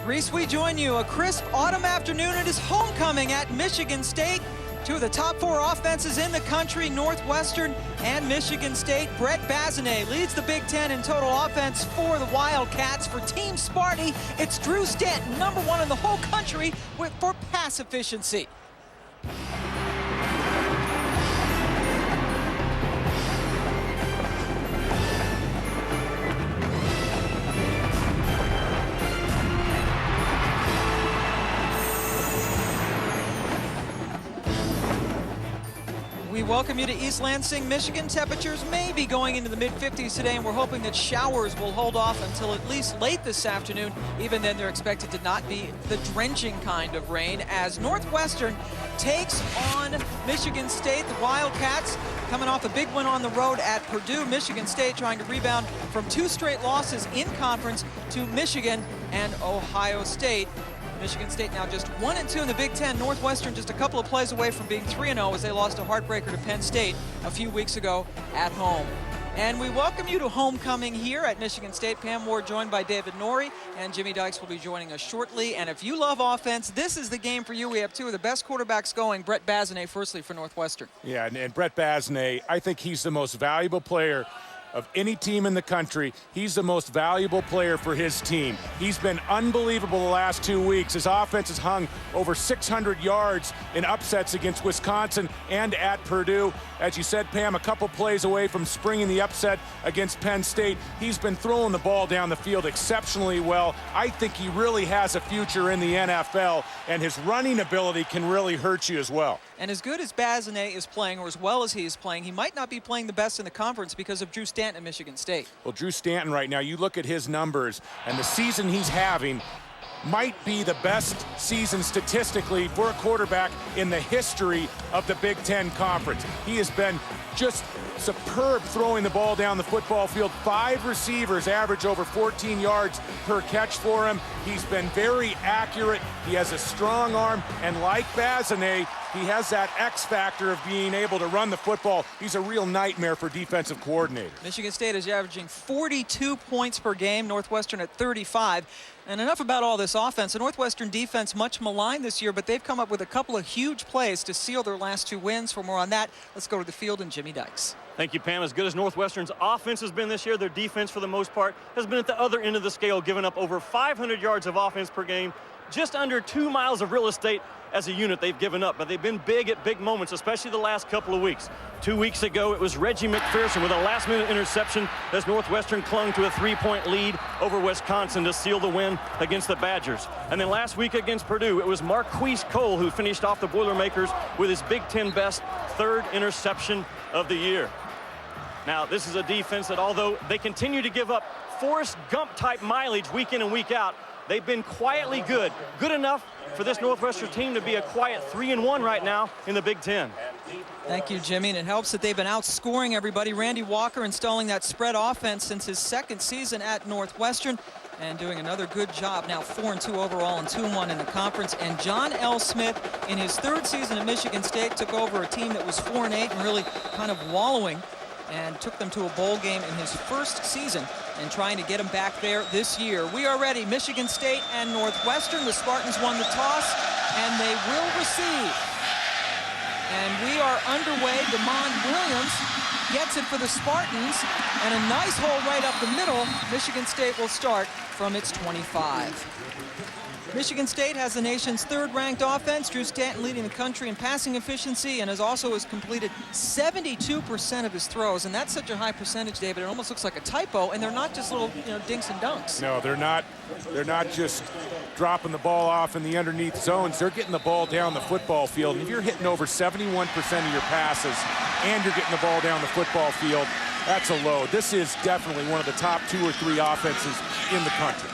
Reese, we join you. A crisp autumn afternoon. It is homecoming at Michigan State. Two of the top 4 offenses in the country, Northwestern and Michigan State. Brett Basanez leads the Big Ten in total offense for the Wildcats. For Team Sparty, it's Drew Stanton, #1 in the whole country for pass efficiency. We welcome you to East Lansing, Michigan. Temperatures may be going into the mid-50s today, and we're hoping that showers will hold off until at least late this afternoon. Even then, they're expected to not be the drenching kind of rain as Northwestern takes on Michigan State. The Wildcats coming off a big win on the road at Purdue. Michigan State trying to rebound from 2 straight losses in conference to Michigan and Ohio State. Michigan State now just 1-2 in the Big Ten. Northwestern just a couple of plays away from being 3-0 as they lost a heartbreaker to Penn State a few weeks ago at home. And we welcome you to homecoming here at Michigan State. Pam Ward joined by David Norrie, and Jimmy Dykes will be joining us shortly. And if you love offense, this is the game for you. We have 2 of the best quarterbacks going. Brett Basanez, firstly, for Northwestern. Yeah, and Brett Basanez, I think he's the most valuable player of any team in the country. He's the most valuable player for his team. He's been unbelievable the last 2 weeks. His offense has hung over 600 yards in upsets against Wisconsin and at Purdue. As you said, Pam, a couple plays away from springing the upset against Penn State. He's been throwing the ball down the field exceptionally well. I think he really has a future in the NFL, and his running ability can really hurt you as well. And as good as Basanez is playing, or as well as he is playing, he might not be playing the best in the conference because of Drew Stanton at Michigan State. Well, Drew Stanton right now, you look at his numbers, and the season he's having might be the best season statistically for a quarterback in the history of the Big Ten Conference. He has been just superb throwing the ball down the football field. 5 receivers average over 14 yards per catch for him. He's been very accurate. He has a strong arm, and like Basanez, he has that X factor of being able to run the football. He's a real nightmare for defensive coordinators. Michigan State is averaging 42 points per game, Northwestern at 35. And enough about all this offense. The Northwestern defense much maligned this year, but they've come up with a couple of huge plays to seal their last 2 wins. For more on that, let's go to the field and Jimmy Dykes. Thank you, Pam. As good as Northwestern's offense has been this year, their defense, for the most part, has been at the other end of the scale, giving up over 500 yards of offense per game, just under 2 miles of real estate as a unit they've given up. But they've been big at big moments, especially the last couple of weeks. 2 weeks ago, it was Reggie McPherson with a last-minute interception as Northwestern clung to a 3-point lead over Wisconsin to seal the win against the Badgers. And then last week against Purdue, it was Marquise Cole who finished off the Boilermakers with his Big Ten best 3rd interception of the year. Now, this is a defense that, although they continue to give up Forrest Gump-type mileage week in and week out, they've been quietly good. Good enough for this Northwestern team to be a quiet 3-1 right now in the Big Ten. Thank you, Jimmy. And it helps that they've been outscoring everybody. Randy Walker installing that spread offense since his 2nd season at Northwestern and doing another good job. Now 4-2 overall and 2-1 in the conference. And John L. Smith, in his 3rd season at Michigan State, took over a team that was 4-8 and really kind of wallowing, and took them to a bowl game in his 1st season and trying to get them back there this year. We are ready. Michigan State and Northwestern. The Spartans won the toss, and they will receive. And we are underway. Damon Williams gets it for the Spartans, and a nice hole right up the middle. Michigan State will start from its 25. Michigan State has the nation's 3rd-ranked offense. Drew Stanton leading the country in passing efficiency, and has completed 72% of his throws. And that's such a high percentage, David. It almost looks like a typo. And they're not just little, dinks and dunks. No, they're not. They're not just dropping the ball off in the underneath zones. They're getting the ball down the football field. And if you're hitting over 71% of your passes and you're getting the ball down the football field, that's a load. This is definitely one of the top 2 or 3 offenses in the country.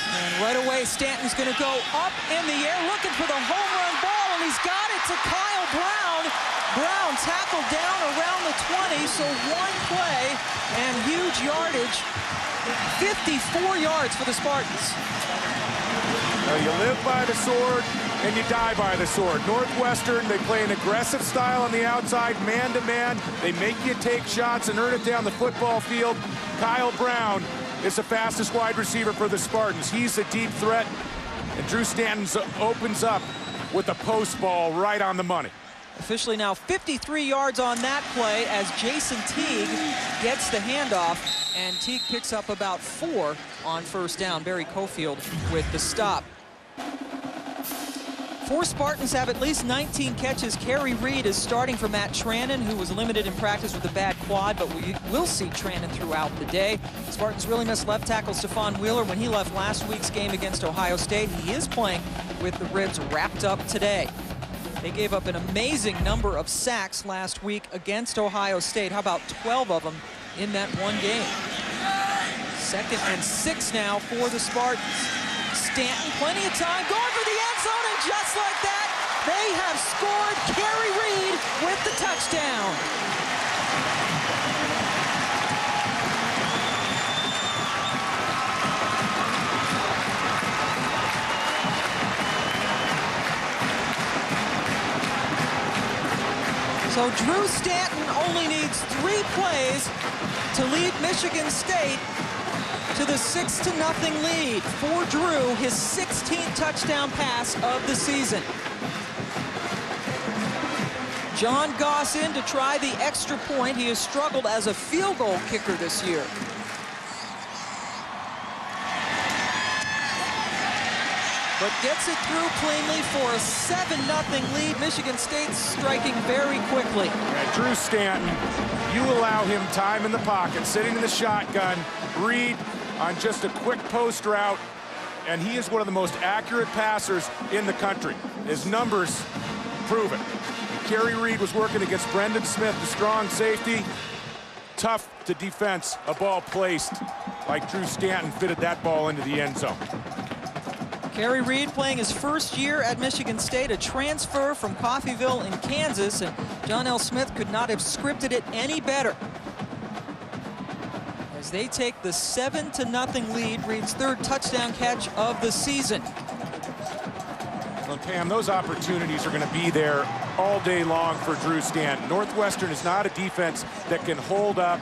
And right away, Stanton's going to go up in the air, looking for the home run ball, and he's got it to Kyle Brown. Brown tackled down around the 20, so 1 play and huge yardage. 54 yards for the Spartans. Now you live by the sword and you die by the sword. Northwestern, they play an aggressive style on the outside, man-to-man. They make you take shots and earn it down the football field. Kyle Brown is the fastest wide receiver for the Spartans. He's a deep threat, and Drew Stanton opens up with a post ball right on the money. Officially now 53 yards on that play as Jason Teague gets the handoff, and Teague picks up about 4 on first down. Barry Cofield with the stop. 4 Spartans have at least 19 catches. Kerry Reed is starting for Matt Trannon, who was limited in practice with a bad quad, but we will see Trannon throughout the day. Spartans really missed left tackle Stephon Wheeler when he left last week's game against Ohio State. He is playing with the ribs wrapped up today. They gave up an amazing number of sacks last week against Ohio State. How about 12 of them in that one game? 2nd and 6 now for the Spartans. Stanton, plenty of time, going for the end zone, and just like that, they have scored. Kerry Reed with the touchdown. So Drew Stanton only needs 3 plays to lead Michigan State to the 6-0 lead. For Drew, his 16th touchdown pass of the season. John Goss in to try the extra point. He has struggled as a field goal kicker this year. But gets it through cleanly for a 7-0 lead. Michigan State striking very quickly. Yeah, Drew Stanton, you allow him time in the pocket, sitting in the shotgun, Reed on just a quick post route, and he is one of the most accurate passers in the country. His numbers prove it. Kerry Reed was working against Brendan Smith, the strong safety. Tough to defense, a ball placed like Drew Stanton fitted that ball into the end zone. Kerry Reed playing his first year at Michigan State, a transfer from Coffeyville in Kansas, and John L. Smith could not have scripted it any better. As they take the 7-0 lead, Reed's 3rd touchdown catch of the season. Well, Pam, those opportunities are going to be there all day long for Drew Stanton. Northwestern is not a defense that can hold up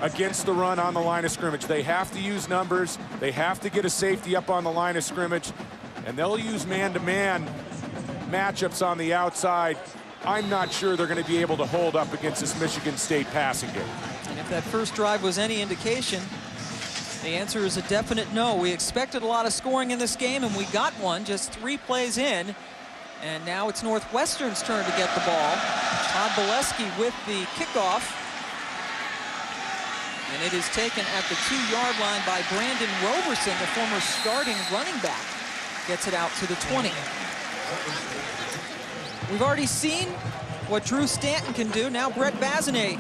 against the run on the line of scrimmage. They have to use numbers. They have to get a safety up on the line of scrimmage, and they'll use man-to-man matchups on the outside. I'm not sure they're going to be able to hold up against this Michigan State passing game. And if that first drive was any indication, the answer is a definite no. We expected a lot of scoring in this game, and we got one just 3 plays in. And now it's Northwestern's turn to get the ball. Todd Bolesky with the kickoff. And it is taken at the 2-yard line by Brandon Roberson, the former starting running back. Gets it out to the 20. We've already seen what Drew Stanton can do. Now Brett Basanez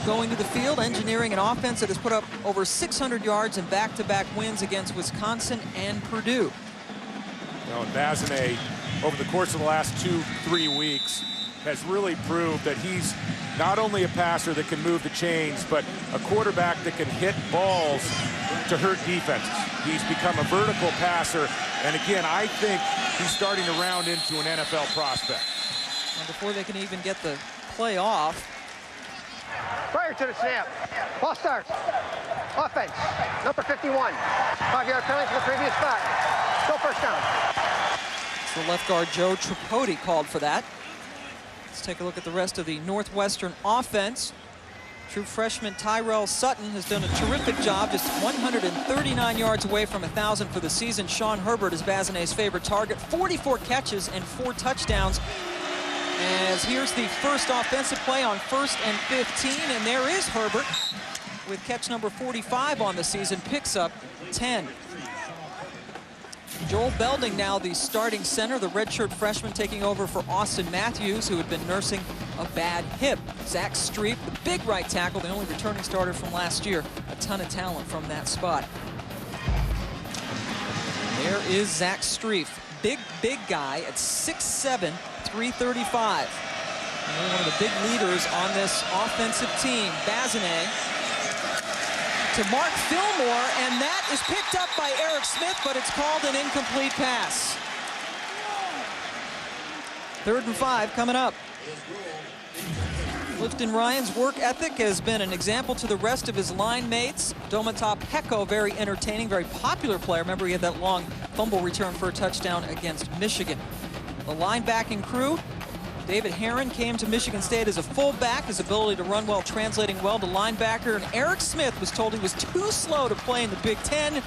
going to the field, engineering an offense that has put up over 600 yards in back-to-back wins against Wisconsin and Purdue. Well, Basanez, over the course of the last 2-3 weeks, has really proved that he's not only a passer that can move the chains, but a quarterback that can hit balls to hurt defenses. He's become a vertical passer, and again, I think he's starting to round into an NFL prospect. And before they can even get the play off, prior to the snap, ball starts. Offense, number 51. 5-yard penalty for the previous spot. Still first down. So left guard Joe Tripodi called for that. Let's take a look at the rest of the Northwestern offense. True freshman Tyrell Sutton has done a terrific job, just 139 yards away from 1,000 for the season. Sean Herbert is Basanez's favorite target, 44 catches and 4 touchdowns. As here's the first offensive play on 1st and 15, and there is Herbert with catch number 45 on the season, picks up 10. Joel Belding now the starting center, the redshirt freshman taking over for Austin Matthews, who had been nursing a bad hip. Zach Streep, the big right tackle, the only returning starter from last year. A ton of talent from that spot. There is Zach Streep, big guy at 6'7", 335. And one of the big leaders on this offensive team. Basanez to Mark Fillmore, and that is picked up by Eric Smith, but it's called an incomplete pass. 3rd and 5 coming up. Clifton Ryan's work ethic has been an example to the rest of his line mates. Domata Peko, very entertaining, very popular player. Remember, he had that long fumble return for a touchdown against Michigan. The linebacking crew, David Herron came to Michigan State as a fullback, his ability to run well translating well to linebacker. And Eric Smith was told he was too slow to play in the Big Ten,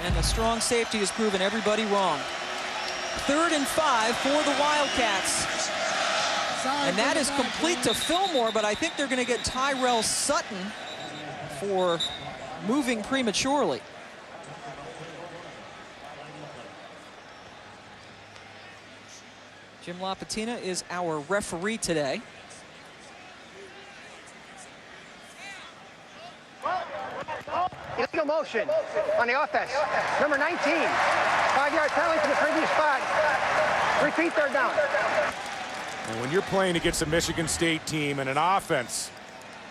and the strong safety has proven everybody wrong. 3rd and 5 for the Wildcats. And that is complete to Fillmore, but I think they're going to get Tyrell Sutton for moving prematurely. Jim LaPatina is our referee today. Illegal motion on the offense. Number 19. 5-yard penalty to the previous spot. Repeat, 3rd down. And when you're playing against a Michigan State team and an offense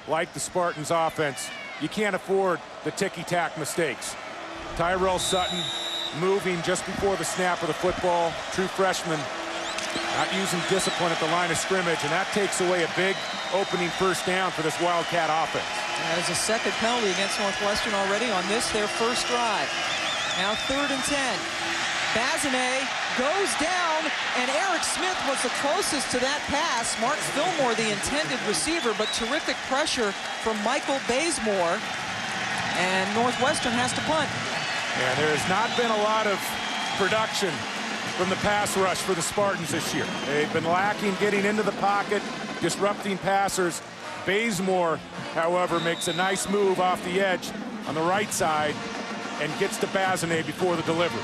like the Spartans offense, you can't afford the ticky-tack mistakes. Tyrell Sutton moving just before the snap of the football. True freshman, not using discipline at the line of scrimmage, and that takes away a big opening 1st down for this Wildcat offense. That is a 2nd penalty against Northwestern already on this, their 1st drive. Now 3rd and 10. Basanez goes down, and Eric Smith was the closest to that pass. Mark Fillmore, the intended receiver, but terrific pressure from Michael Bazemore, and Northwestern has to punt. And there has not been a lot of production from the pass rush for the Spartans this year. They've been lacking getting into the pocket, disrupting passers. Bazemore, however, makes a nice move off the edge on the right side and gets to Basanez before the delivery.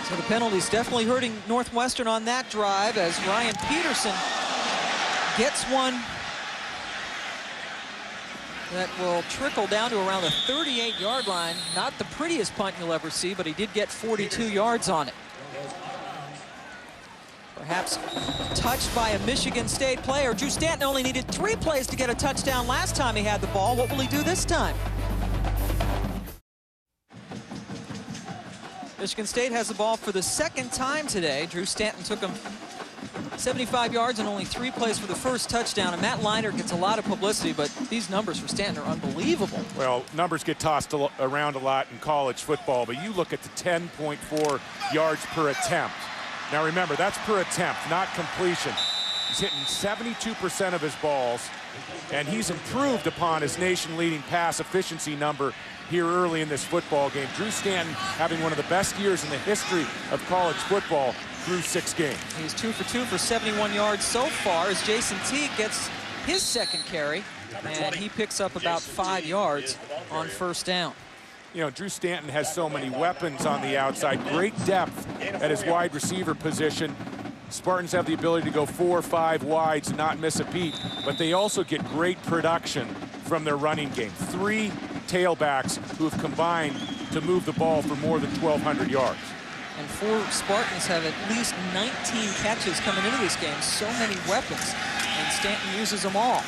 So the penalty's definitely hurting Northwestern on that drive as Ryan Peterson gets one that will trickle down to around the 38-yard line. Not the prettiest punt you'll ever see, but he did get 42 yards on it. Perhaps touched by a Michigan State player. Drew Stanton only needed 3 plays to get a touchdown last time he had the ball. What will he do this time? Michigan State has the ball for the 2nd time today. Drew Stanton took him 75 yards and only 3 plays for the 1st touchdown. And Matt Leinart gets a lot of publicity, but these numbers for Stanton are unbelievable. Well, numbers get tossed around a lot in college football, but you look at the 10.4 yards per attempt. Now remember, that's per attempt, not completion. He's hitting 72% of his balls, and he's improved upon his nation-leading pass efficiency number here early in this football game. Drew Stanton having one of the best years in the history of college football through 6 games. He's 2 for 2 for 71 yards so far as Jason Teague gets his 2nd carry, and he picks up about 5 yards on 1st down. You know, Drew Stanton has so many weapons on the outside, great depth at his wide receiver position. Spartans have the ability to go 4 or 5 wides and not miss a beat, but they also get great production from their running game. 3 tailbacks who have combined to move the ball for more than 1,200 yards. And 4 Spartans have at least 19 catches coming into this game. So many weapons, and Stanton uses them all.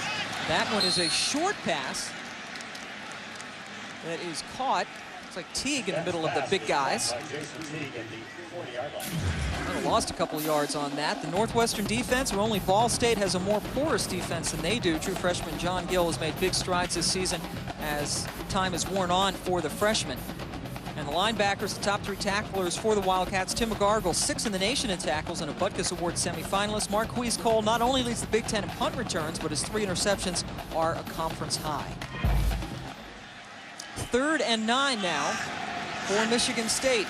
That one is a short pass that is caught. Looks like Teague in the middle of the big guys. Lost a couple of yards on that. The Northwestern defense, where only Ball State has a more porous defense than they do. True freshman John Gill has made big strides this season as time is worn on for the freshman. And the linebackers, the top 3 tacklers for the Wildcats. Tim McGargle, 6th in the nation in tackles and a Butkus Award semifinalist. Marquise Cole not only leads the Big Ten in punt returns, but his 3 interceptions are a conference high. 3rd and 9 now for Michigan State.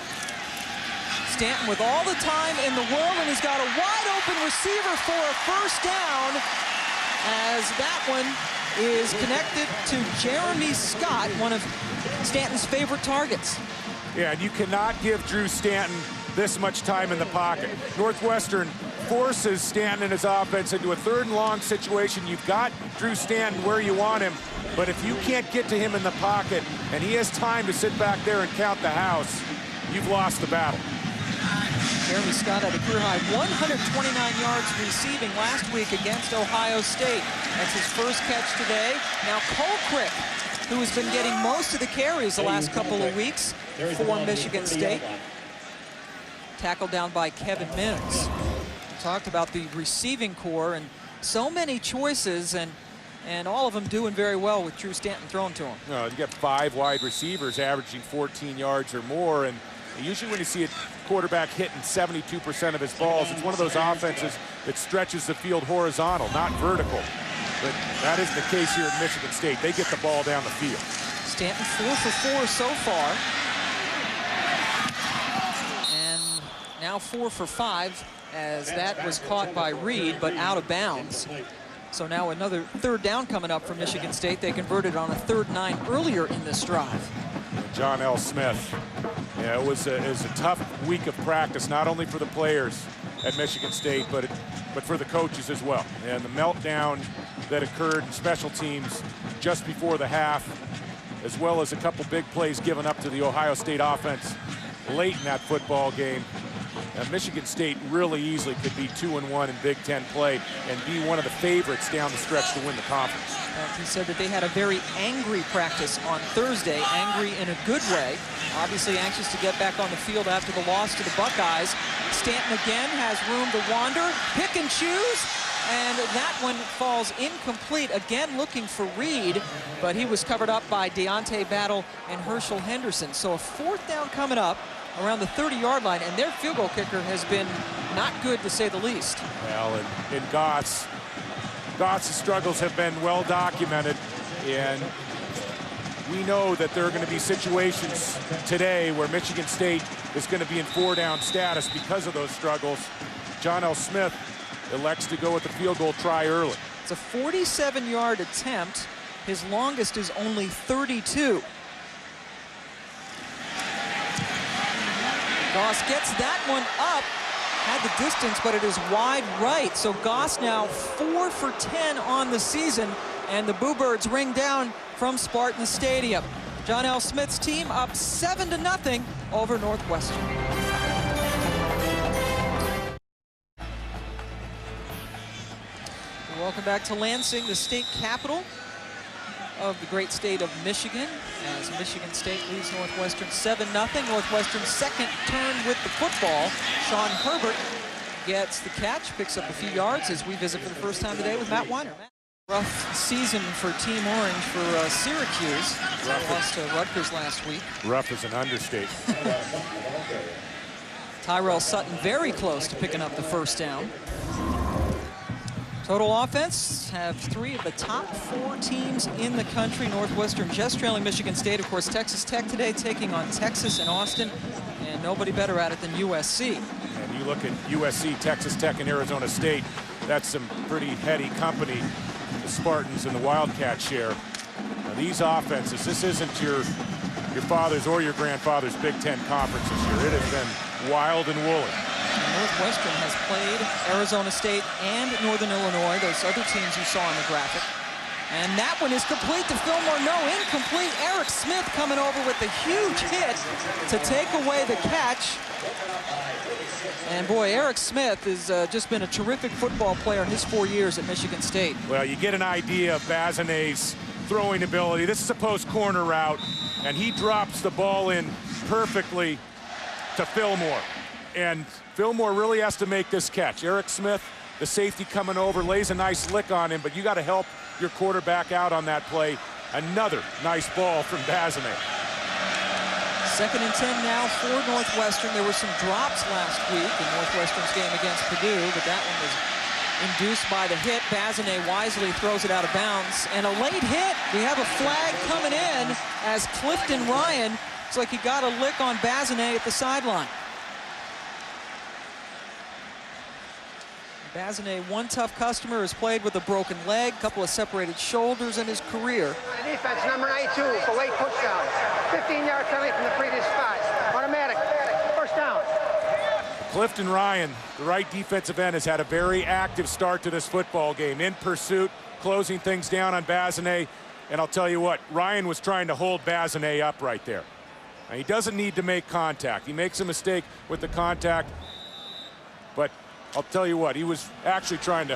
Stanton with all the time in the world, and he's got a wide open receiver for a 1st down, as that one is connected to Jeremy Scott, one of Stanton's favorite targets. Yeah, and you cannot give Drew Stanton this much time in the pocket. Northwestern forces Stanton and his offense into a 3rd and long situation. You've got Drew Stanton where you want him, but if you can't get to him in the pocket and he has time to sit back there and count the house, you've lost the battle. Jeremy Scott had a career-high 129 yards receiving last week against Ohio State. That's his 1st catch today. Now Colquitt, who has been getting most of the carries the last couple of weeks for Michigan State. Tackled down by Kevin Mims. We talked about the receiving core and so many choices, and and all of them doing very well with Drew Stanton thrown to them. No, you got 5 wide receivers averaging 14 yards or more, and usually when you see a quarterback hitting 72% of his balls, it's one of those offenses that stretches the field horizontal, not vertical. But that isn't the case here at Michigan State. They get the ball down the field. Stanton 4 for 4 so far. And now 4 for 5, as that was caught by Reed, but out of bounds. So now another third down coming up for Michigan State. They converted on a 3rd and 9 earlier in this drive. John L. Smith. Yeah, it was a tough week of practice, not only for the players at Michigan State, but for the coaches as well. And the meltdown that occurred in special teams just before the half, as well as a couple big plays given up to the Ohio State offense late in that football game. Michigan State really easily could be 2-1 in Big Ten play and be one of the favorites down the stretch to win the conference. He said that they had a very angry practice on Thursday, angry in a good way. Obviously anxious to get back on the field after the loss to the Buckeyes. Stanton again has room to wander, pick and choose, and that one falls incomplete. Again looking for Reed, but he was covered up by Deontay Battle and Herschel Henderson. So a 4th down coming up around the 30-yard line, and their field goal kicker has been not good, to say the least. Well, in Gott's struggles have been well documented, and we know that there are going to be situations today where Michigan State is going to be in 4-down status because of those struggles. John L. Smith elects to go with the field goal try early. It's a 47-yard attempt. His longest is only 32. Goss gets that one up, had the distance, but it is wide right. So Goss now 4 for 10 on the season, and the Bluebirds ring down from Spartan Stadium. John L. Smith's team up 7-0 over Northwestern. Welcome back to Lansing, the state capital of the great state of Michigan, as Michigan State leads Northwestern 7-0. Northwestern's second turn with the football. Sean Herbert gets the catch, picks up a few yards as we visit for the first time today with Matt Weiner. Rough season for Team Orange for Syracuse. Lost to Rutgers last week. Rough is an understatement. Tyrell Sutton very close to picking up the 1st down. Total offense have 3 of the top 4 teams in the country. Northwestern just trailing Michigan State. Of course, Texas Tech today taking on Texas and Austin, and nobody better at it than USC. And you look at USC, Texas Tech, and Arizona State, that's some pretty heady company the Spartans and the Wildcats share. Now, these offenses, this isn't your father's or your grandfather's Big Ten conference this year. It has been wild and woolly. Northwestern has played Arizona State and Northern Illinois, those other teams you saw in the graphic. And that one is complete to Fillmore. No, incomplete. Eric Smith coming over with a huge hit to take away the catch. And boy, Eric Smith has just been a terrific football player in his 4 years at Michigan State. Well, you get an idea of Basanez's throwing ability. This is a post corner route, and he drops the ball in perfectly to Fillmore. And Fillmore really has to make this catch. Eric Smith, the safety coming over, lays a nice lick on him, but you got to help your quarterback out on that play. Another nice ball from Basanez. 2nd and 10 now for Northwestern. There were some drops last week in Northwestern's game against Purdue, but that one was induced by the hit. Basanez wisely throws it out of bounds. And a late hit. We have a flag coming in as Clifton Ryan, looks like he got a lick on Basanez at the sideline. Basanez, one tough customer, has played with a broken leg, couple of separated shoulders in his career. Defense, number 92, for late touchdown. 15-yard penalty from the previous spot. Automatic. 1st down. Clifton Ryan, the right defensive end, has had a very active start to this football game. In pursuit, closing things down on Basanez. And I'll tell you what, Ryan was trying to hold Basanez up right there. Now, he doesn't need to make contact. He makes a mistake with the contact, but I'll tell you what, he was actually trying to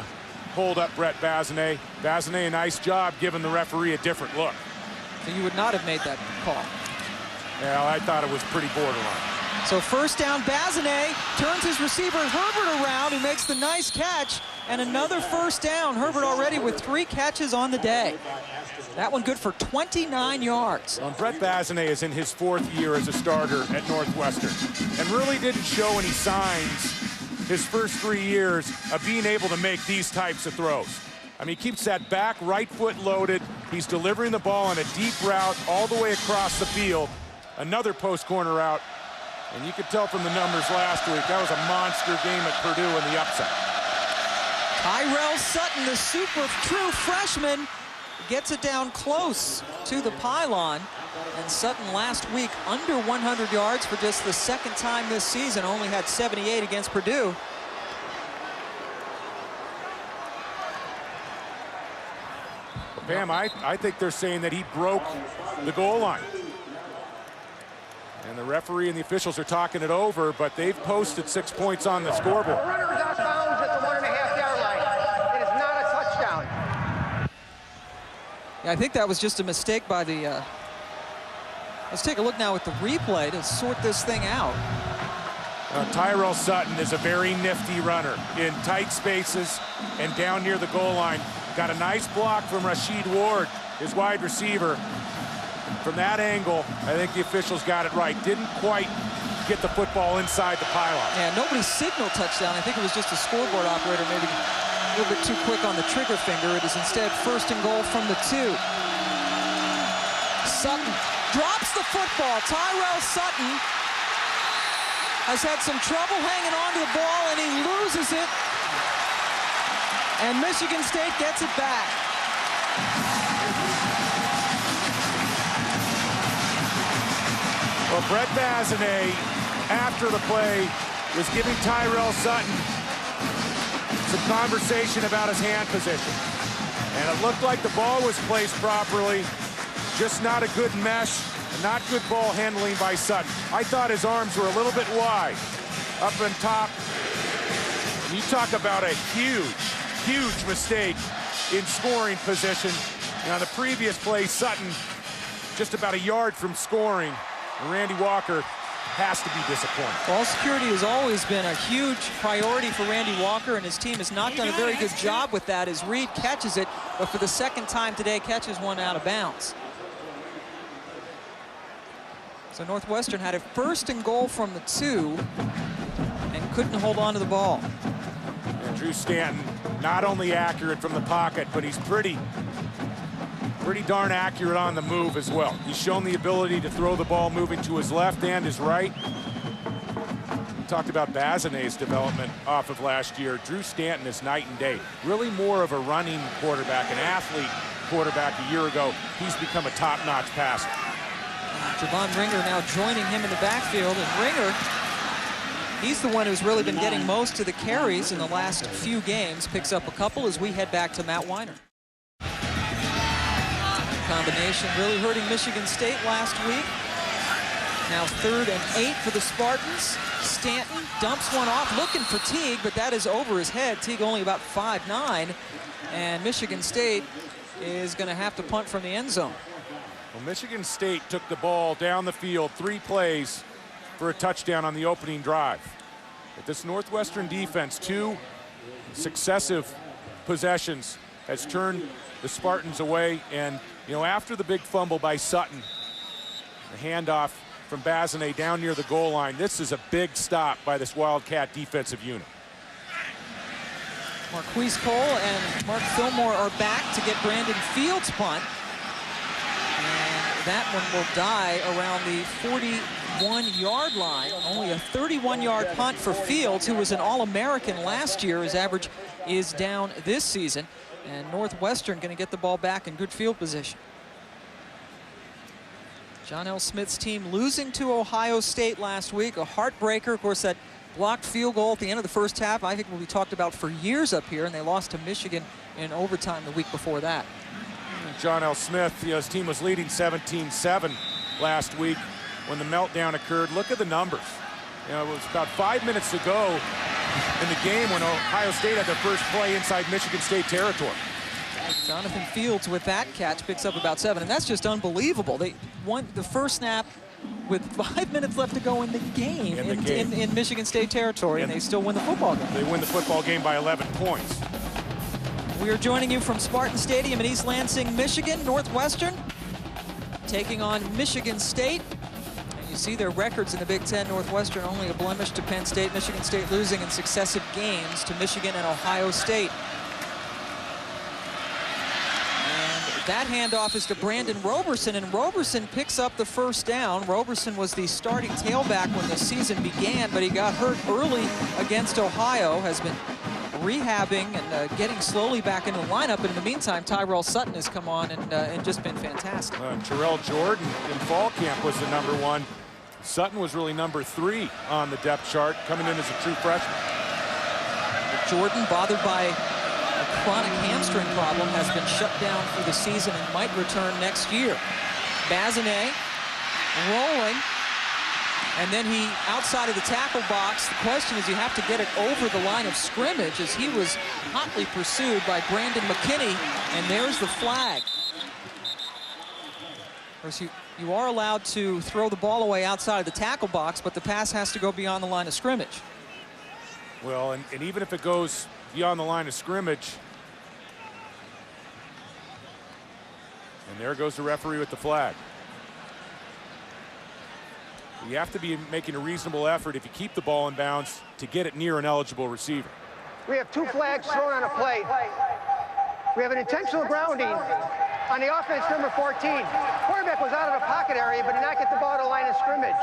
hold up Brett Basanez. Basanez, a nice job giving the referee a different look. So you would not have made that call. Well, I thought it was pretty borderline. So 1st down, Basanez turns his receiver Herbert around, who makes the nice catch and another first down. Herbert already with 3 catches on the day. That one good for 29 yards. Well, Brett Basanez is in his 4th year as a starter at Northwestern and really didn't show any signs his first 3 years of being able to make these types of throws. I mean, he keeps that back right foot loaded. He's delivering the ball on a deep route all the way across the field. Another post corner route. And you could tell from the numbers last week, that was a monster game at Purdue in the upset. Tyrell Sutton, the super true freshman, gets it down close to the pylon. And Sutton last week under 100 yards for just the 2nd time this season, only had 78 against Purdue. Well, Pam, I think they're saying that he broke the goal line. And the referee and the officials are talking it over, but they've posted 6 points on the scoreboard. The runner is out of bounds at the 1.5-yard line. It is not a touchdown. Yeah, I think that was just a mistake by the... let's take a look now at the replay to sort this thing out. Tyrell Sutton is a very nifty runner in tight spaces and down near the goal line. Got a nice block from Rashid Ward, his wide receiver. From that angle, I think the officials got it right. Didn't quite get the football inside the pylon. Yeah, nobody signaled touchdown. I think it was just a scoreboard operator maybe a little bit too quick on the trigger finger. It is instead 1st and goal from the 2. Sutton drops the football. Tyrell Sutton has had some trouble hanging on to the ball, and he loses it. And Michigan State gets it back. Well, Brett Basanez, after the play, was giving Tyrell Sutton some conversation about his hand position. And it looked like the ball was placed properly, just not a good mesh, and not good ball handling by Sutton. I thought his arms were a little bit wide, up on top. And you talk about a huge mistake in scoring position. Now, the previous play, Sutton just about a yard from scoring. And Randy Walker has to be disappointed. Ball security has always been a huge priority for Randy Walker, and his team has not done a very good job with that as Reed catches it, but for the 2nd time today catches one out of bounds. So Northwestern had a 1st and goal from the 2 and couldn't hold on to the ball. And Drew Stanton, not only accurate from the pocket, but he's pretty darn accurate on the move as well. He's shown the ability to throw the ball moving to his left and his right. We talked about Basanez's development off of last year. Drew Stanton is night and day. Really more of a running quarterback, an athlete quarterback a year ago. He's become a top-notch passer. Javon Ringer now joining him in the backfield, and Ringer, he's the one who's really been getting most of the carries in the last few games. Picks up a couple as we head back to Matt Weiner. Combination really hurting Michigan State last week. Now 3rd and 8 for the Spartans. Stanton dumps one off, looking for Teague, but that is over his head. Teague only about 5'9", and Michigan State is going to have to punt from the end zone. Well, Michigan State took the ball down the field, 3 plays for a touchdown on the opening drive. But this Northwestern defense, 2 successive possessions, has turned the Spartans away. And you know, after the big fumble by Sutton, the handoff from Basanez down near the goal line, this is a big stop by this Wildcat defensive unit. Marquise Cole and Mark Fillmore are back to get Brandon Fields' punt. And that one will die around the 41-yard line. Only a 31-yard punt for Fields, who was an All-American last year. His average is down this season. And Northwestern going to get the ball back in good field position. John L. Smith's team losing to Ohio State last week, a heartbreaker. Of course, that blocked field goal at the end of the first half, I think will be talked about for years up here, and they lost to Michigan in overtime the week before that. John L. Smith, you know, his team was leading 17-7 last week when the meltdown occurred. Look at the numbers. You know, it was about 5 minutes to go in the game when Ohio State had their first play inside Michigan State territory. Jonathan Fields with that catch picks up about 7, and that's just unbelievable. They won the first snap with 5 minutes left to go in the game in Michigan State territory, and they still win the football game. They win the football game by 11 points. We are joining you from Spartan Stadium in East Lansing, Michigan. Northwestern taking on Michigan State. And you see their records in the Big Ten. Northwestern only a blemish to Penn State. Michigan State losing in successive games to Michigan and Ohio State. And that handoff is to Brandon Roberson, and Roberson picks up the first down. Roberson was the starting tailback when the season began, but he got hurt early against Ohio, has been rehabbing and getting slowly back into the lineup. And in the meantime, Tyrell Sutton has come on and just been fantastic. Tyrell Jordan in fall camp was the #1. Sutton was really #3 on the depth chart, coming in as a true freshman. But Jordan, bothered by a chronic hamstring problem, has been shut down for the season and might return next year. Basanez rolling. And then he, outside of the tackle box, the question is you have to get it over the line of scrimmage, as he was hotly pursued by Brandon McKinney, and there's the flag. Of course, you are allowed to throw the ball away outside of the tackle box, but the pass has to go beyond the line of scrimmage. Well, and even if it goes beyond the line of scrimmage, and there goes the referee with the flag. You have to be making a reasonable effort if you keep the ball in bounds to get it near an eligible receiver. We have 2 flags thrown on a play. We have an intentional grounding on the offense, number 14. Quarterback was out of the pocket area, but did not get the ball to the line of scrimmage.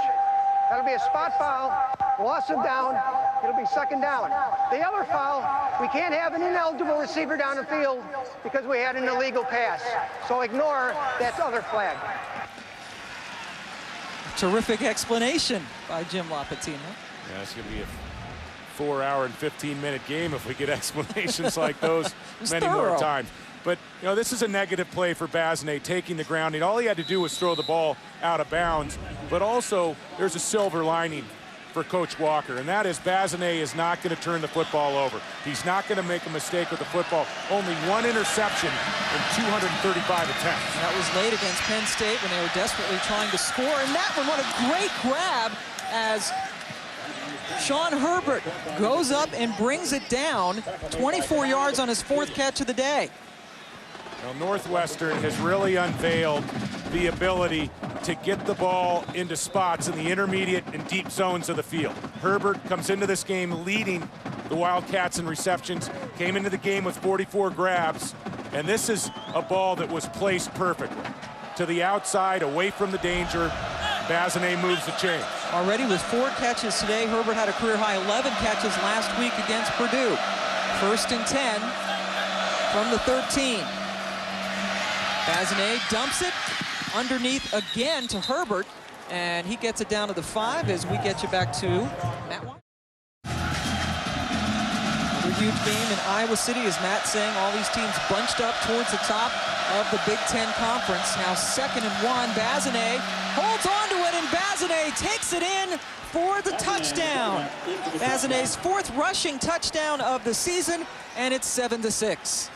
That'll be a spot foul, loss of down. It'll be 2nd down. The other foul, we can't have an ineligible receiver down the field because we had an illegal pass. So ignore that other flag. Terrific explanation by Jim Lapatino. Yeah, it's going to be a 4-hour and 15-minute game if we get explanations like those many more times. But, you know, this is a negative play for Basanez, taking the grounding. All he had to do was throw the ball out of bounds. But also, there's a silver lining for Coach Walker, and that is Basanez is not going to turn the football over. He's not going to make a mistake with the football. Only 1 interception in 235 attempts. That was late against Penn State when they were desperately trying to score. And that one, what a great grab as Sean Herbert goes up and brings it down 24 yards on his 4th catch of the day. Well, Northwestern has really unveiled the ability to get the ball into spots in the intermediate and deep zones of the field. Herbert comes into this game leading the Wildcats in receptions, came into the game with 44 grabs, and this is a ball that was placed perfectly. To the outside, away from the danger, Basanez moves the chains. Already with 4 catches today, Herbert had a career-high 11 catches last week against Purdue. 1st and 10 from the 13. Basanez dumps it underneath again to Herbert, and he gets it down to the 5 as we get you back to Matt White. Another huge game in Iowa City, as Matt saying, all these teams bunched up towards the top of the Big Ten Conference. Now 2nd and 1, Basanez holds on to it, and Basanez takes it in for the touchdown. Basanez's 4th rushing touchdown of the season, and it's 7-6.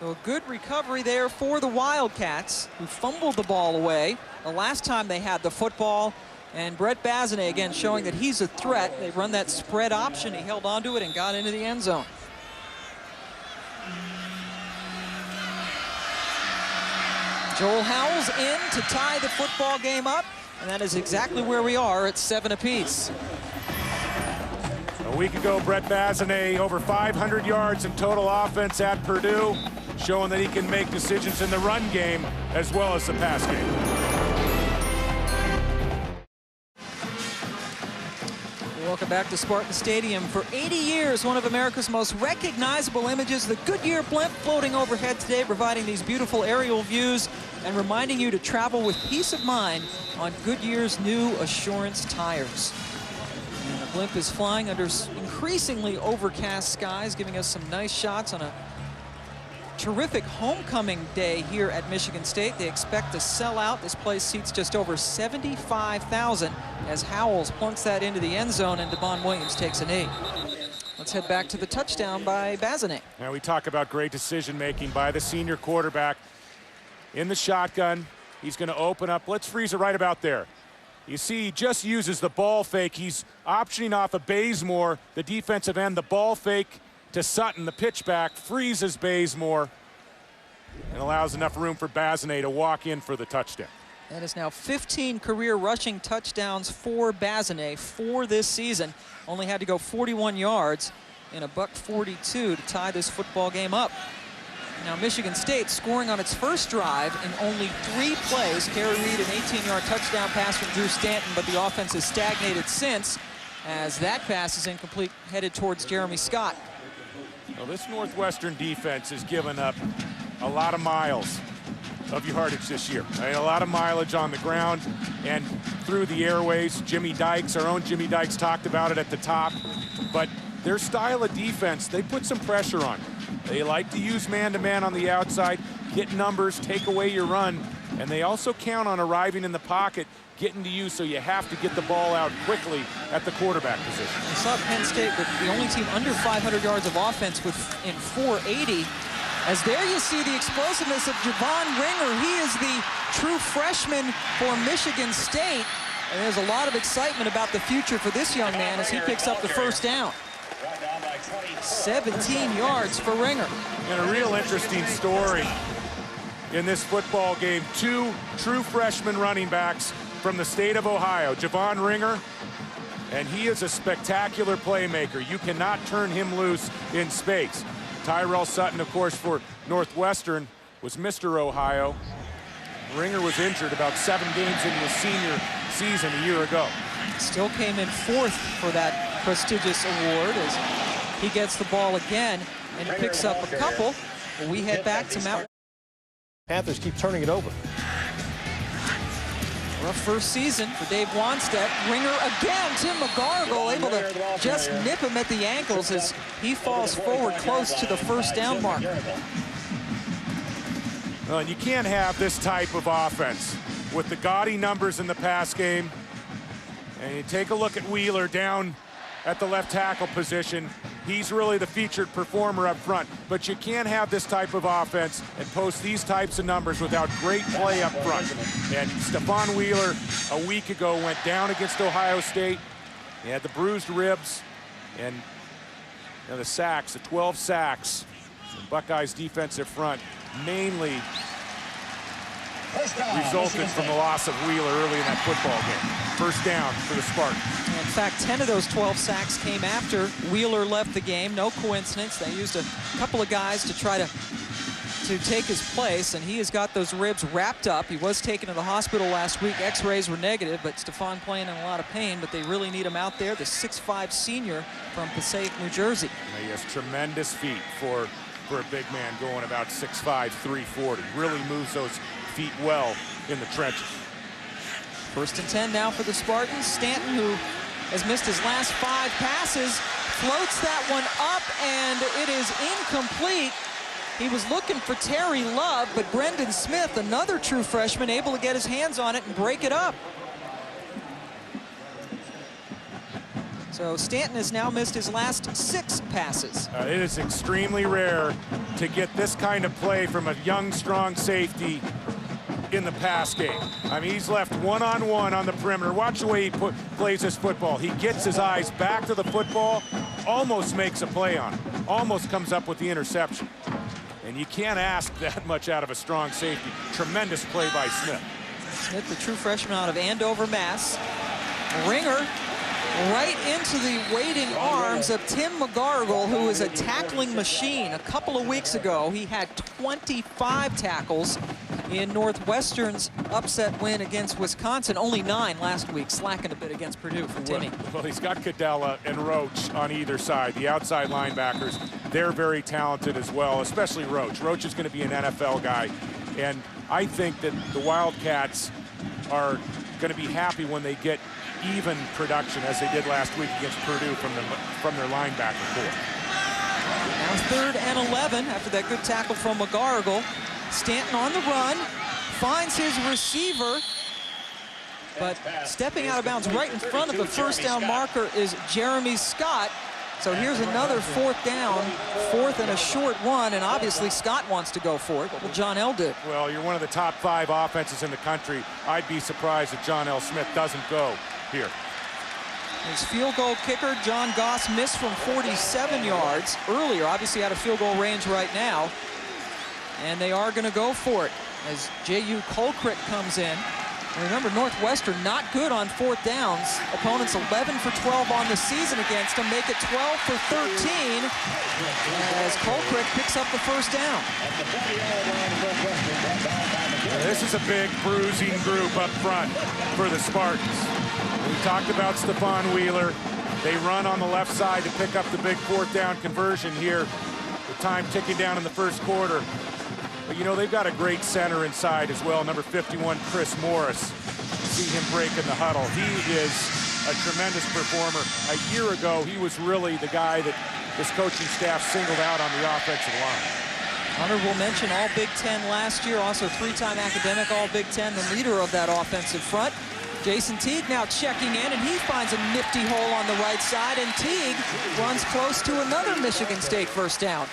So a good recovery there for the Wildcats, who fumbled the ball away the last time they had the football. And Brett Basanez, again, showing that he's a threat. They run that spread option. He held onto it and got into the end zone. Joel Howell's in to tie the football game up, and that is exactly where we are at 7 apiece. A week ago, Brett Basanez over 500 yards in total offense at Purdue, showing that he can make decisions in the run game as well as the pass game. Welcome back to Spartan Stadium. For 80 years, one of America's most recognizable images, the Goodyear blimp floating overhead today, providing these beautiful aerial views and reminding you to travel with peace of mind on Goodyear's new Assurance tires. And the blimp is flying under increasingly overcast skies, giving us some nice shots on a terrific homecoming day here at Michigan State. They expect to sell out. This place seats just over 75,000 as Howells plunks that into the end zone and Devon Williams takes a knee. Let's head back to the touchdown by Basanez. Now we talk about great decision-making by the senior quarterback. In the shotgun, he's going to open up. Let's freeze it right about there. You see, he just uses the ball fake. He's optioning off of Bazemore, the defensive end, the ball fake to Sutton. The pitch back freezes Bazemore and allows enough room for Basanez to walk in for the touchdown. That is now 15 career rushing touchdowns for Basanez for this season. Only had to go 41 yards in a .42 to tie this football game up. Now Michigan State scoring on its first drive in only 3 plays. Kerry Reed, an 18-yard touchdown pass from Drew Stanton, but the offense has stagnated since as that pass is incomplete, headed towards Jeremy Scott. Well, this Northwestern defense has given up a lot of miles of yardage this year. I mean, a lot of mileage on the ground and through the airways. Jimmy Dykes, our own Jimmy Dykes, talked about it at the top. But their style of defense, they put some pressure on. They like to use man-to-man on the outside, get numbers, take away your run, and they also count on arriving in the pocket, getting to you, so you have to get the ball out quickly at the quarterback position. We saw Penn State with the only team under 500 yards of offense in 480. As there you see the explosiveness of Javon Ringer. He is the true freshman for Michigan State. And there's a lot of excitement about the future for this young man as he picks up the first down. 17 yards for Ringer. And a real interesting story in this football game. 2 true freshman running backs from the state of Ohio. Javon Ringer, and he is a spectacular playmaker. You cannot turn him loose in space. Tyrell Sutton, of course, for Northwestern, was Mr. Ohio. Ringer was injured about 7 games into his senior season a year ago. Still came in 4th for that prestigious award as he gets the ball again and picks up a couple. We head back to Mount. Panthers keep turning it over. Rough first season for Dave Wanstead. Ringer again. Tim McGargle able to just nip him at the ankles as he falls forward close to the first down mark. Well, you can't have this type of offense with the gaudy numbers in the pass game. And you take a look at Wheeler down at the left tackle position. He's really the featured performer up front. But you can't have this type of offense and post these types of numbers without great play up front. And Stephon Wheeler a week ago went down against Ohio State. He had the bruised ribs and the sacks, the 12 sacks. The Buckeyes defensive front mainly resulted from the loss of Wheeler early in that football game. First down for the Spartans. In fact, 10 of those 12 sacks came after Wheeler left the game. No coincidence. They used a couple of guys to try to take his place, and he has got those ribs wrapped up. He was taken to the hospital last week. X-rays were negative, but Stephon playing in a lot of pain, but they really need him out there. The 6'5" senior from Passaic, New Jersey. He has tremendous feet for a big man going about 6'5", 340. Really moves those feet well in the trenches. 1st and 10 now for the Spartans. Stanton, who has missed his last 5 passes, floats that one up, and it is incomplete. He was looking for Terry Love, but Brendan Smith, another true freshman, able to get his hands on it and break it up. So Stanton has now missed his last 6 passes. It is extremely rare to get this kind of play from a young, strong safety in the pass game. I mean, he's left one-on-one on the perimeter. Watch the way he plays his football. He gets his eyes back to the football, almost makes a play on it, almost comes up with the interception. And you can't ask that much out of a strong safety. Tremendous play by Smith. Smith, the true freshman out of Andover, Mass. Ringer right into the waiting arms of Tim McGargle, who is a tackling machine. A couple of weeks ago, he had 25 tackles in Northwestern's upset win against Wisconsin. Only 9 last week, slacking a bit against Purdue for Timmy. Well, he's got Cadella and Roach on either side. The outside linebackers, they're very talented as well, especially Roach. Roach is going to be an NFL guy. And I think that the Wildcats are going to be happy when they get even production as they did last week against Purdue from their linebacker core. Now 3rd and 11 after that good tackle from McGargle. Stanton on the run, finds his receiver, but stepping out of bounds right in front of the first down marker is Jeremy Scott. So here's another 4th down, 4th and a short one, and obviously Scott wants to go for it. What will John L. do? Well, you're one of the top 5 offenses in the country. I'd be surprised if John L. Smith doesn't go here. His field goal kicker, John Goss, missed from 47 yards earlier. Obviously out of field goal range right now. And they are going to go for it as J.U. Colcrick comes in. And remember, Northwestern not good on 4th downs. Opponents 11 for 12 on the season against them. Make it 12 for 13 as Colcrick picks up the 1st down. This is a big bruising group up front for the Spartans. We talked about Stephon Wheeler. They run on the left side to pick up the big 4th down conversion here. The time ticking down in the 1st quarter. But you know, they've got a great center inside as well, number 51, Chris Morris. See him break in the huddle. He is a tremendous performer. A year ago, he was really the guy that this coaching staff singled out on the offensive line. Honorable mention, all Big Ten last year, also 3-time academic all Big Ten, the leader of that offensive front. Jason Teague now checking in, and he finds a nifty hole on the right side, and Teague runs close to another Michigan State 1st down.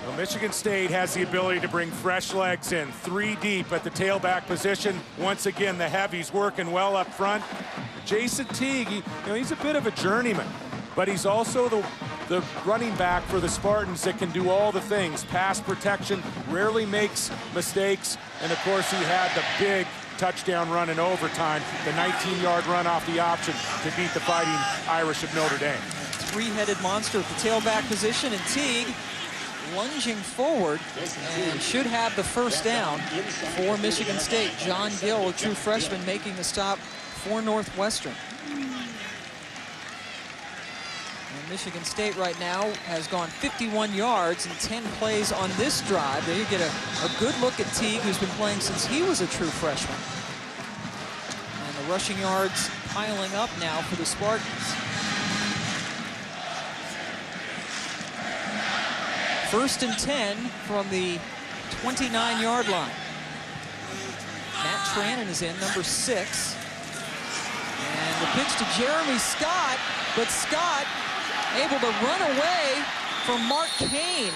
Well, Michigan State has the ability to bring fresh legs in, 3 deep at the tailback position. Once again, the heavies working well up front. Jason Teague, he's a bit of a journeyman, but he's also the running back for the Spartans that can do all the things. Pass protection, rarely makes mistakes, and of course he had the big touchdown run in overtime, the 19-yard run off the option to beat the Fighting Irish of Notre Dame. 3-headed monster at the tailback position, and Teague lunging forward and should have the 1st down for Michigan State. John Gill, a true freshman, making the stop for Northwestern. And Michigan State right now has gone 51 yards in 10 plays on this drive. There you get a good look at Teague, who's been playing since he was a true freshman. And the rushing yards piling up now for the Spartans. 1st and 10 from the 29-yard line. Matt Trannon is in, number 6. And the pitch to Jeremy Scott, but Scott able to run away from Mark Kane.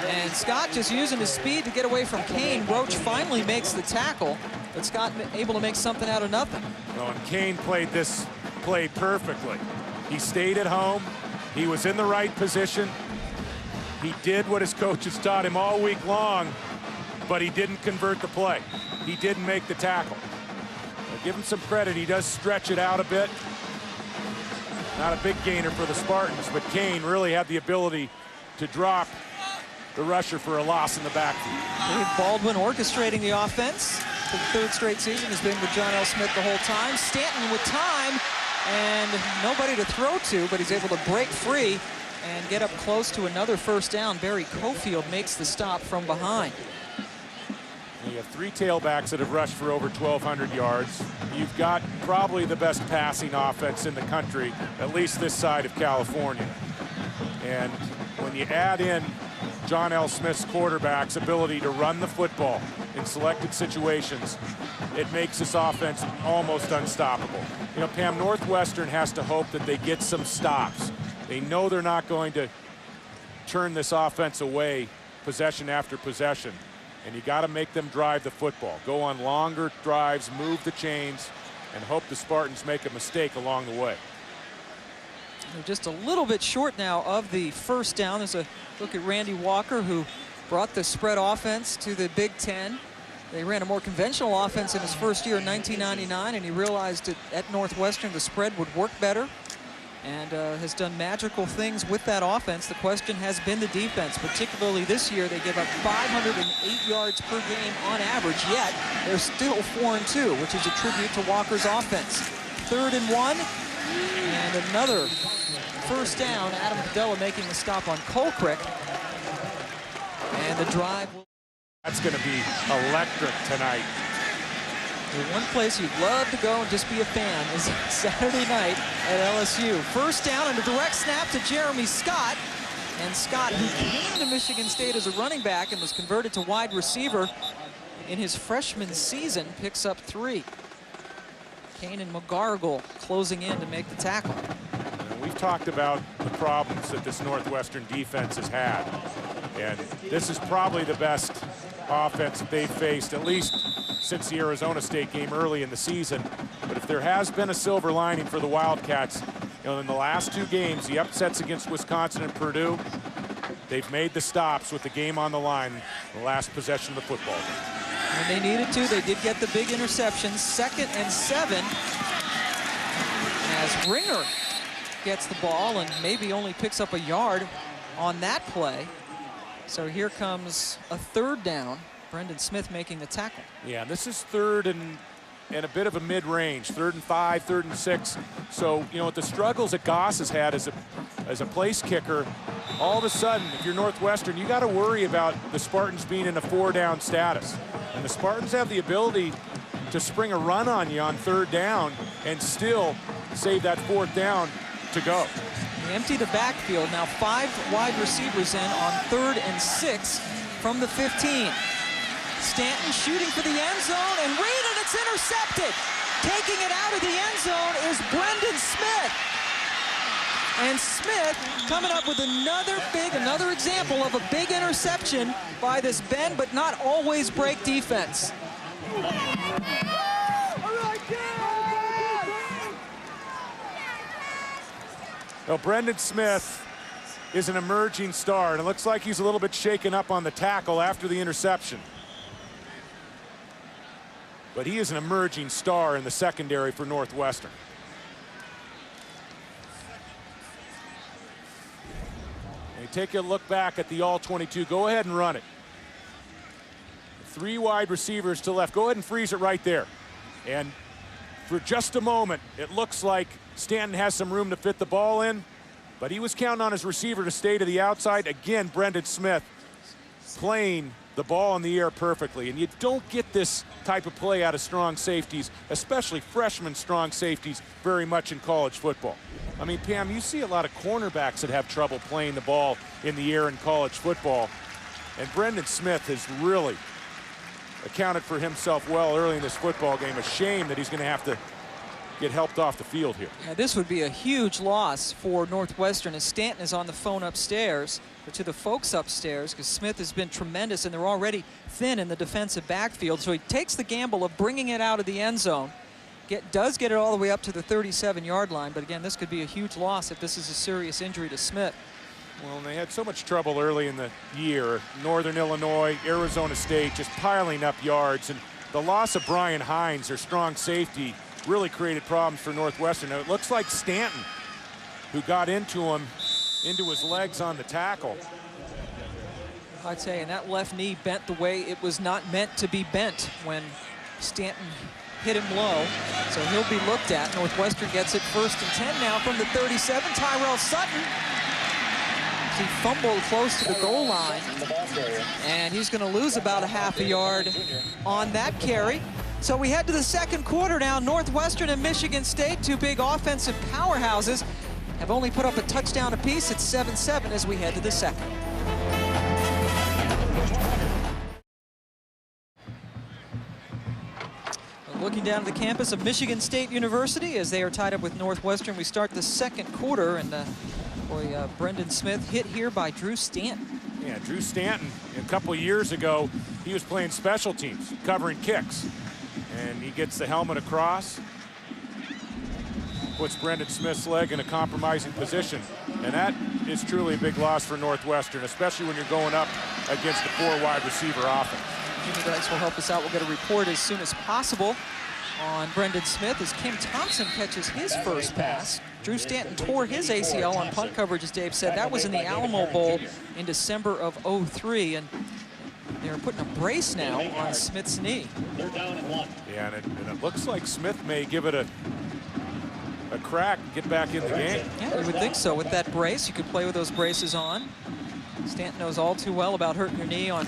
And Scott just using his speed to get away from Kane. Roach finally makes the tackle, but Scott able to make something out of nothing. Well, and Kane played this play perfectly. He stayed at home. He was in the right position. He did what his coaches taught him all week long, but he didn't convert the play. He didn't make the tackle. I'll give him some credit. He does stretch it out a bit. Not a big gainer for the Spartans, but Kane really had the ability to drop the rusher for a loss in the backfield. Dave Baldwin orchestrating the offense for the 3rd straight season. Has been with John L. Smith the whole time. Stanton with time and nobody to throw to, but he's able to break free and get up close to another 1st down. Barry Cofield makes the stop from behind. You have 3 tailbacks that have rushed for over 1,200 yards. You've got probably the best passing offense in the country, at least this side of California. And when you add in John L. Smith's quarterback's ability to run the football in selected situations, it makes this offense almost unstoppable. You know, Pam, Northwestern has to hope that they get some stops. They know they're not going to turn this offense away possession after possession. And you got to make them drive the football. Go on longer drives, move the chains, and hope the Spartans make a mistake along the way. They're just a little bit short now of the 1st down. There's a look at Randy Walker, who brought the spread offense to the Big Ten. They ran a more conventional offense in his 1st year in 1999, and he realized that at Northwestern the spread would work better, and has done magical things with that offense. The question has been the defense, particularly this year. They give up 508 yards per game on average, yet they're still 4-2, which is a tribute to Walker's offense. 3rd and 1, and another 1st down. Adam Padella making the stop on Colcrick, and the drive. That's going to be electric tonight. The one place you'd love to go and just be a fan is Saturday night at LSU. 1st down and a direct snap to Jeremy Scott. And Scott, who came to Michigan State as a running back and was converted to wide receiver in his freshman season, picks up 3. Kane and McGargle closing in to make the tackle. And we've talked about the problems that this Northwestern defense has had. And this is probably the best offense that they've faced, at least since the Arizona State game early in the season. But if there has been a silver lining for the Wildcats, you know, in the last 2 games, the upsets against Wisconsin and Purdue, they've made the stops with the game on the line, the last possession of the football game. When they needed to, they did get the big interceptions. 2nd and 7 as Ringer gets the ball and maybe only picks up a yard on that play. So here comes a 3rd down. Brendan Smith making the tackle. Yeah, this is 3rd and a bit of a mid-range, 3rd and 5, 3rd and 6. So, you know, with the struggles that Goss has had as a place kicker, all of a sudden, if you're Northwestern, you got to worry about the Spartans being in a 4-down status. And the Spartans have the ability to spring a run on you on 3rd down and still save that 4th down to go. They empty the backfield. Now 5 wide receivers in on 3rd and 6 from the 15. Stanton shooting for the end zone, and Reed, and it's intercepted. Taking it out of the end zone is Brendan Smith. And Smith coming up with another example of a big interception by this bend but not always break defense. Well, Brendan Smith is an emerging star, and it looks like he's a little bit shaken up on the tackle after the interception. But he is an emerging star in the secondary for Northwestern. And take a look back at the all-22. Go ahead and run it. 3 wide receivers to left. Go ahead and freeze it right there. And for just a moment, it looks like Stanton has some room to fit the ball in, but he was counting on his receiver to stay to the outside. Again, Brendan Smith playing the ball in the air perfectly, and you don't get this type of play out of strong safeties, especially freshman strong safeties, very much in college football. I mean, Pam, you see a lot of cornerbacks that have trouble playing the ball in the air in college football, and Brendan Smith has really accounted for himself well early in this football game. A shame that he's going to have to get helped off the field here. Yeah, this would be a huge loss for Northwestern as Stanton is on the phone upstairs, or to the folks upstairs, because Smith has been tremendous and they're already thin in the defensive backfield. So he takes the gamble of bringing it out of the end zone, does get it all the way up to the 37-yard line, but again, this could be a huge loss if this is a serious injury to Smith. Well, they had so much trouble early in the year. Northern Illinois, Arizona State just piling up yards, and the loss of Brian Hines, their strong safety, really created problems for Northwestern. Now, it looks like Stanton, who got into his legs on the tackle. I'd say, and that left knee bent the way it was not meant to be bent when Stanton hit him low. So he'll be looked at. Northwestern gets it 1st and 10 now from the 37. Tyrell Sutton. He fumbled close to the goal line, and he's going to lose about a half a yard on that carry. So we head to the 2nd quarter now. Northwestern and Michigan State, 2 big offensive powerhouses, have only put up a touchdown apiece. It's 7-7 as we head to the 2nd. Looking down at the campus of Michigan State University as they are tied up with Northwestern. We start the 2nd quarter, and Brendan Smith hit here by Drew Stanton. Yeah, Drew Stanton, a couple of years ago, he was playing special teams, covering kicks. And he gets the helmet across, puts Brendan Smith's leg in a compromising position. And that is truly a big loss for Northwestern, especially when you're going up against a 4 wide receiver offense. Jimmy Dykes will help us out. We'll get a report as soon as possible on Brendan Smith as Kim Thompson catches his first pass. Drew Stanton tore his ACL on punt coverage, as Dave said. That was in the Alamo Bowl in December of '03, and they're putting a brace now on Smith's knee. Yeah, and it looks like Smith may give it a crack and get back in the game. Yeah, you would think so. With that brace, you could play with those braces on. Stanton knows all too well about hurting your knee on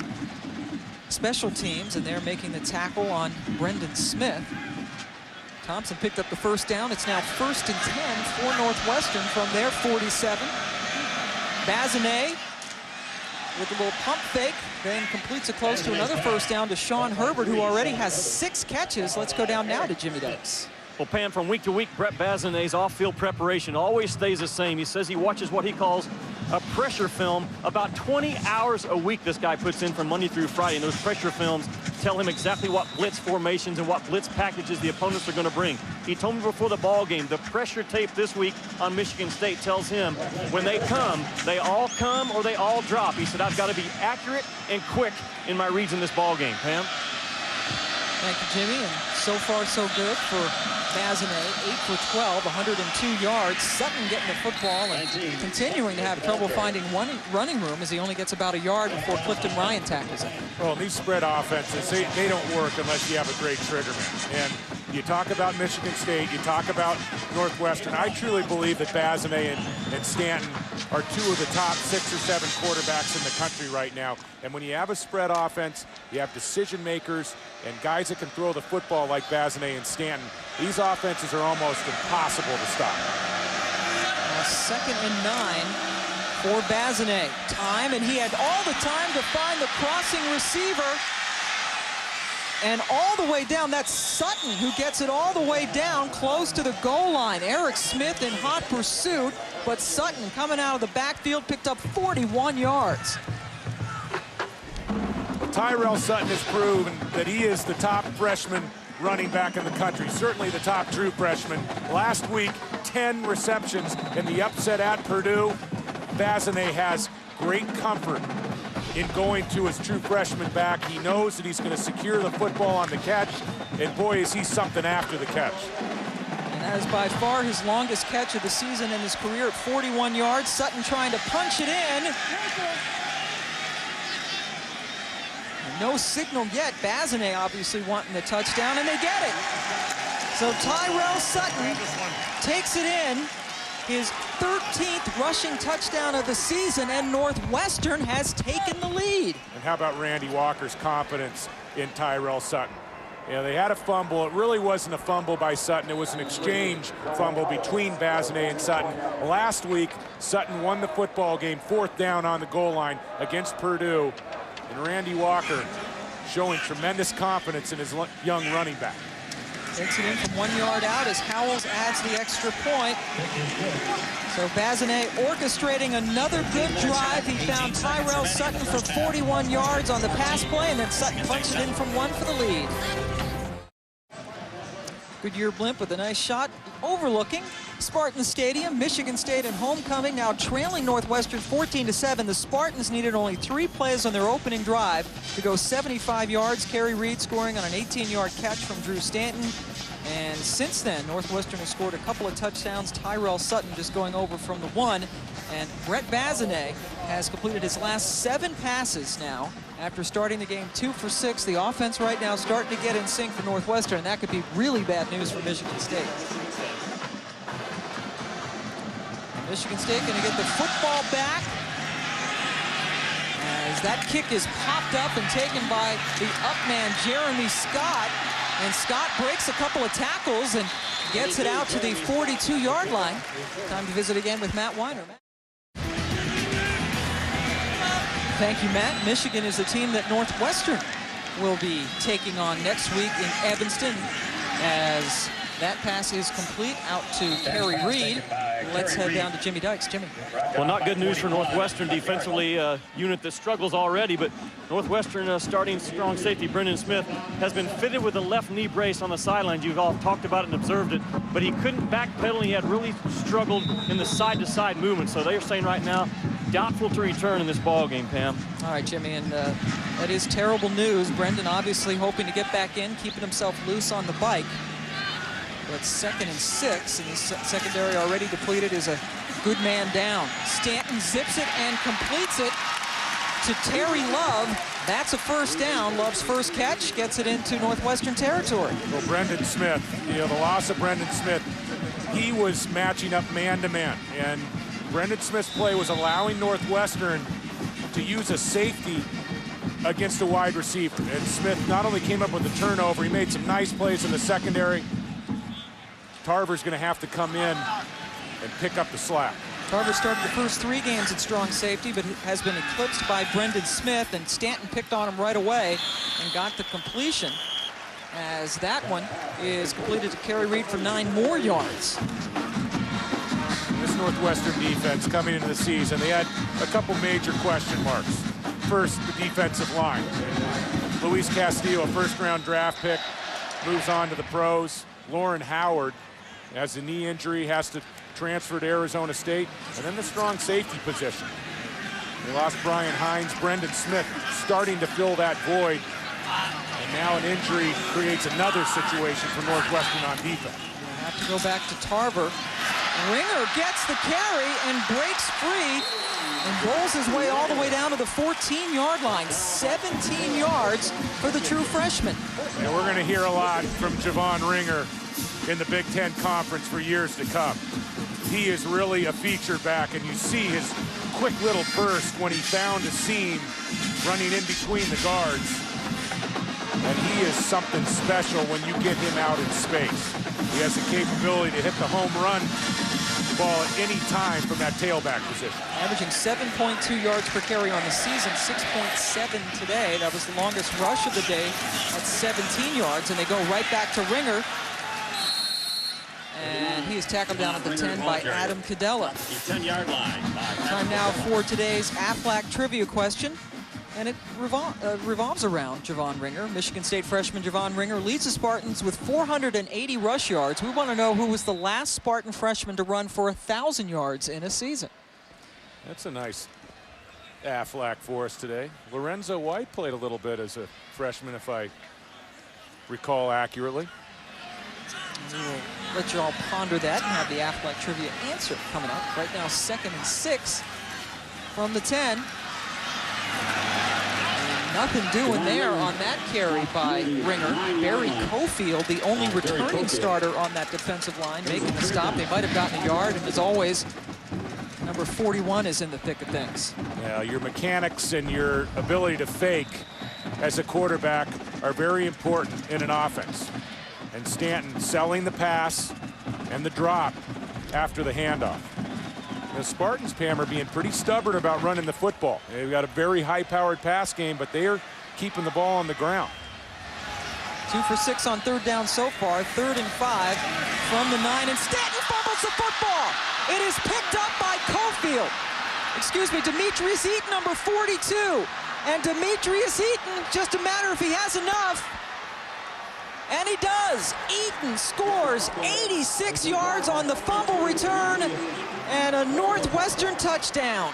special teams, and they're making the tackle on Brendan Smith. Thompson picked up the 1st down. It's now 1st and 10 for Northwestern from their 47. Basanez with a little pump fake, then completes it close to another 1st down to Sean Herbert, who already has 6 catches. Let's go down now to Jimmy Dykes. Well, Pam, from week to week, Brett Basanez's off-field preparation always stays the same. He says he watches what he calls a pressure film. About 20 hours a week this guy puts in from Monday through Friday, and those pressure films tell him exactly what blitz formations and what blitz packages the opponents are going to bring. He told me before the ball game, the pressure tape this week on Michigan State tells him when they all come or they all drop. He said, I've got to be accurate and quick in my reads in this ball game. Pam? Thank you, Jimmy. And so far, so good for Basanez. 8 for 12, 102 yards. Sutton getting the football and continuing to have trouble finding one running room as he only gets about a yard before Clifton Ryan tackles him. Well, these spread offenses, they don't work unless you have a great trigger man. And you talk about Michigan State, you talk about Northwestern. I truly believe that Basanez and Stanton are two of the top 6 or 7 quarterbacks in the country right now. And when you have a spread offense, you have decision makers and guys that can throw the football like Basanez and Stanton. These offenses are almost impossible to stop. 2nd and 9 for Basanez. Time, and he had all the time to find the crossing receiver. And all the way down, that's Sutton who gets it all the way down close to the goal line. Eric Smith in hot pursuit, but Sutton coming out of the backfield picked up 41 yards. Tyrell Sutton has proven that he is the top freshman running back in the country, certainly the top true freshman. Last week, 10 receptions in the upset at Purdue. Basanez has great comfort in going to his true freshman back. He knows that he's going to secure the football on the catch, and boy, is he something after the catch. And that is by far his longest catch of the season in his career at 41 yards. Sutton trying to punch it in. No signal yet. Basanez obviously wanting the touchdown, and they get it. So Tyrell Sutton takes it in, his 13th rushing touchdown of the season, and Northwestern has taken the lead. And how about Randy Walker's confidence in Tyrell Sutton? You know, they had a fumble. It really wasn't a fumble by Sutton. It was an exchange fumble between Basanez and Sutton. Last week, Sutton won the football game, 4th down on the goal line against Purdue. And Randy Walker showing tremendous confidence in his young running back. Takes it in from 1 yard out as Howells adds the extra point. So Basanez orchestrating another good drive. He found Tyrell Sutton for 41 yards on the pass play, and then Sutton punched it in from 1 for the lead. Goodyear blimp with a nice shot overlooking Spartan Stadium. Michigan State and homecoming now trailing Northwestern 14-7. The Spartans needed only 3 plays on their opening drive to go 75 yards. Kerry Reed scoring on an 18-yard catch from Drew Stanton. And since then, Northwestern has scored a couple of touchdowns. Tyrell Sutton just going over from the 1. And Brett Basanez has completed his last 7 passes now after starting the game 2 for 6. The offense right now starting to get in sync for Northwestern, and that could be really bad news for Michigan State. Michigan State going to get the football back as that kick is popped up and taken by the up man, Jeremy Scott. And Scott breaks a couple of tackles and gets it out to the 42-yard line. Time to visit again with Matt Weiner. Thank you, Matt. Michigan is the team that Northwestern will be taking on next week in Evanston as that pass is complete out to Kerry Reed. Let's head down to Jimmy Dykes. Jimmy. Well, not good news for Northwestern defensively, a unit that struggles already, but Northwestern starting strong safety Brendan Smith has been fitted with a left knee brace on the sidelines. You've all talked about it and observed it, but he couldn't backpedal. He had really struggled in the side-to-side movement, so they're saying right now, doubtful to return in this ball game, Pam. All right, Jimmy, and that is terrible news. Brendan obviously hoping to get back in, keeping himself loose on the bike. But 2nd and 6, and the secondary already depleted is a good man down. Stanton zips it and completes it to Terry Love. That's a first down. Love's first catch gets it into Northwestern territory. Well, Brendan Smith, you know, the loss of Brendan Smith, he was matching up man-to-man. And Brendan Smith's play was allowing Northwestern to use a safety against a wide receiver. And Smith not only came up with a turnover, he made some nice plays in the secondary. Tarver's going to have to come in and pick up the slack. Tarver started the first 3 games at strong safety, but has been eclipsed by Brendan Smith, and Stanton picked on him right away and got the completion. as that one is completed to Kerry Reed for 9 more yards. This Northwestern defense coming into the season, they had a couple major question marks. First, the defensive line. Luis Castillo, a first-round draft pick, moves on to the pros. Lauren Howard has a knee injury, has to transfer to Arizona State. And then the strong safety position. They lost Brian Hines, Brendan Smith starting to fill that void. And now an injury creates another situation for Northwestern on defense. We'll have to go back to Tarver. Ringer gets the carry and breaks free and rolls his way all the way down to the 14-yard line. 17 yards for the true freshman. And we're going to hear a lot from Javon Ringer in the Big Ten Conference for years to come. He is really a feature back, and you see his quick little burst when he found a seam running in between the guards. And he is something special when you get him out in space. He has the capability to hit the home run ball at any time from that tailback position. Averaging 7.2 yards per carry on the season, 6.7 today. That was the longest rush of the day at 17 yards, and they go right back to Ringer. And he is tackled down at the 10 by Adam Cadella. 10-yard line. Time now for today's Aflac trivia question. And it revolves around Javon Ringer. Michigan State freshman Javon Ringer leads the Spartans with 480 rush yards. We want to know who was the last Spartan freshman to run for 1,000 yards in a season. That's a nice Aflac for us today. Lorenzo White played a little bit as a freshman, if I recall accurately. We will let you all ponder that and have the Aflac trivia answer coming up. Right now, 2nd and 6 from the 10. Nothing doing there on that carry by Ringer. Barry Cofield, the only returning starter on that defensive line, making the stop. They might have gotten a yard, and as always, number 41 is in the thick of things. Yeah, your mechanics and your ability to fake as a quarterback are very important in an offense. And Stanton selling the pass and the drop after the handoff. The Spartans, Pam, are being pretty stubborn about running the football. They've got a very high-powered pass game, but they are keeping the ball on the ground. 2 for 6 on 3rd down so far. 3rd and 5 from the 9, and Stanton fumbles the football. It is picked up by Cofield. Excuse me, Demetrius Eaton, number 42. And Demetrius Eaton, just a matter if he has enough. And he does. Eaton scores 86 yards on the fumble return and a Northwestern touchdown.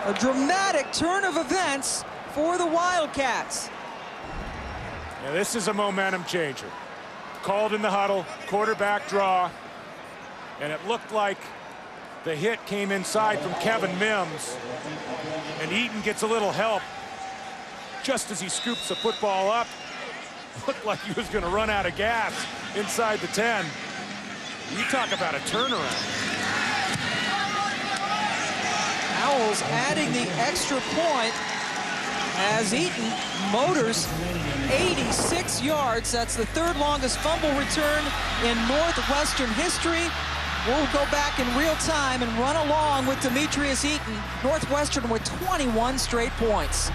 A dramatic turn of events for the Wildcats. Now, this is a momentum changer. Called in the huddle, quarterback draw, and it looked like the hit came inside from Kevin Mims, and Eaton gets a little help just as he scoops the football up. Looked like he was going to run out of gas inside the 10. You talk about a turnaround. Owls adding the extra point as Eaton motors 86 yards. That's the 3rd longest fumble return in Northwestern history. We'll go back in real time and run along with Demetrius Eaton. Northwestern with 21 straight points.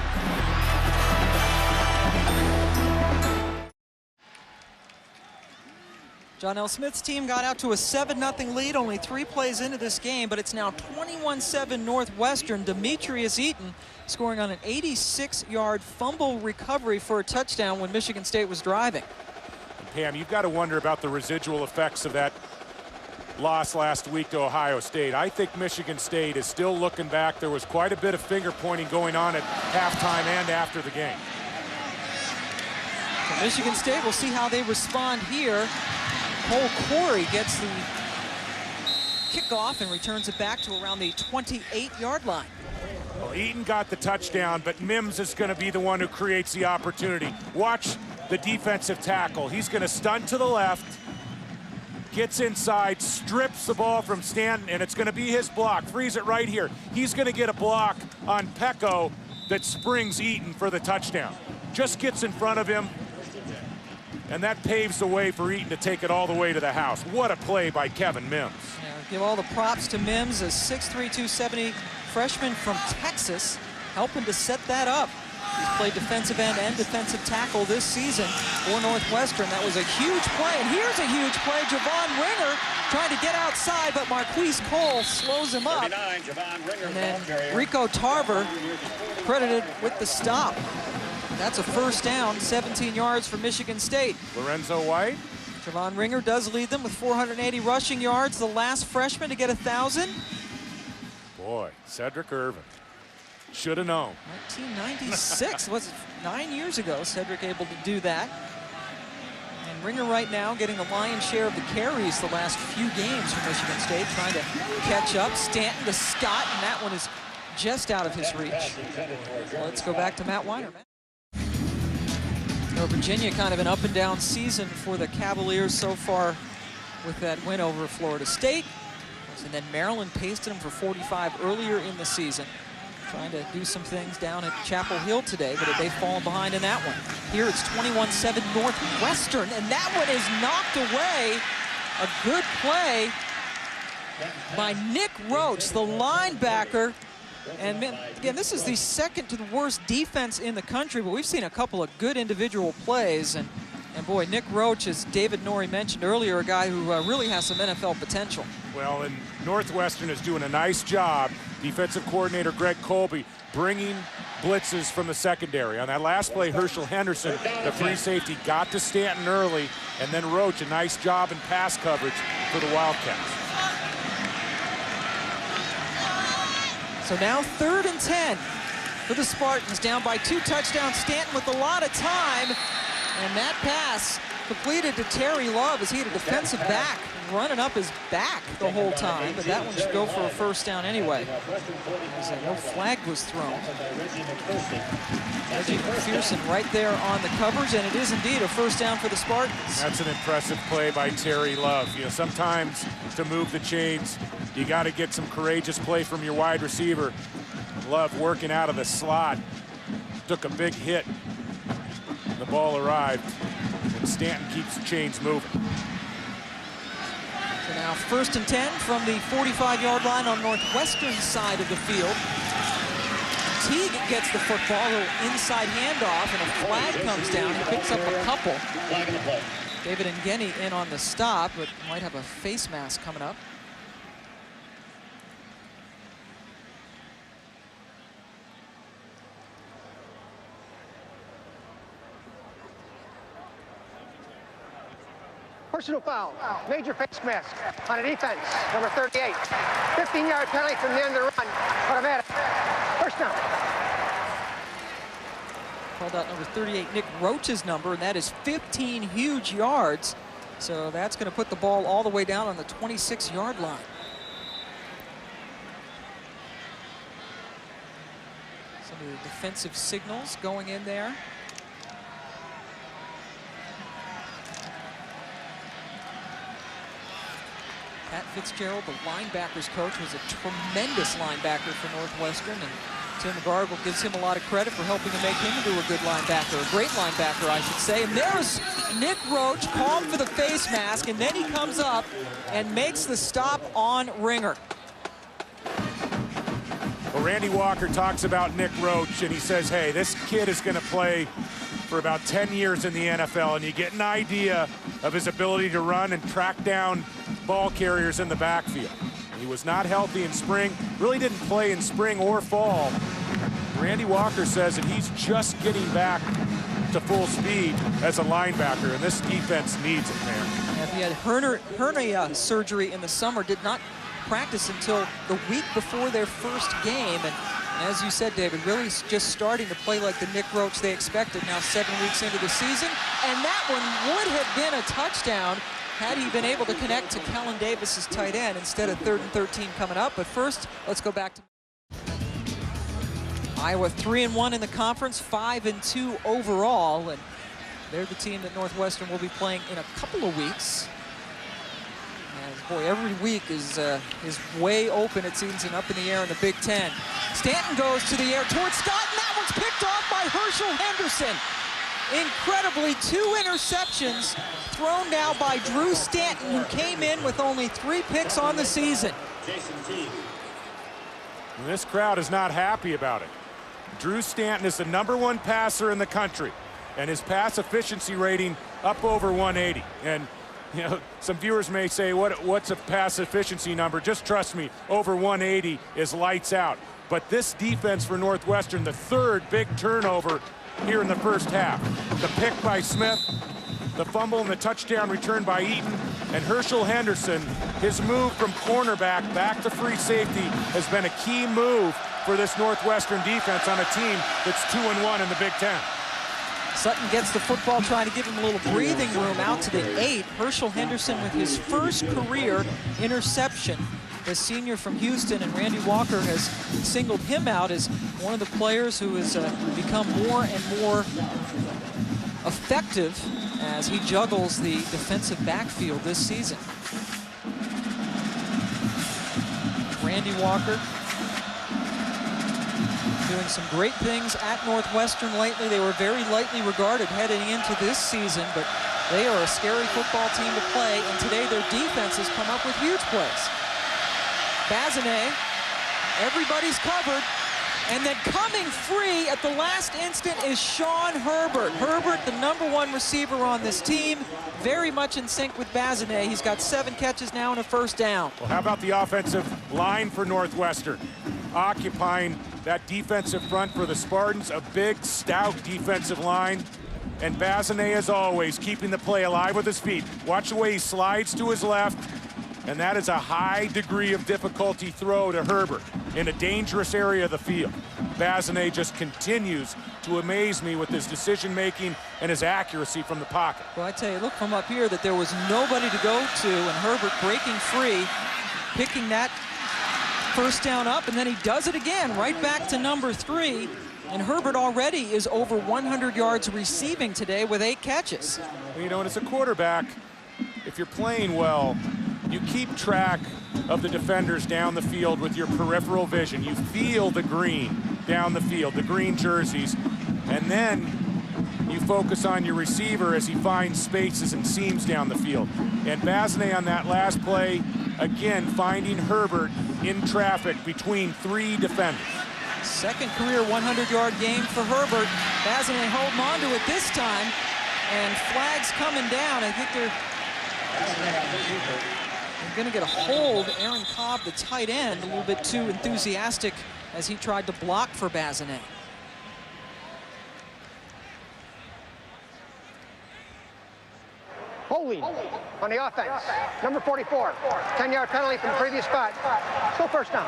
John L. Smith's team got out to a 7-0 lead, only 3 plays into this game, but it's now 21-7 Northwestern. Demetrius Eaton scoring on an 86-yard fumble recovery for a touchdown when Michigan State was driving. And Pam, you've got to wonder about the residual effects of that loss last week to Ohio State. I think Michigan State is still looking back. There was quite a bit of finger pointing going on at halftime and after the game. So Michigan State, we'll see how they respond here. Cole Corey gets the kickoff and returns it back to around the 28-yard line. Well, Eaton got the touchdown, but Mims is going to be the one who creates the opportunity. Watch the defensive tackle. He's going to stunt to the left, gets inside, strips the ball from Stanton, and it's going to be his block. Freeze it right here. He's going to get a block on Pecco that springs Eaton for the touchdown. Just gets in front of him, and that paves the way for Eaton to take it all the way to the house. What a play by Kevin Mims. Yeah, Give all the props to Mims, a 6'3", 270 freshman from Texas, helping to set that up. He's played defensive end and defensive tackle this season for Northwestern. That was a huge play, and here's a huge play. Javon Ringer trying to get outside, but Marquise Cole slows him up. And then Rico Tarver credited with the stop. That's a first down, 17 yards for Michigan State. Lorenzo White. Javon Ringer does lead them with 480 rushing yards, the last freshman to get 1,000. Boy, Cedric Irvin. Should have known. 1996, was it 9 years ago, Cedric able to do that. And Ringer right now getting the lion's share of the carries the last few games for Michigan State, trying to catch up. Stanton to Scott, and that one is just out of his reach. So let's go back to Matt Weiner. So Virginia kind of an up and down season for the Cavaliers so far with that win over Florida State. And then Maryland pasted them for 45 earlier in the season. Trying to do some things down at Chapel Hill today, but they've fallen behind in that one. Here it's 21-7 Northwestern, and that one is knocked away. A good play by Nick Roach, the linebacker. And again, this is the second to the worst defense in the country, but we've seen a couple of good individual plays. And boy, Nick Roach, as David Norrie mentioned earlier, a guy who really has some NFL potential. Well, and Northwestern is doing a nice job. Defensive coordinator Greg Colby bringing blitzes from the secondary. On that last play, Herschel Henderson, the free safety, got to Stanton early, and then Roach, a nice job in pass coverage for the Wildcats. So now 3rd and 10 for the Spartans, down by 2 touchdowns. Stanton with a lot of time, and that pass completed to Terry Love as he had a defensive back running up his back the whole time, but that one should go for a first down anyway. So no flag was thrown. Reggie McPherson right there on the coverage, and it is indeed a first down for the Spartans. That's an impressive play by Terry Love. You know, sometimes to move the chains, you got to get some courageous play from your wide receiver. Love working out of the slot. Took a big hit. The ball arrived, and Stanton keeps the chains moving. So now 1st and 10 from the 45-yard line on Northwestern side of the field. Teague gets the football, a little inside handoff, and a flag comes down. He picks up a couple. David Ngeni in on the stop, but might have a face mask coming up. Personal foul, major face mask on a defense, number 38. 15-yard penalty from the end of the run, automatic. First down. Called out number 38, Nick Roach's number, and that is 15 huge yards. So that's going to put the ball all the way down on the 26-yard line. Some of the defensive signals going in there. Pat Fitzgerald, the linebackers coach, was a tremendous linebacker for Northwestern, and Tim Gargle gives him a lot of credit for helping to make him into a good linebacker, a great linebacker, I should say. And there's Nick Roach, called for the face mask, and then he comes up and makes the stop on Ringer. Well, Randy Walker talks about Nick Roach, and he says, hey, this kid is going to play for about 10 years in the NFL, and you get an idea of his ability to run and track down ball carriers in the backfield. He was not healthy in spring, really didn't play in spring or fall. Randy Walker says that he's just getting back to full speed as a linebacker, and this defense needs it, man. Yeah, he had hernia surgery in the summer, did not practice until the week before their first game, and as you said, David, really just starting to play like the Nick Roach they expected now 7 weeks into the season, and that one would have been a touchdown had he been able to connect to Kellen Davis's tight end instead of 3rd and 13 coming up. But first, let's go back to Iowa. 3-1 in the conference, 5-2 overall, and they're the team that Northwestern will be playing in a couple of weeks. As, boy, every week is way open, it seems, and up in the air in the Big Ten. Stanton goes to the air towards Scott, and that one's picked off by Herschel Henderson. Incredibly, 2 interceptions thrown now by Drew Stanton, who came in with only 3 picks on the season. And this crowd is not happy about it. Drew Stanton is the #1 passer in the country, and his pass efficiency rating up over 180. And you know, some viewers may say, what's a pass efficiency number? Just trust me, over 180 is lights out. But this defense for Northwestern, the 3rd big turnover here in the first half. The pick by Smith, the fumble and the touchdown return by Eaton, and Herschel Henderson, his move from cornerback back to free safety has been a key move for this Northwestern defense on a team that's 2-1 in the Big Ten. Sutton gets the football, trying to give him a little breathing room out to the 8. Herschel Henderson with his first career interception. The senior from Houston, and Randy Walker has singled him out as one of the players who has become more and more effective as he juggles the defensive backfield this season. Randy Walker doing some great things at Northwestern lately. They were very lightly regarded heading into this season, but they are a scary football team to play, and today their defense has come up with huge plays. Basanez, everybody's covered, and then coming free at the last instant is Sean Herbert. Herbert, the #1 receiver on this team, very much in sync with Basanez. He's got 7 catches now and a first down. Well, how about the offensive line for Northwestern? Occupying that defensive front for the Spartans, a big, stout defensive line. And Basanez, as always, keeping the play alive with his feet. Watch the way he slides to his left. And that is a high degree of difficulty throw to Herbert in a dangerous area of the field. Basanez just continues to amaze me with his decision-making and his accuracy from the pocket. Well, I tell you, look from up here that there was nobody to go to, and Herbert breaking free, picking that first down up, and then he does it again, right back to #3. And Herbert already is over 100 yards receiving today with 8 catches. Well, you know, and as a quarterback, if you're playing well, you keep track of the defenders down the field with your peripheral vision. You feel the green down the field, the green jerseys, and then you focus on your receiver as he finds spaces and seams down the field. And Basanez on that last play, again, finding Herbert in traffic between 3 defenders. Second career 100-yard game for Herbert. Basanez holding on to it this time, and flags coming down. I think they're going to get a hold. Aaron Cobb, the tight end, a little bit too enthusiastic as he tried to block for Basanez. Holding on the offense. Number 44. 10-yard penalty from the previous spot. Still first down.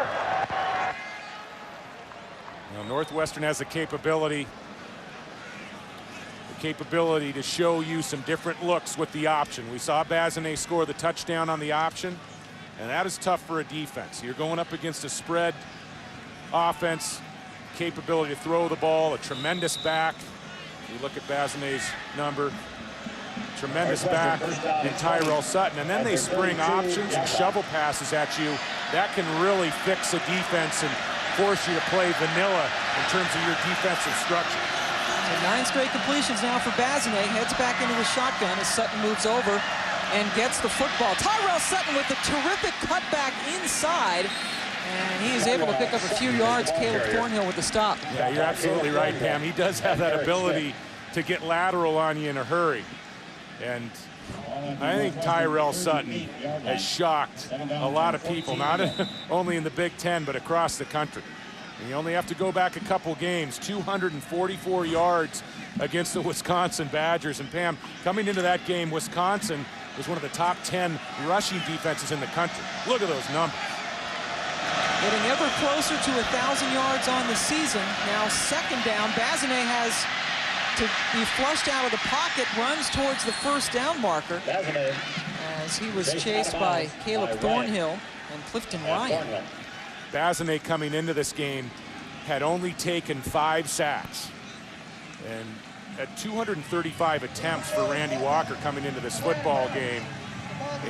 Now, Northwestern has the capability to show you some different looks with the option. We saw Basanez score the touchdown on the option, and that is tough for a defense. You're going up against a spread offense, capability to throw the ball, a tremendous back. You look at Basanez's number, tremendous back in Tyrell Sutton, and then they spring options and shovel passes at you. That can really fix a defense and force you to play vanilla in terms of your defensive structure. So 9 straight completions now for Basanez. Heads back into the shotgun as Sutton moves over and gets the football. Tyrell Sutton with a terrific cutback inside, and he is able to pick up a few yards. Caleb Thornhill with the stop. Yeah, you're absolutely right, Pam. He does have that ability to get lateral on you in a hurry. And I think Tyrell Sutton has shocked a lot of people, not only in the Big Ten, but across the country. And you only have to go back a couple games, 244 yards against the Wisconsin Badgers. And Pam, coming into that game, Wisconsin was one of the top 10 rushing defenses in the country. Look at those numbers. Getting ever closer to 1,000 yards on the season. Now second down, Basanez has to be flushed out of the pocket, runs towards the first down marker as he was chased by Caleb Thornhill and Clifton Ryan. Basanez coming into this game had only taken 5 sacks, and at 235 attempts for Randy Walker coming into this football game.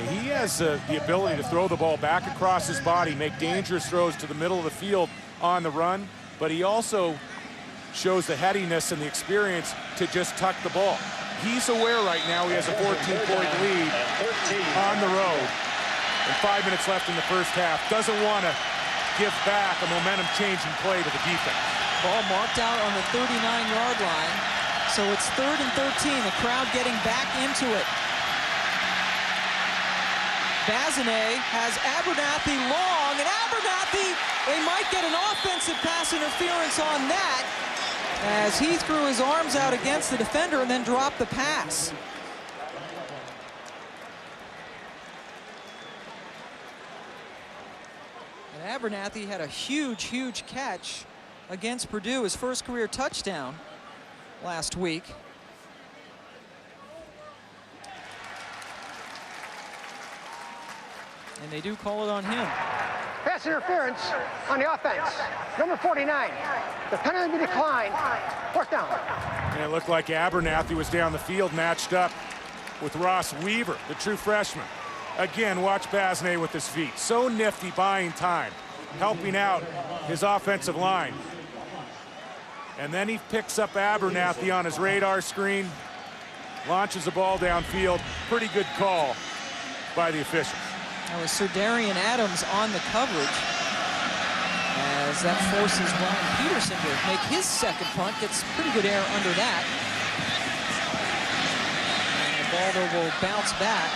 He has the ability to throw the ball back across his body, make dangerous throws to the middle of the field on the run, but he also shows the headiness and the experience to just tuck the ball. He's aware right now he has a 14-point lead on the road. And 5 minutes left in the first half. Doesn't want to give back a momentum-changing play to the defense. Ball marked out on the 39-yard line. So it's 3rd and 13. The crowd getting back into it. Basanez has Abernathy long, and Abernathy, they might get an offensive pass interference on that as he threw his arms out against the defender and then dropped the pass. And Abernathy had a huge, huge catch against Purdue, his first career touchdown last week. And they do call it on him. Pass interference on the offense. Number 49. The penalty be declined. 4th down. And it looked like Abernathy was down the field matched up with Ross Weaver, the true freshman. Again, watch Basanez with his feet. So nifty, buying time, helping out his offensive line. And then he picks up Abernathy on his radar screen, launches the ball downfield. Pretty good call by the officials. That was Sir Darian Adams on the coverage, as that forces Ryan Peterson to make his second punt. Gets pretty good air under that. And the ball, though, will bounce back.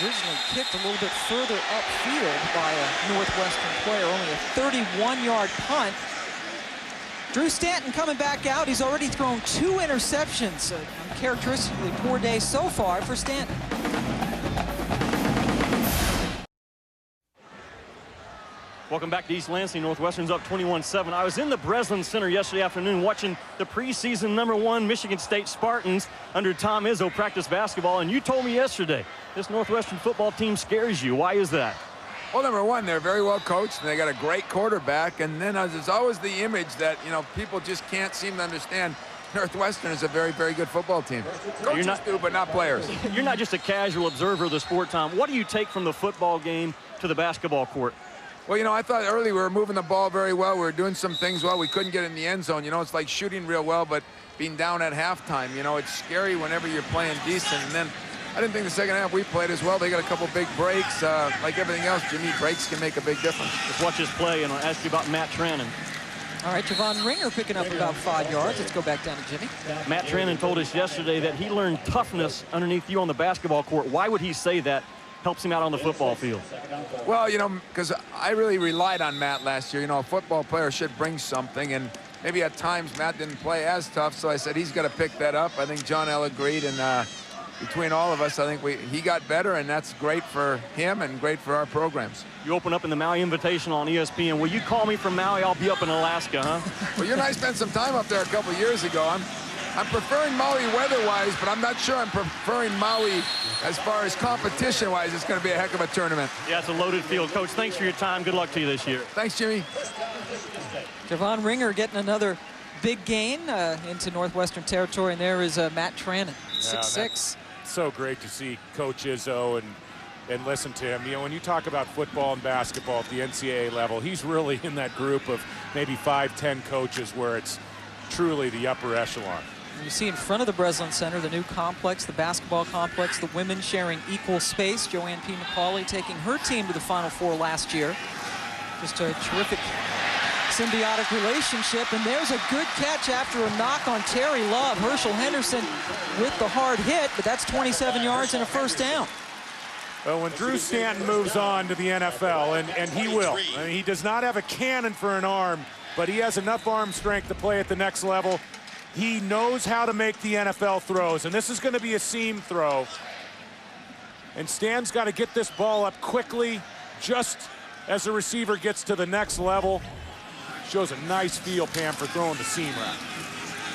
Originally kicked a little bit further upfield by a Northwestern player, only a 31-yard punt. Drew Stanton coming back out. He's already thrown 2 interceptions. A uncharacteristically poor day so far for Stanton. Welcome back to East Lansing. Northwestern's up 21-7. I was in the Breslin Center yesterday afternoon watching the preseason #1 Michigan State Spartans under Tom Izzo practice basketball, and you told me yesterday this Northwestern football team scares you. Why is that? Well, number one, they're very well coached, and they got a great quarterback. And then there's always the image that, you know, people just can't seem to understand. Northwestern is a very, very good football team. Coaches do, but not players. You're not just a casual observer of the sport, Tom. What do you take from the football game to the basketball court? Well, you know, I thought early we were moving the ball very well. We were doing some things well. We couldn't get in the end zone. You know, it's like shooting real well, but being down at halftime. You know, it's scary whenever you're playing decent. And then I didn't think the second half we played as well. They got a couple big breaks. Like everything else, Jimmy, breaks can make a big difference. Let's watch this play, and I'll ask you about Matt Trannon. All right, Javon Ringer picking up about 5 yards. Let's go back down to Jimmy. Matt Trannon told us yesterday that he learned toughness underneath you on the basketball court. Why would he say that helps him out on the football field? Well, you know, because I really relied on Matt last year. You know, a football player should bring something, and maybe at times Matt didn't play as tough, so I said he's got to pick that up. I think John L. agreed, and between all of us, I think he got better, and that's great for him and great for our programs. You open up in the Maui Invitational on ESPN. Will you call me from Maui? I'll be up in Alaska, huh? Well, you and I spent some time up there a couple years ago. I'm preferring Maui weather-wise, but I'm not sure I'm preferring Maui as far as competition-wise. It's going to be a heck of a tournament. Yeah, it's a loaded field. Coach, thanks for your time. Good luck to you this year. Thanks, Jimmy. Javon Ringer getting another big gain into Northwestern territory, and there is Matt Trannon, 6'6". So great to see Coach Izzo and listen to him. You know, when you talk about football and basketball at the NCAA level, he's really in that group of maybe 5-10 coaches where it's truly the upper echelon. You see in front of the Breslin Center, the new complex, the basketball complex, the women sharing equal space. Joanne P. McCauley taking her team to the Final Four last year. Just a terrific symbiotic relationship, and there's a good catch after a knock on Terry Love. Herschel Henderson with the hard hit, but that's 27 yards and a first down. Well, when Drew Stanton moves on to the NFL, and he will, I mean, he does not have a cannon for an arm, but he has enough arm strength to play at the next level. He knows how to make the NFL throws, and this is going to be a seam throw. And Stan's got to get this ball up quickly, just as the receiver gets to the next level. Shows a nice feel, Pam, for throwing the seam route.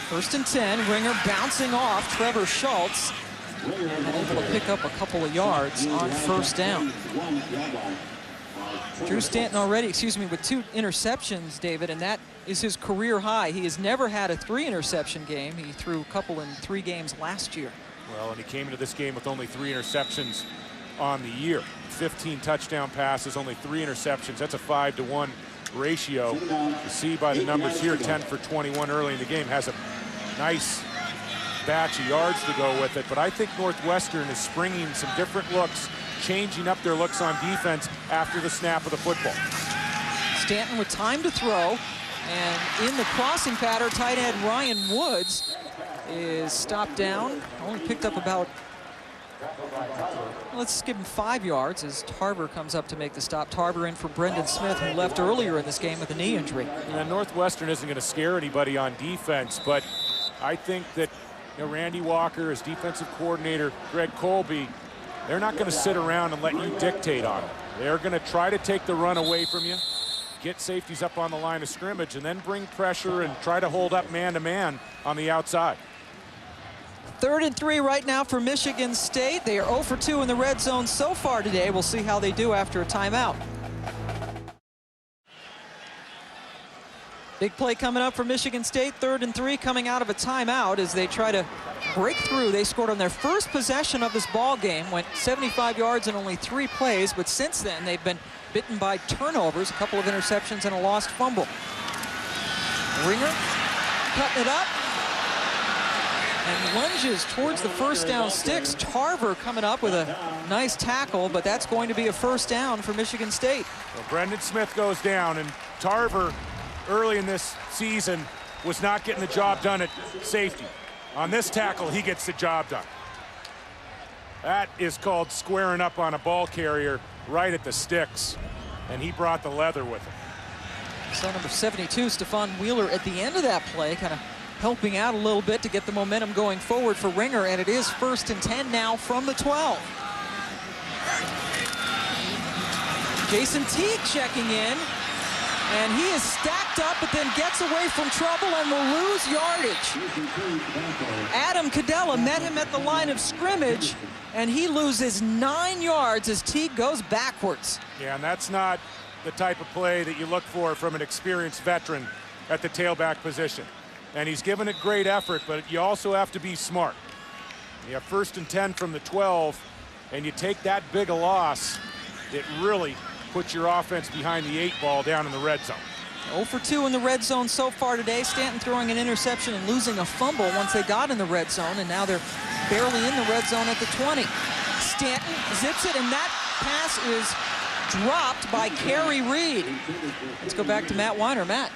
1st and 10, Ringer bouncing off Trevor Schultz, and able to pick up a couple of yards on first down. Drew Stanton already, with 2 interceptions, David, and that is his career high. He has never had a 3-interception game. He threw a couple in 3 games last year. Well, and he came into this game with only 3 interceptions on the year. 15 touchdown passes, only 3 interceptions. That's a 5-to-1 ratio. You see by the numbers here, 10 for 21 early in the game. Has a nice batch of yards to go with it. But I think Northwestern is springing some different looks, changing up their looks on defense after the snap of the football. Stanton with time to throw. And in the crossing pattern, tight end Ryan Woods is stopped down. Only picked up about, let's give him 5 yards as Tarver comes up to make the stop. Tarver in for Brendan Smith, who left earlier in this game with a knee injury. And Northwestern isn't going to scare anybody on defense, but I think that Randy Walker, as defensive coordinator, Greg Colby, they're not going to sit around and let you dictate on them. They're going to try to take the run away from you, get safeties up on the line of scrimmage, and then bring pressure and try to hold up man-to-man on the outside. 3rd and 3 right now for Michigan State. They are 0 for 2 in the red zone so far today. We'll see how they do after a timeout. Big play coming up for Michigan State. 3rd and 3 coming out of a timeout as they try to break through. They scored on their first possession of this ball game, went 75 yards in only 3 plays, but since then they've been bitten by turnovers, a couple of interceptions and a lost fumble. Ringer cutting it up and lunges towards the first down sticks. Tarver coming up with a nice tackle, but that's going to be a first down for Michigan State. Well, Brendan Smith goes down, and Tarver early in this season was not getting the job done at safety. On this tackle, he gets the job done. That is called squaring up on a ball carrier right at the sticks, and he brought the leather with him. So number 72, Stephon Wheeler, at the end of that play, kind of helping out a little bit to get the momentum going forward for Ringer, and it is 1st and 10 now from the 12. Jason Teague checking in, and he is stacked up, but then gets away from trouble and will lose yardage. Adam Cadella met him at the line of scrimmage, and he loses 9 yards as Teague goes backwards. Yeah, and that's not the type of play that you look for from an experienced veteran at the tailback position. And he's given it great effort, but you also have to be smart. You have 1st and 10 from the 12, and you take that big a loss, it really puts your offense behind the 8 ball down in the red zone. 0 for 2 in the red zone so far today. Stanton throwing an interception and losing a fumble once they got in the red zone, and now they're barely in the red zone at the 20. Stanton zips it, and that pass is dropped by Kerry Reed. Let's go back to Matt Weiner. Matt.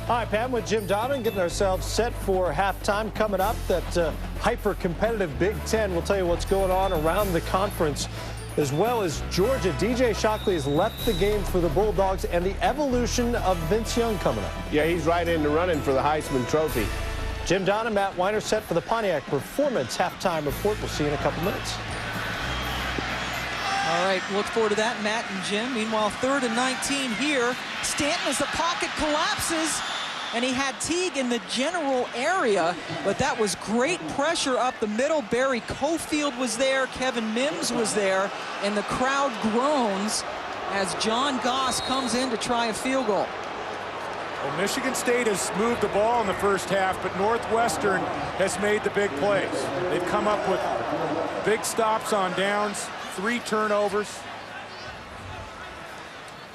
Hi, Pam, with Jim Donovan, getting ourselves set for halftime. Coming up, that hyper-competitive Big Ten. We'll tell you what's going on around the conference, as well as Georgia. DJ Shockley has left the game for the Bulldogs, and the evolution of Vince Young coming up. Yeah, he's right in the running for the Heisman Trophy. Jim Donovan, Matt Weiner set for the Pontiac Performance halftime report. We'll see you in a couple minutes. All right, look forward to that, Matt and Jim. Meanwhile, 3rd and 19 here. Stanton, as the pocket collapses, and he had Teague in the general area, but that was great pressure up the middle. Barry Cofield was there, Kevin Mims was there, and the crowd groans as John Goss comes in to try a field goal. Well, Michigan State has moved the ball in the first half, but Northwestern has made the big plays. They've come up with big stops on downs, 3 turnovers.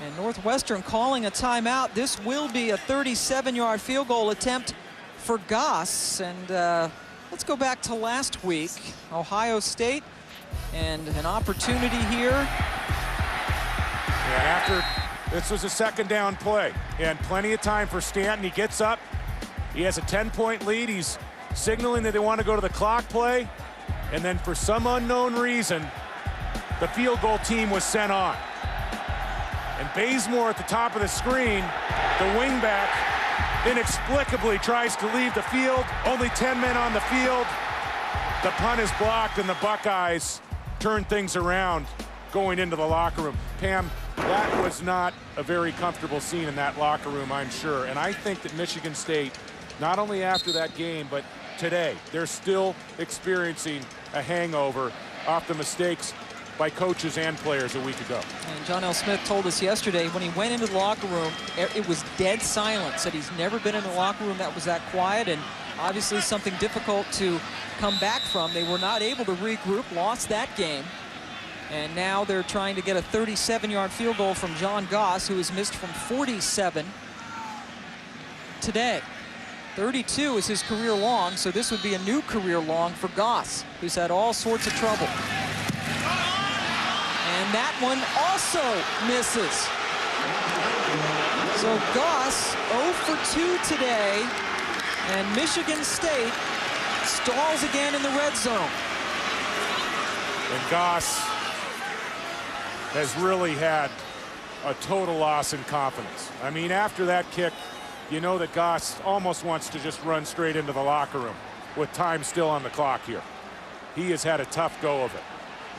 And Northwestern calling a timeout. This will be a 37-yard field goal attempt for Goss. And let's go back to last week. Ohio State, and an opportunity here. And after, this was a 2nd down play, and plenty of time for Stanton. He gets up. He has a 10-point lead. He's signaling that they want to go to the clock play. And then for some unknown reason, the field goal team was sent on. And Bazemore at the top of the screen, the wingback, inexplicably tries to leave the field. Only 10 men on the field. The punt is blocked, and the Buckeyes turn things around going into the locker room. Pam, that was not a very comfortable scene in that locker room, I'm sure. And I think that Michigan State, not only after that game, but today, they're still experiencing a hangover off the mistakes by coaches and players a week ago. And John L. Smith told us yesterday when he went into the locker room, it was dead silent. Said he's never been in a locker room that was that quiet, and obviously something difficult to come back from. They were not able to regroup, lost that game. And now they're trying to get a 37-yard field goal from John Goss, who has missed from 47 today. 32 is his career long, so this would be a new career long for Goss, who's had all sorts of trouble. And that one also misses. So Goss 0 for 2 today, and Michigan State stalls again in the red zone. And Goss has really had a total loss in confidence. I mean, after that kick, you know that Goss almost wants to just run straight into the locker room with time still on the clock here. He has had a tough go of it.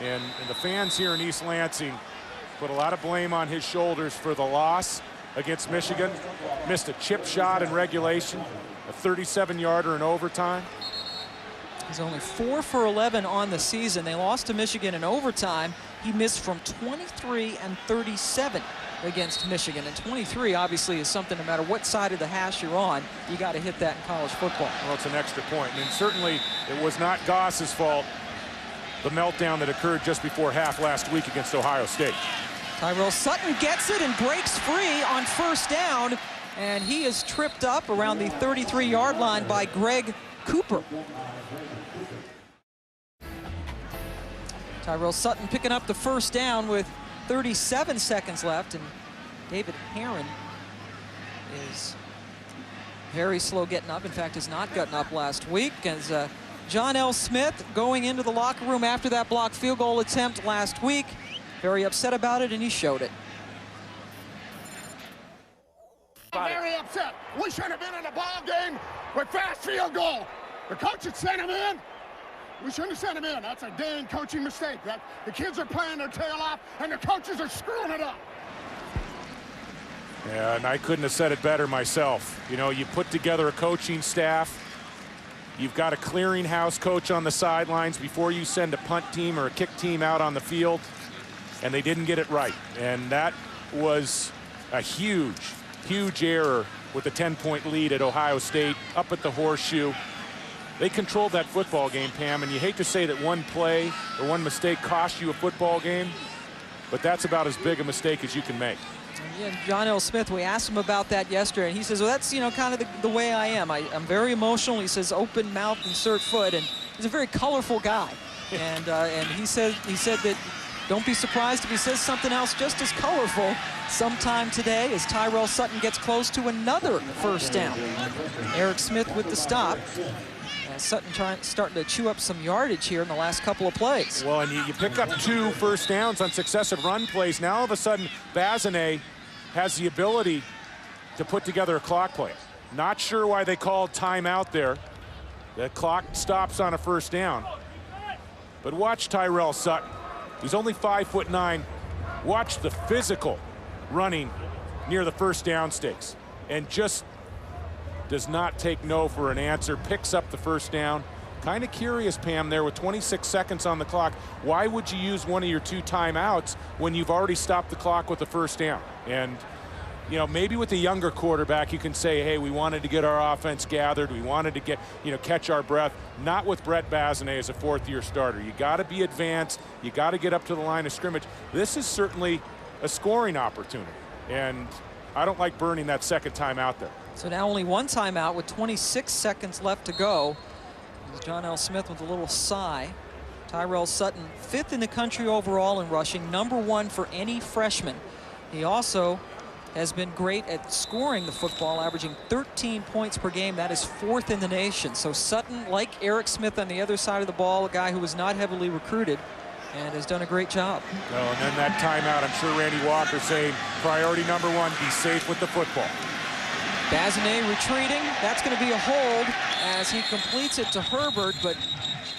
And the fans here in East Lansing put a lot of blame on his shoulders for the loss against Michigan. Missed a chip shot in regulation, a 37-yarder in overtime. He's only 4 for 11 on the season. They lost to Michigan in overtime. He missed from 23 and 37 against Michigan. And 23 obviously is something, no matter what side of the hash you're on, you got to hit that in college football. Well, it's an extra point. And certainly it was not Goss's fault, the meltdown that occurred just before half last week against Ohio State. Tyrell Sutton gets it and breaks free on first down. And he is tripped up around the 33-yard line by Greg Cooper. Tyrell Sutton picking up the first down with 37 seconds left, and David Herron is very slow getting up. In fact, has not gotten up last week, as John L. Smith going into the locker room after that blocked field goal attempt last week. Very upset about it, and he showed it. I'm very upset. We should have been in the ball game with fast field goal. The coach had sent him in. We shouldn't have sent him in. That's a dang coaching mistake. The kids are playing their tail off, and the coaches are screwing it up. Yeah, and I couldn't have said it better myself. You know, you put together a coaching staff. You've got a clearinghouse coach on the sidelines before you send a punt team or a kick team out on the field, and they didn't get it right. And that was a huge, huge error with a 10-point lead at Ohio State up at the Horseshoe. They controlled that football game, Pam, and you hate to say that one play or one mistake cost you a football game, but that's about as big a mistake as you can make. Yeah, John L. Smith, we asked him about that yesterday, and he says, well, that's, you know, kind of the way I am. I'm very emotional. He says, open mouth, insert foot, and he's a very colorful guy. And he said that don't be surprised if he says something else just as colorful sometime today, as Tyrell Sutton gets close to another first down. Eric Smith with the stop. Sutton starting to chew up some yardage here in the last couple of plays. Well, and you pick up 2 first downs on successive run plays. Now all of a sudden, Basanez has the ability to put together a clock play. Not sure why they called timeout there. The clock stops on a first down. But watch Tyrell Sutton. He's only 5'9". Watch the physical running near the first down stakes, and just does not take no for an answer. Picks up the first down. Kind of curious, Pam, there with 26 seconds on the clock. Why would you use one of your 2 timeouts when you've already stopped the clock with the first down? And, you know, maybe with a younger quarterback, you can say, hey, we wanted to get our offense gathered. We wanted to get, you know, catch our breath. Not with Brett Basanez as a 4th-year starter. You got to be advanced. You got to get up to the line of scrimmage. This is certainly a scoring opportunity, and I don't like burning that second time out there. So now only 1 timeout with 26 seconds left to go. There's John L. Smith with a little sigh. Tyrell Sutton, 5th in the country overall in rushing, #1 for any freshman. He also has been great at scoring the football, averaging 13 points per game. That is 4th in the nation. So Sutton, like Eric Smith on the other side of the ball, a guy who was not heavily recruited, and has done a great job. Oh, and then that timeout, I'm sure Randy Walker saying priority #1, be safe with the football. Basanez retreating. That's going to be a hold as he completes it to Herbert, but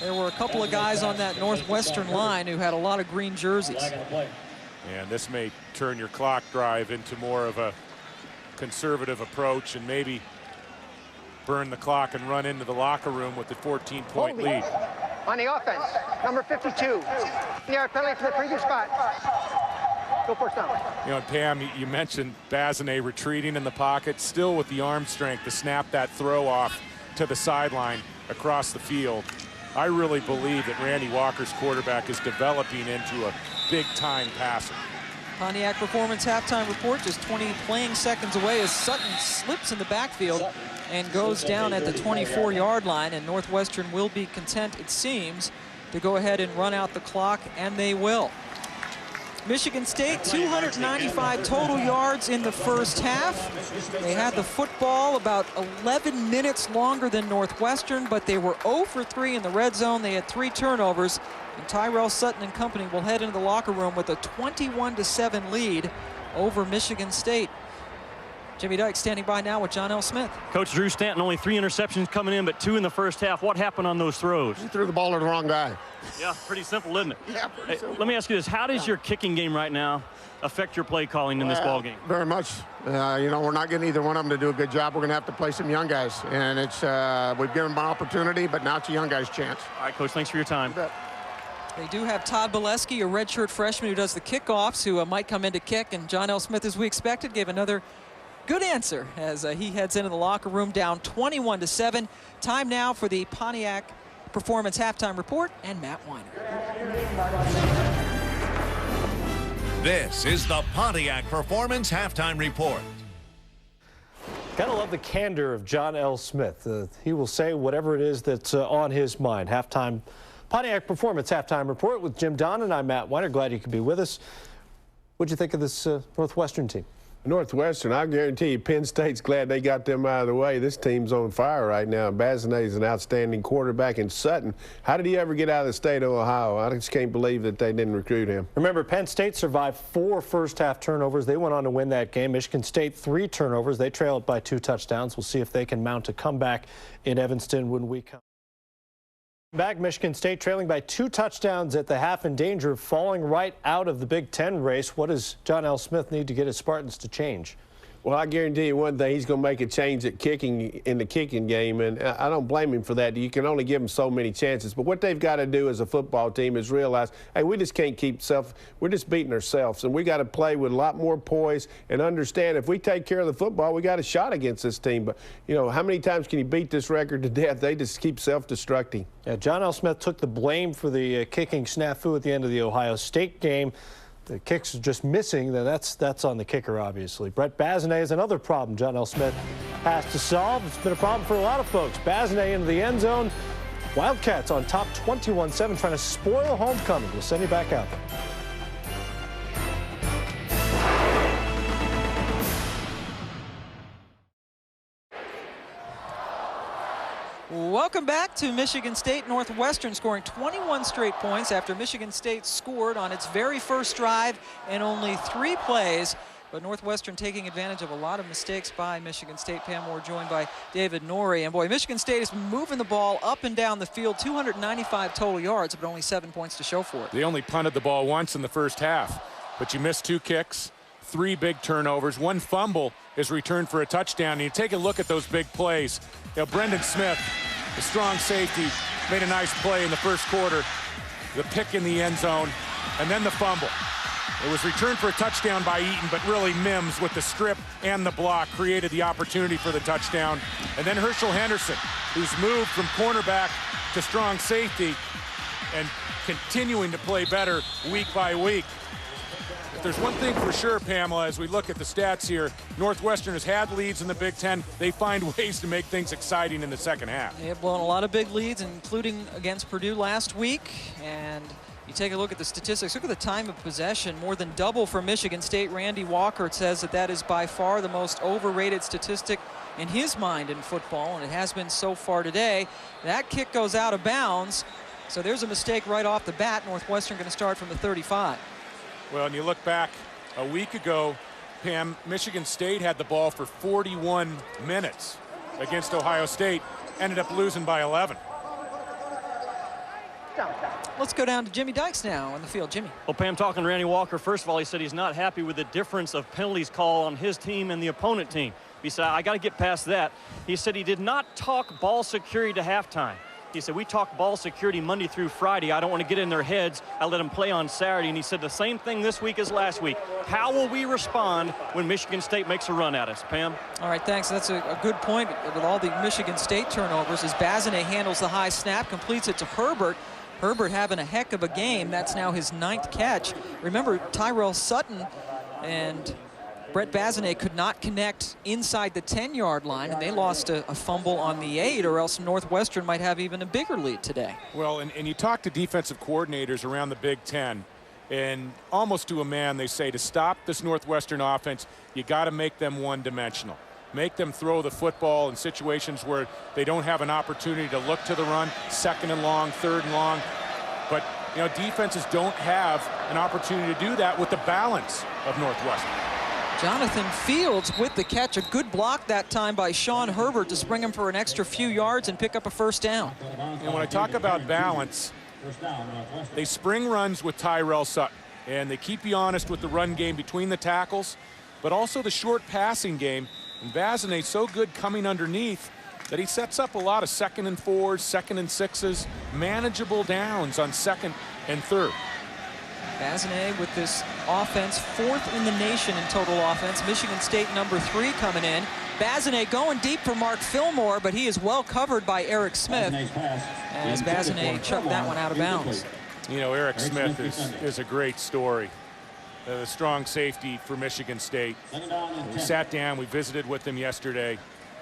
there were a couple of guys on that Northwestern line who had a lot of green jerseys. And this may turn your clock drive into more of a conservative approach and maybe burn the clock and run into the locker room with the 14-point lead. On the offense, number 52. Yeah, penalty for the previous spot. Go first down. You know, Pam, you mentioned Basanez retreating in the pocket, still with the arm strength to snap that throw off to the sideline across the field. I really believe that Randy Walker's quarterback is developing into big-time passer. Pontiac Performance halftime report just 20 playing seconds away as Sutton slips in the backfield and goes down at the 24-yard line, and Northwestern will be content, it seems, to go ahead and run out the clock, and they will. Michigan State, 295 total yards in the first half. They had the football about 11 minutes longer than Northwestern, but they were 0 for 3 in the red zone. They had 3 turnovers, and Tyrell, Sutton, and company will head into the locker room with a 21-7 lead over Michigan State. Jimmy Dykes standing by now with John L. Smith. Coach Drew Stanton, only 3 interceptions coming in, but 2 in the first half. What happened on those throws? He threw the ball to the wrong guy. Yeah, pretty simple, isn't it? Yeah, pretty simple. Let me ask you this. How does your kicking game right now affect your play calling in this ball game? Very much. You know, we're not getting either one of them to do a good job. We're going to have to play some young guys. And it's we've given them an opportunity, but now it's a young guy's chance. All right, Coach, thanks for your time. You bet. They do have Todd Bolesky, a redshirt freshman who does the kickoffs, who might come in to kick. And John L. Smith, as we expected, gave another good answer as he heads into the locker room down 21-7. Time now for the Pontiac Performance halftime report and Matt Weiner. This is the Pontiac Performance halftime report. Gotta love the candor of John L. Smith. He will say whatever it is that's on his mind. Halftime Pontiac Performance halftime report with Jim Don, and I'm Matt Weiner. Glad you could be with us. What'd you think of this Northwestern team? Northwestern, I guarantee you, Penn State's glad they got them out of the way. This team's on fire right now. Basanez is an outstanding quarterback in Sutton. How did he ever get out of the state of Ohio? I just can't believe that they didn't recruit him. Remember, Penn State survived 4 first-half turnovers. They went on to win that game. Michigan State, 3 turnovers. They trailed by 2 touchdowns. We'll see if they can mount a comeback in Evanston when we come back. Michigan State trailing by 2 touchdowns at the half, in danger of falling right out of the Big Ten race. What does John L. Smith need to get his Spartans to change? Well, I guarantee you one thing, he's going to make a change at kicking in the kicking game, and I don't blame him for that. You can only give him so many chances. But what they've got to do as a football team is realize, hey, we just can't keep we're just beating ourselves, and we got to play with a lot more poise and understand if we take care of the football, we got a shot against this team. But, you know, how many times can you beat this record to death? They just keep self-destructing. Yeah, John L. Smith took the blame for the kicking snafu at the end of the Ohio State game. The kicks are just missing, then that's on the kicker, obviously. Brett Basanez, another problem John L. Smith has to solve. It's been a problem for a lot of folks. Basanez into the end zone. Wildcats on top 21-7, trying to spoil homecoming. We'll send you back out there. Welcome back to Michigan State. Northwestern scoring 21 straight points after Michigan State scored on its very first drive in only 3 plays. But Northwestern taking advantage of a lot of mistakes by Michigan State. Pam Moore joined by David Norrie. And boy, Michigan State has been moving the ball up and down the field. 295 total yards, but only 7 points to show for it. They only punted the ball once in the first half, but you missed 2 kicks, 3 big turnovers, 1 fumble is returned for a touchdown. And you take a look at those big plays. You know, Brendan Smith, the strong safety, made a nice play in the first quarter. The pick in the end zone, and then the fumble. It was returned for a touchdown by Eaton, but really Mims with the strip and the block created the opportunity for the touchdown. And then Herschel Henderson, who's moved from cornerback to strong safety and continuing to play better week by week. If there's one thing for sure, Pamela, as we look at the stats here, Northwestern has had leads in the Big Ten. They find ways to make things exciting in the second half. They have blown a lot of big leads, including against Purdue last week. And you take a look at the statistics. Look at the time of possession, more than double for Michigan State. Randy Walker says that is by far the most overrated statistic in his mind in football, and it has been so far today. That kick goes out of bounds, so there's a mistake right off the bat. Northwestern going to start from the 35. Well, and you look back a week ago, Pam, Michigan State had the ball for 41 minutes against Ohio State, ended up losing by 11. Let's go down to Jimmy Dykes now on the field. Jimmy. Well, Pam, talking to Randy Walker, first of all, he said he's not happy with the difference of penalties called on his team and the opponent team. He said, I got to get past that. He said he did not talk ball security to halftime. He said, we talk ball security Monday through Friday. I don't want to get in their heads. I let them play on Saturday. And he said the same thing this week as last week. How will we respond when Michigan State makes a run at us, Pam? All right, thanks. That's a good point with all the Michigan State turnovers as Basanez handles the high snap, completes it to Herbert. Herbert having a heck of a game. That's now his 9th catch. Remember, Tyrell, Sutton, and Brett Basanez could not connect inside the 10-yard line, and they lost a fumble on the 8, or else Northwestern might have even a bigger lead today. Well, and you talk to defensive coordinators around the Big Ten, and almost to a man they say to stop this Northwestern offense, you got to make them one-dimensional. Make them throw the football in situations where they don't have an opportunity to look to the run, 2nd and long, 3rd and long. But, you know, defenses don't have an opportunity to do that with the balance of Northwestern. Jonathan Fields with the catch. A good block that time by Sean Herbert to spring him for an extra few yards and pick up a 1st down. And when I talk about balance, they spring runs with Tyrell Sutton, and they keep you honest with the run game between the tackles, but also the short passing game. And Basanez so good coming underneath that he sets up a lot of 2nd and 4s, 2nd and 6s, manageable downs on 2nd and 3rd. Basanez with this offense, 4th in the nation in total offense. Michigan State number 3 coming in. Basanez going deep for Mark Fillmore, but he is well covered by Eric Smith as Basanez chucked that one out of bounds. You know, Eric Smith is a great story. The strong safety for Michigan State. We sat down, we visited with him yesterday,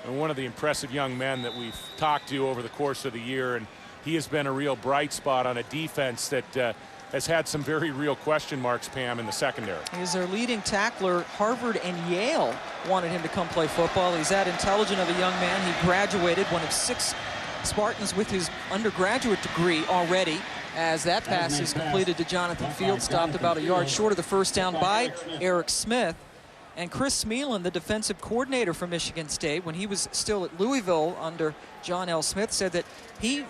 and one of the impressive young men that we've talked to over the course of the year, and he has been a real bright spot on a defense that has had some very real question marks, Pam, in the secondary. He's their leading tackler. Harvard and Yale wanted him to come play football. He's that intelligent of a young man. He graduated, one of 6 Spartans with his undergraduate degree already, as that pass is completed to Jonathan Fields, stopped about a yard short of the 1st down by Eric Smith. And Chris Smeelan, the defensive coordinator for Michigan State, when he was still at Louisville under John L. Smith, said that he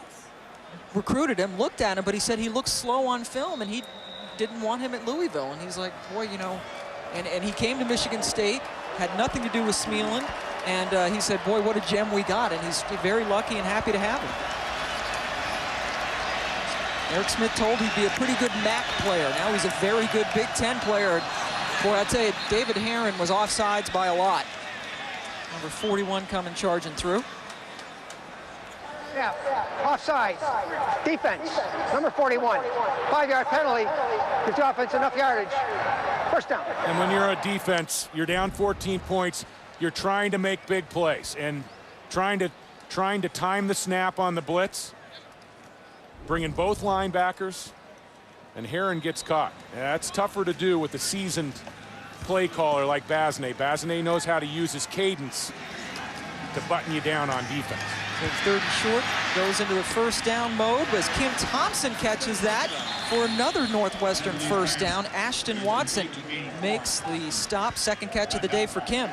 recruited him, looked at him, but he said he looked slow on film and he didn't want him at Louisville. And he's like, boy, you know, and he came to Michigan State, had nothing to do with Smeelan, and he said, boy, what a gem we got, and he's very lucky and happy to have him. Eric Smith told he'd be a pretty good MAC player. Now he's a very good Big Ten player. Boy, I tell you, David Herron was offsides by a lot. Number 41 coming charging through. Yeah, offside. Defense, number 41. 5-yard penalty. Gives the offense enough yardage. 1st down. And when you're a defense, you're down 14 points. You're trying to make big plays and trying to time the snap on the blitz. Bringing both linebackers, and Herron gets caught. That's tougher to do with a seasoned play caller like Basanez. Basanez knows how to use his cadence to button you down on defense. So 3rd and short goes into the 1st down mode as Kim Thompson catches that for another Northwestern 1st down. Ashton Watson makes the stop, 2nd catch of the day for Kim.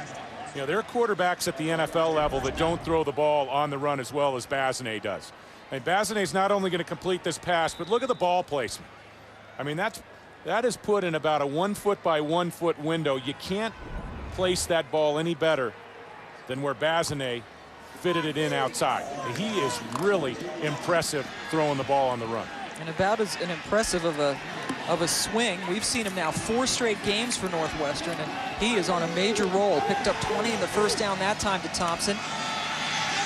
You know, there are quarterbacks at the NFL level that don't throw the ball on the run as well as Basanez does. And Basanez's not only going to complete this pass, but look at the ball placement. I mean, that is put in about a 1 foot by 1 foot window. You can't place that ball any better than where Basanez fitted it in outside. He is really impressive throwing the ball on the run. And about as impressive of a swing. We've seen him now 4 straight games for Northwestern, and he is on a major roll. Picked up 20 in the 1st down that time to Thompson.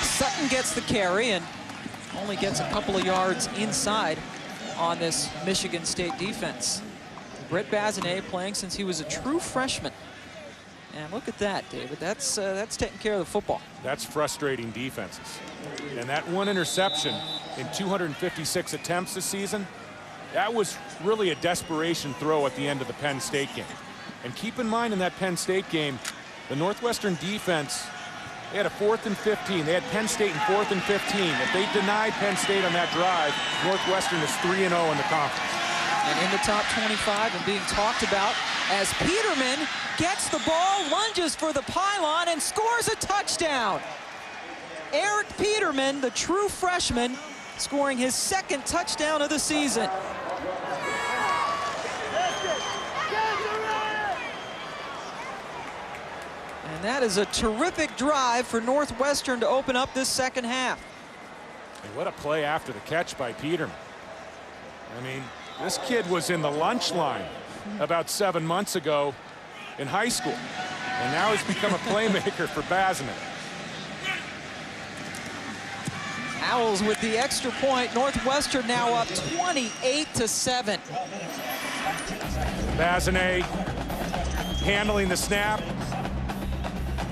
Sutton gets the carry and only gets a couple of yards inside on this Michigan State defense. Brett Basanez playing since he was a true freshman. And look at that, David. That's taking care of the football. That's frustrating defenses. And that 1 interception in 256 attempts this season, that was really a desperation throw at the end of the Penn State game. And keep in mind in that Penn State game, the Northwestern defense, they had a 4th and 15. They had Penn State in 4th and 15. If they denied Penn State on that drive, Northwestern is 3-0 in the conference. And in the top 25 and being talked about as Peterman gets the ball, lunges for the pylon, and scores a touchdown. Eric Peterman, the true freshman, scoring his 2nd touchdown of the season. And that is a terrific drive for Northwestern to open up this 2nd half. And what a play after the catch by Peterman. I mean, this kid was in the lunch line about 7 months ago in high school, and now he's become a playmaker for Basanez. Owls with the extra point. Northwestern now up 28-7. Basanez handling the snap.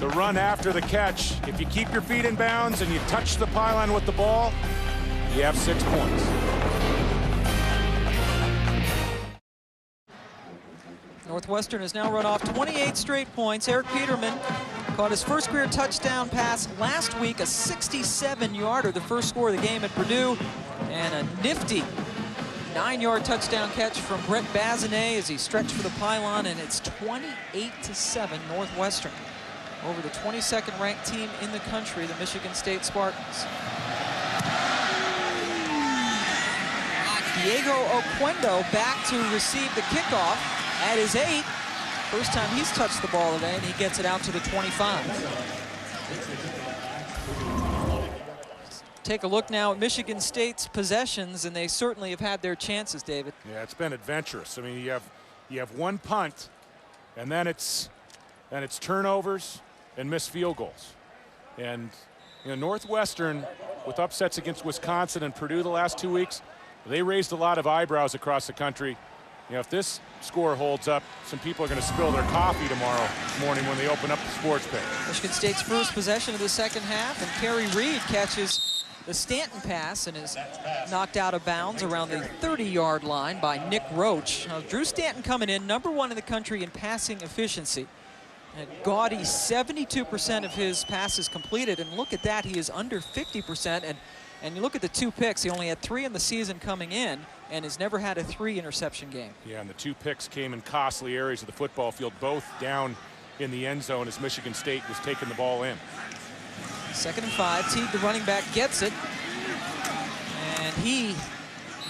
The run after the catch. If you keep your feet in bounds and you touch the pylon with the ball, you have 6 points. Northwestern has now run off 28 straight points. Eric Peterman caught his first career touchdown pass last week, a 67-yarder, the first score of the game at Purdue, and a nifty 9-yard touchdown catch from Brett Basanez as he stretched for the pylon, and it's 28-7 Northwestern over the 22nd ranked team in the country, the Michigan State Spartans. Diego Oquendo back to receive the kickoff at his 8. First time he's touched the ball today, and he gets it out to the 25. Take a look now at Michigan State's possessions, and they certainly have had their chances, David. Yeah, it's been adventurous. I mean, you have one punt, and then it's turnovers and missed field goals. And you know, Northwestern, with upsets against Wisconsin and Purdue the last 2 weeks, they raised a lot of eyebrows across the country. You know, if this score holds up, some people are going to spill their coffee tomorrow morning when they open up the sports page. Michigan State's first possession of the second half, and Kerry Reed catches the Stanton pass and is knocked out of bounds around the 30-yard line by Nick Roach. Now, Drew Stanton coming in #1 in the country in passing efficiency. A gaudy 72% of his passes completed, and look at that, he is under 50%. And you look at the 2 picks, he only had 3 in the season coming in and has never had a 3-interception game. Yeah, and the 2 picks came in costly areas of the football field, both down in the end zone as Michigan State was taking the ball in. 2nd and 5, Teague, the running back, gets it. And he,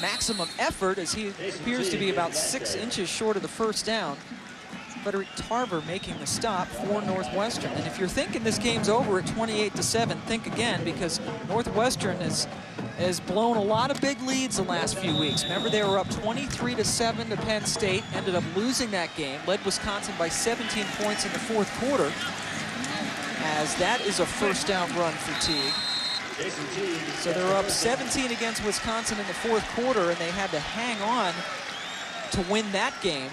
maximum effort as he appears to be about 6 inches short of the first down. Frederick Tarver making the stop for Northwestern. And if you're thinking this game's over at 28-7, think again, because Northwestern has blown a lot of big leads the last few weeks. Remember, they were up 23-7 to Penn State, ended up losing that game, led Wisconsin by 17 points in the 4th quarter, as that is a first down run for Teague. So they're up 17 against Wisconsin in the 4th quarter, and they had to hang on to win that game,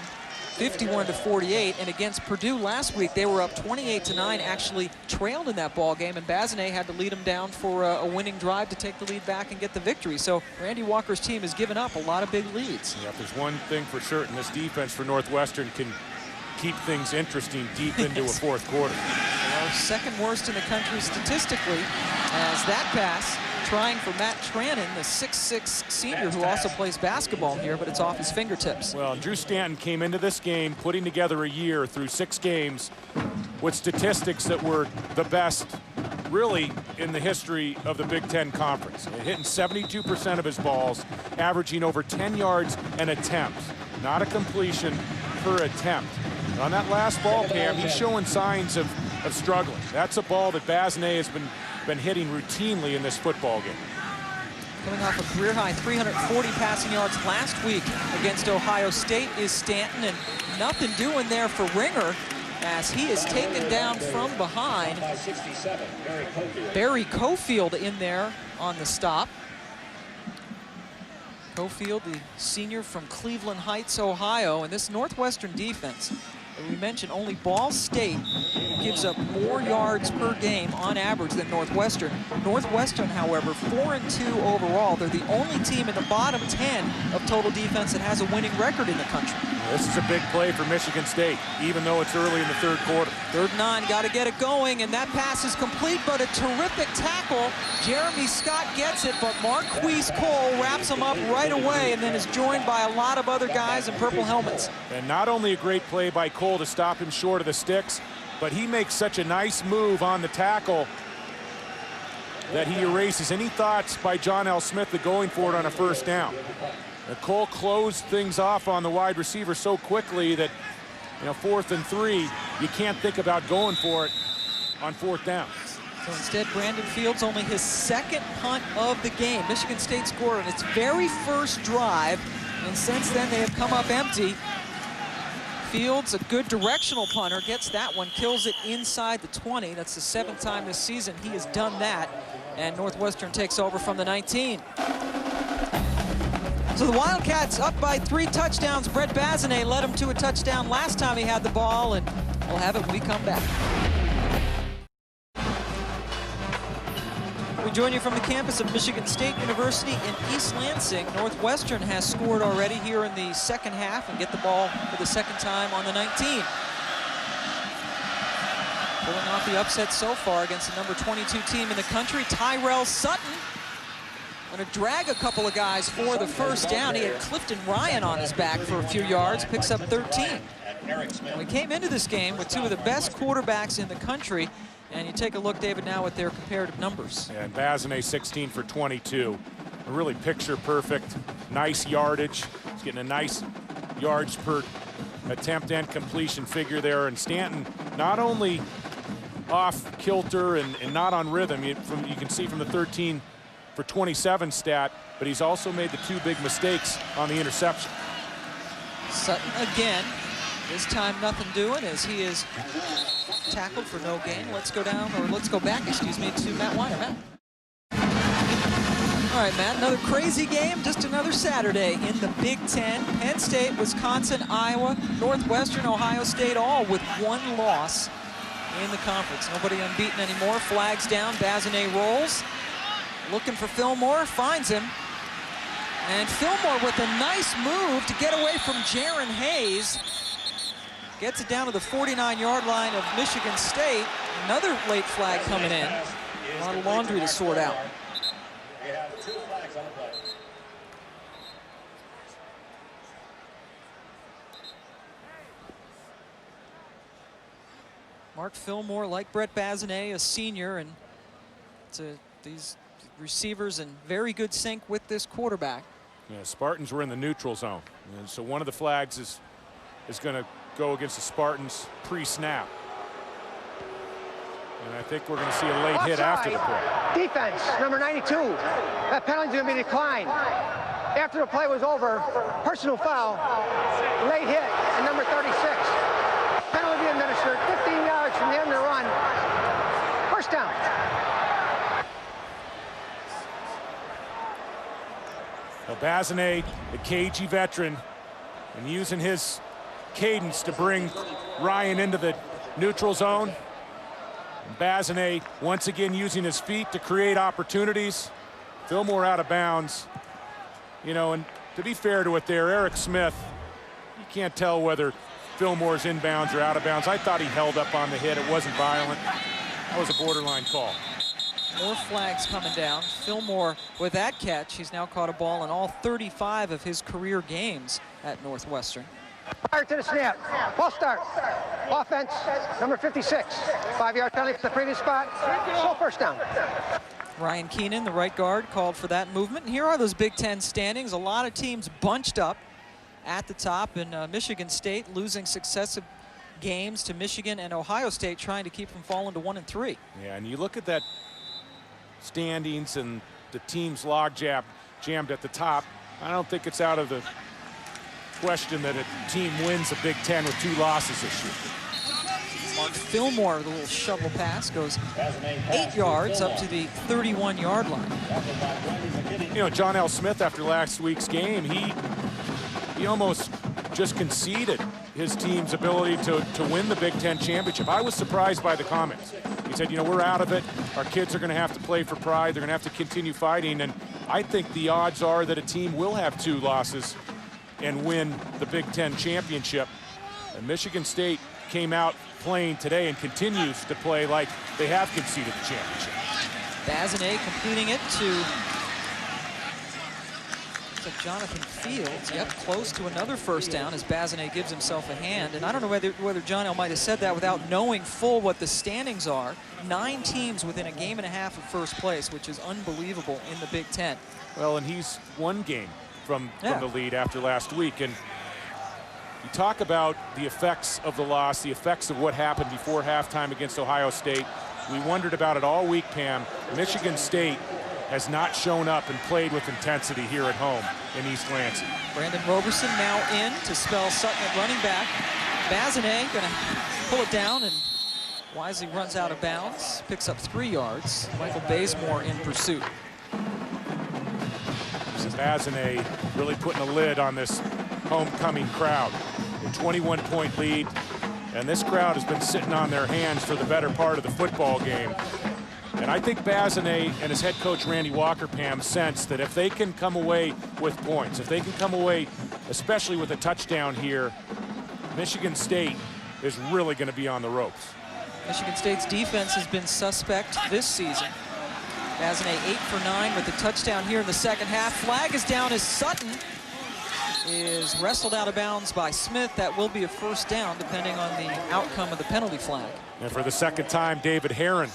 51-48. And against Purdue last week, they were up 28-9, actually trailed in that ball game, and Basanez had to lead them down for a winning drive to take the lead back and get the victory. So Randy Walker's team has given up a lot of big leads. Yeah, if there's one thing for certain, this defense for Northwestern can keep things interesting deep into a 4th quarter. Well, 2nd worst in the country statistically, as that pass trying for Matt Trannon, the 6'6" senior who also plays basketball here, but it's off his fingertips. Well, Drew Stanton came into this game putting together a year through 6 games with statistics that were the best really in the history of the Big Ten Conference. Hitting 72% of his balls, averaging over 10 yards an attempt. Not a completion per attempt. On that last ball, Cam, he's showing signs of struggling. That's a ball that Basanez has been hitting routinely in this football game. Coming off a career-high 340 passing yards last week against Ohio State is Stanton, and nothing doing there for Ringer as he is taken down from behind. Barry Cofield in there on the stop. Cofield, the senior from Cleveland Heights, Ohio, and this Northwestern defense, as we mentioned, only Ball State gives up more yards per game on average than Northwestern. Northwestern, however, 4-2 overall. They're the only team in the bottom 10 of total defense that has a winning record in the country. This is a big play for Michigan State, even though it's early in the 3rd quarter. 3rd and 9, got to get it going, and that pass is complete, but a terrific tackle. Jeremy Scott gets it, but Marquise Cole wraps him up right away and then is joined by a lot of other guys in purple helmets. And not only a great play by Cole to stop him short of the sticks, but he makes such a nice move on the tackle that he erases any thoughts by John L. Smith of going for it on a 1st down. Cole closed things off on the wide receiver so quickly that, you know, 4th and 3, you can't think about going for it on 4th down. So instead, Brandon Fields, only his 2nd punt of the game. Michigan State scored on its very first drive, and since then they have come up empty. Fields, a good directional punter, gets that one, kills it inside the 20. That's the 7th time this season he has done that. and Northwestern takes over from the 19. So the Wildcats up by 3 touchdowns. Brett Basanez led them to a touchdown last time he had the ball, and we'll have it when we come back. We join you from the campus of Michigan State University in East Lansing. Northwestern has scored already here in the second half and get the ball for the second time on the 19. Pulling off the upset so far against the number 22 team in the country, Tyrell Sutton. Going to drag a couple of guys for the first down. He had Clifton Ryan on his back for a few yards, picks up 13. And we came into this game with 2 of the best quarterbacks in the country. And you take a look, David, now at their comparative numbers. Yeah, and Basanez 16 for 22. A really picture perfect, nice yardage. He's getting a nice yards per attempt and completion figure there. And Stanton not only off kilter and not on rhythm, you can see from the 13 for 27 stat, but he's also made the 2 big mistakes on the interception. Sutton again, this time nothing doing as he is tackled for no gain. Let's go back, excuse me, to Matt Weiner. Matt. All right, Matt, another crazy game, just another Saturday in the Big Ten. Penn State, Wisconsin, Iowa, Northwestern, Ohio State, all with 1 loss in the conference. Nobody unbeaten anymore. Flags down, Basanez rolls. Looking for Fillmore, finds him. And Fillmore with a nice move to get away from Jaron Hayes. Gets it down to the 49-yard line of Michigan State. Another late flag coming in. A lot of laundry to sort out. Mark Fillmore, like Brett Basanez, a senior, and these receivers in very good sync with this quarterback. Yeah, Spartans were in the neutral zone, and so one of the flags is going to go against the Spartans pre-snap. And I think we're going to see a late hit after the play. Defense, number 92. That penalty's going to be declined. After the play was over, personal foul, late hit, and number 36. Penalty administered, 15 yards from the end of the run. First down. Well, Basanez, the cagey veteran, and using his cadence to bring Ryan into the neutral zone. And Basanez once again using his feet to create opportunities. Fillmore out of bounds. You know, and to be fair to it there, Eric Smith, you can't tell whether Fillmore's inbounds or out of bounds. I thought he held up on the hit. It wasn't violent. That was a borderline call. More flags coming down. Fillmore with that catch. He's now caught a ball in all 35 of his career games at Northwestern. Prior to the snap, false start. Offense, number 56. 5-yard penalty for the previous spot. So first down. Ryan Keenan, the right guard, called for that movement. And here are those Big Ten standings. A lot of teams bunched up at the top, and Michigan State losing successive games to Michigan and Ohio State, trying to keep from falling to 1-3. Yeah, and you look at that standings and the teams jammed at the top. I don't think it's out of the question that a team wins a Big Ten with 2 losses this year. Mark Fillmore, the little shovel pass, goes 8 yards up to the 31-yard line. You know, John L. Smith, after last week's game, he almost just conceded his team's ability to win the Big Ten championship. I was surprised by the comments. He said, you know, we're out of it. Our kids are going to have to play for pride. They're going to have to continue fighting. And I think the odds are that a team will have 2 losses and win the Big Ten championship. And Michigan State came out playing today and continues to play like they have conceded the championship. Basanez completing it to Jonathan Fields. Yep, close to another first down as Basanez gives himself a hand. And I don't know whether John L. might have said that without knowing full what the standings are. 9 teams within a game and a half of first place, which is unbelievable in the Big Ten. Well, and he's 1 game from the lead after last week. And you talk about the effects of the loss, the effects of what happened before halftime against Ohio State. We wondered about it all week, Pam. Michigan State has not shown up and played with intensity here at home in East Lansing. Brandon Roberson now in to spell Sutton at running back. Basanez going to pull it down and Wisely runs out of bounds, picks up 3 yards. Michael Bazemore in pursuit. Basanez really putting a lid on this homecoming crowd. A 21-point lead, and this crowd has been sitting on their hands for the better part of the football game. And I think Basanez and his head coach Randy Walker, Pam, sense that if they can come away with points, if they can come away especially with a touchdown here, Michigan State is really going to be on the ropes. Michigan State's defense has been suspect this season. Basanez 8 for 9 with a touchdown here in the second half. Flag is down as Sutton is wrestled out of bounds by Smith. That will be a first down depending on the outcome of the penalty flag. And for the second time, David Herron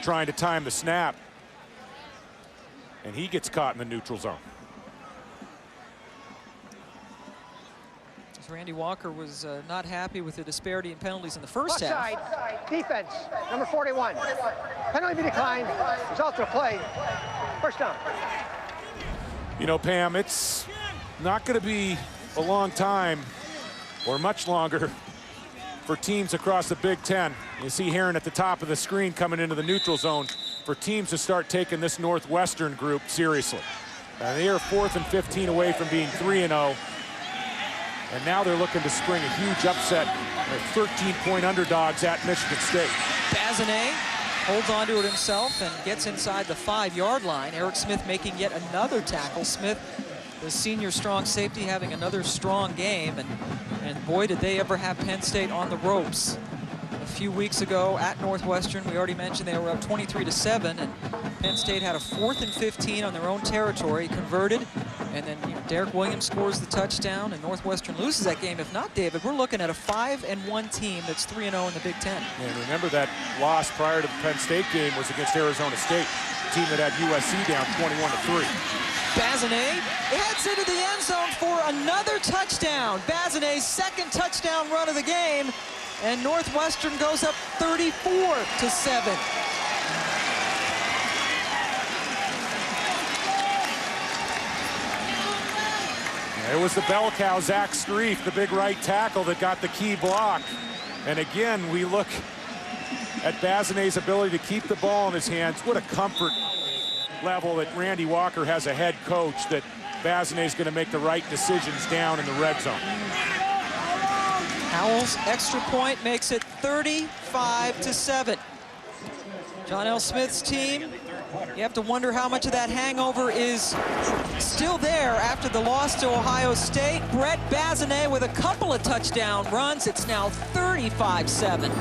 trying to time the snap. And he gets caught in the neutral zone. Randy Walker was not happy with the disparity in penalties in the first half. Side, defense, number 41. Penalty be declined, result of the play, first down. You know, Pam, it's not going to be a long time or much longer for teams across the Big Ten. You see Herron at the top of the screen coming into the neutral zone for teams to start taking this Northwestern group seriously. And they are 4th and 15 away from being 3-0. And now they're looking to spring a huge upset. They're 13-point underdogs at Michigan State. Basanez holds onto it himself and gets inside the 5-yard line. Eric Smith making yet another tackle. Smith, the senior strong safety, having another strong game. And boy, did they ever have Penn State on the ropes. A few weeks ago at Northwestern, we already mentioned they were up 23-7, and Penn State had a 4th and 15 on their own territory, converted, and then Derek Williams scores the touchdown, and Northwestern loses that game. If not, David, we're looking at a 5-1 team that's 3-0 in the Big Ten. And remember that loss prior to the Penn State game was against Arizona State, a team that had USC down 21-3. Basanez heads into the end zone for another touchdown. Basanez's second touchdown run of the game, and Northwestern goes up 34-7. It was the bell cow, Zach Streif, the big right tackle, that got the key block. And again, we look at Basanez's ability to keep the ball in his hands. What a comfort level that Randy Walker has a head coach, that Basanez is going to make the right decisions down in the red zone. Howell's extra point makes it 35-7. John L. Smith's team, you have to wonder how much of that hangover is still there after the loss to Ohio State. Brett Basanez with a couple of touchdown runs. It's now 35-7.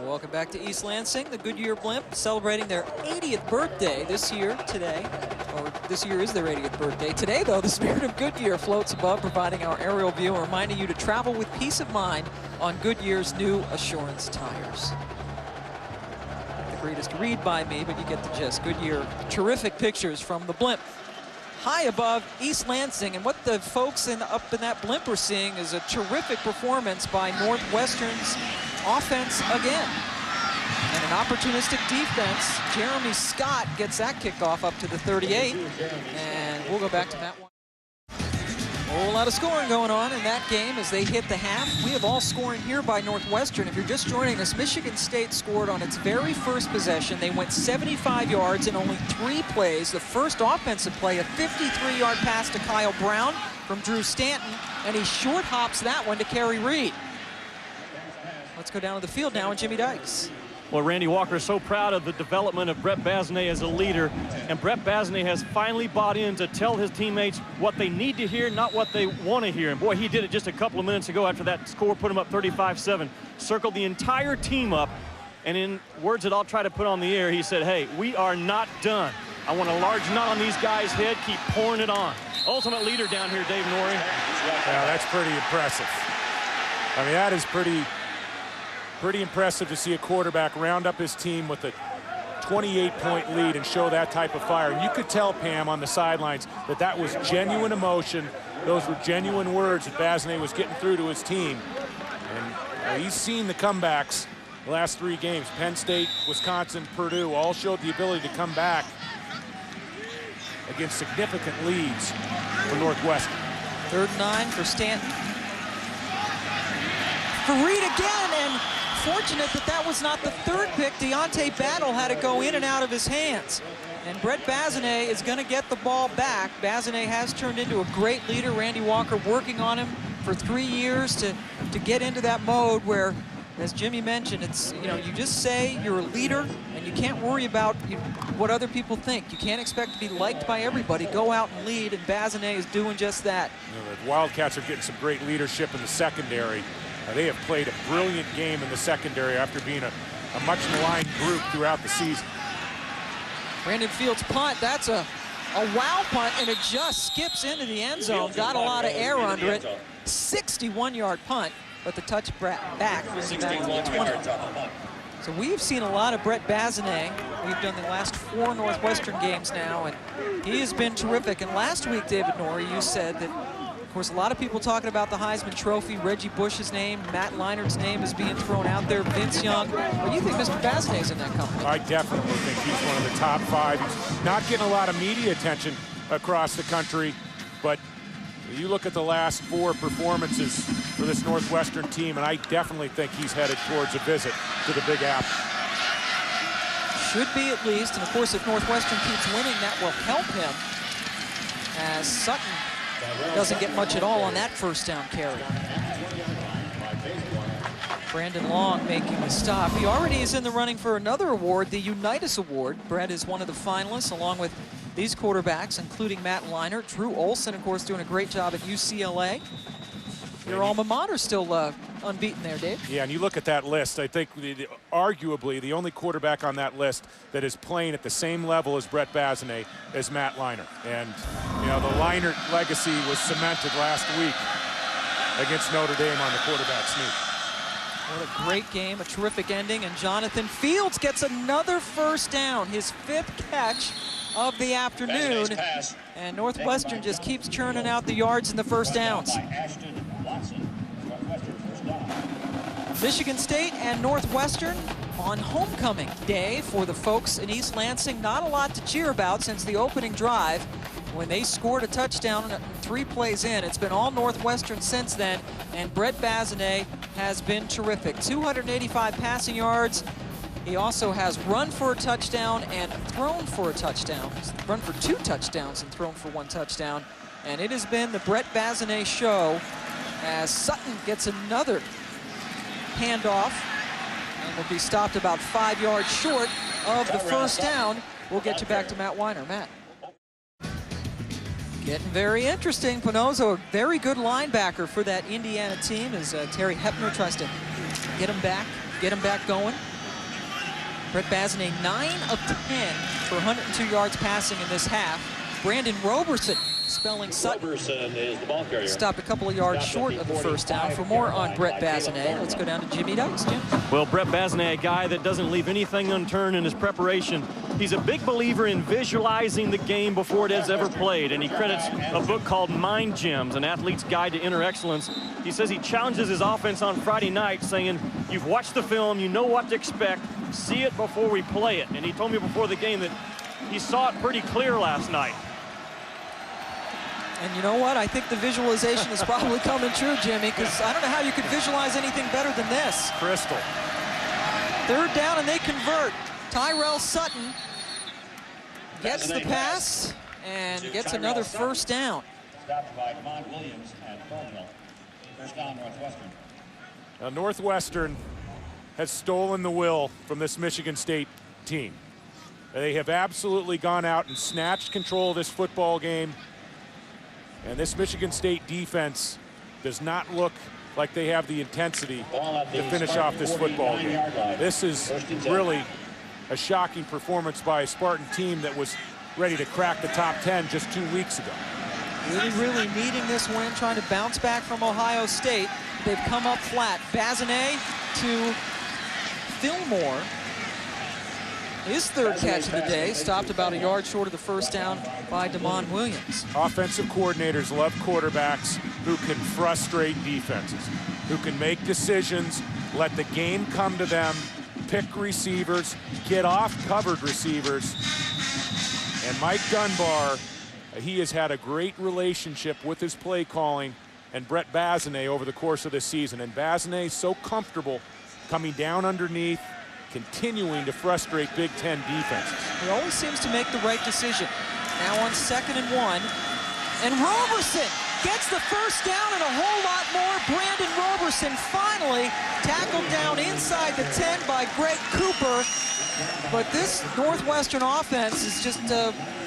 Welcome back to East Lansing. The Goodyear Blimp celebrating their 80th birthday this year today. Or this year is their 80th birthday. Today, though, the spirit of Goodyear floats above, providing our aerial view and reminding you to travel with peace of mind on Goodyear's new Assurance tires. Not the greatest read by me, but you get the gist. Goodyear, terrific pictures from the Blimp. High above East Lansing, and what the folks up in that Blimp are seeing is a terrific performance by Northwestern's offense again. And an opportunistic defense. Jeremy Scott gets that kickoff up to the 38. And we'll go back to Matt. A whole lot of scoring going on in that game as they hit the half. We have all scoring here by Northwestern. If you're just joining us, Michigan State scored on its very first possession. They went 75 yards in only 3 plays. The first offensive play, a 53-yard pass to Kyle Brown from Drew Stanton, and he short hops that one to Kerry Reed. Let's go down to the field now, and Jimmy Dykes. Well, Randy Walker is so proud of the development of Brett Basanez as a leader, and Brett Basanez has finally bought in to tell his teammates what they need to hear, not what they want to hear. And boy, he did it just a couple of minutes ago after that score put him up 35-7. Circled the entire team up, and in words that I'll try to put on the air, he said, hey, we are not done. I want a large knot on these guys' head, keep pouring it on. Ultimate leader down here, Dave Norrie. Yeah, that's pretty impressive. I mean, that is pretty impressive to see a quarterback round up his team with a 28-point lead and show that type of fire. And you could tell, Pam, on the sidelines that that was genuine emotion. Those were genuine words that Basanez was getting through to his team. And he's seen the comebacks the last 3 games. Penn State, Wisconsin, Purdue all showed the ability to come back against significant leads for Northwestern. 3rd and 9 for Stanton. For Reed again, and fortunate that that was not the 3rd pick. Deontay Battle had it go in and out of his hands. And Brett Basanez is going to get the ball back. Basanez has turned into a great leader. Randy Walker working on him for 3 years to get into that mode where, as Jimmy mentioned, it's, you know, you just say you're a leader and you can't worry about what other people think. You can't expect to be liked by everybody. Go out and lead, and Basanez is doing just that. You know, the Wildcats are getting some great leadership in the secondary. They have played a brilliant game in the secondary after being a much maligned group throughout the season. Brandon Fields' punt, that's a wow punt, and it just skips into the end zone. Got a lot of air under it. 61-yard punt, but the touch back was back to the 20. So we've seen a lot of Brett Basanez. We've done the last 4 Northwestern games now, and he has been terrific. And last week, David Norrie, you said that, of course, a lot of people talking about the Heisman Trophy. Reggie Bush's name, Matt Leinert's name is being thrown out there, Vince Young. What do you think Mr. Basanez is in that company? I definitely think he's one of the top 5. He's not getting a lot of media attention across the country, but you look at the last 4 performances for this Northwestern team, and I definitely think he's headed towards a visit to the Big Apple. Should be at least, and of course if Northwestern keeps winning, that will help him, as Sutton doesn't get much at all on that 1st down carry. Brandon Long making the stop. He already is in the running for another award, the Unitas Award. Brett is one of the finalists, along with these quarterbacks, including Matt Leinart. Drew Olson, of course, doing a great job at UCLA. Your alma mater still unbeaten there, Dave. Yeah, and you look at that list, I think arguably the only quarterback on that list that is playing at the same level as Brett Basanez is Matt Leinart. And, you know, the Leinart legacy was cemented last week against Notre Dame on the quarterback sneak. What a great game, a terrific ending, and Jonathan Fields gets another 1st down, his 5th catch of the afternoon, and Northwestern just keeps churning out the yards and the 1st downs. Michigan State and Northwestern on homecoming day for the folks in East Lansing. Not a lot to cheer about since the opening drive when they scored a touchdown 3 plays in. It's been all Northwestern since then, and Brett Basanez has been terrific. 285 passing yards. He also has run for a touchdown and thrown for a touchdown. He's run for 2 touchdowns and thrown for 1 touchdown. And it has been the Brett Basanez show as Sutton gets another handoff and will be stopped about 5 yards short of the 1st down. We'll get you back to Matt Weiner. Matt. Getting very interesting. Pinozo, a very good linebacker for that Indiana team, as Terry Hepner tries to get him back going. Brett Basanez, 9 of 10 for 102 yards passing in this half. Brandon Roberson, spelling Sutton, is the ball carrier. Stopped a couple of yards short of the 1st down. For more on Brett Basanez, let's go down to Jimmy Dykes, Jim. Well, Brett Basanez, a guy that doesn't leave anything unturned in his preparation. He's a big believer in visualizing the game before it is ever played, and he credits a book called Mind Gems, An Athlete's Guide to Inner Excellence. He says he challenges his offense on Friday night, saying, you've watched the film, you know what to expect, see it before we play it. And he told me before the game that he saw it pretty clear last night. And you know what? I think the visualization is probably coming true, Jimmy, because I don't know how you could visualize anything better than this. Crystal. 3rd down, and they convert. Tyrell Sutton gets the pass and gets another 1st down. Stopped by Demond Williams and Thornhill. 1st down, Northwestern. Now, Northwestern has stolen the will from this Michigan State team. They have absolutely gone out and snatched control of this football game. And this Michigan State defense does not look like they have the intensity to finish off this football game. This is really a shocking performance by a Spartan team that was ready to crack the top 10 just 2 weeks ago. Really needing this win, trying to bounce back from Ohio State. They've come up flat. Basanez to Fillmore. His 3rd catch of the day, stopped about a yard short of the 1st down by Demond Williams. Offensive coordinators love quarterbacks who can frustrate defenses, who can make decisions, let the game come to them, pick receivers, get off covered receivers. And Mike Dunbar he has had a great relationship with his play calling and Brett Basanez over the course of this season. And Basanez so comfortable coming down underneath, continuing to frustrate Big Ten defenses. He always seems to make the right decision. Now on 2nd and 1. And Roberson gets the first down and a whole lot more. Brandon Roberson finally tackled down inside the 10 by Greg Cooper. But this Northwestern offense is just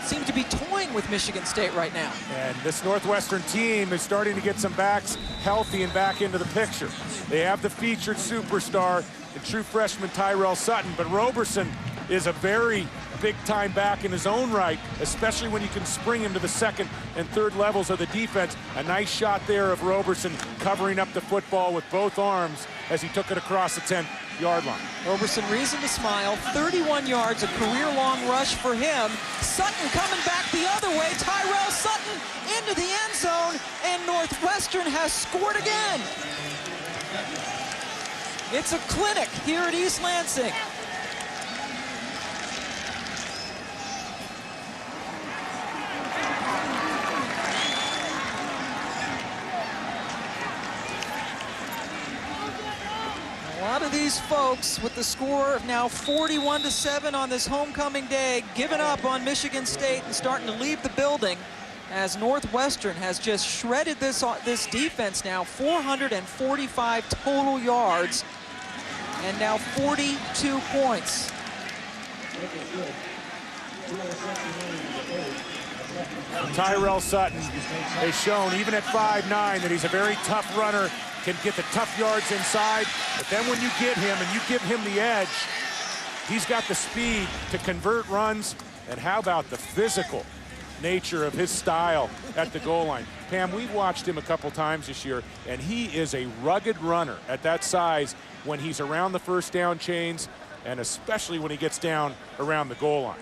seems to be toying with Michigan State right now. And this Northwestern team is starting to get some backs healthy and back into the picture. They have the featured superstar, the true freshman Tyrell Sutton, but Roberson is a very big-time back in his own right, especially when you can spring him to the 2nd and 3rd levels of the defense. A nice shot there of Roberson covering up the football with both arms as he took it across the 10-yard line. Roberson, reason to smile. 31 yards, a career-long rush for him. Sutton coming back the other way. Tyrell Sutton into the end zone, and Northwestern has scored again. It's a clinic here at East Lansing. A lot of these folks with the score of now 41-7 on this homecoming day, giving up on Michigan State and starting to leave the building, as Northwestern has just shredded this defense now. 445 total yards and now 42 points. Tyrell Sutton has shown, even at 5'9", that he's a very tough runner, can get the tough yards inside, but then when you get him and you give him the edge, he's got the speed to convert runs. And how about the physical nature of his style at the goal line? Pam, we've watched him a couple times this year, and he is a rugged runner at that size when he's around the first down chains, and especially when he gets down around the goal line.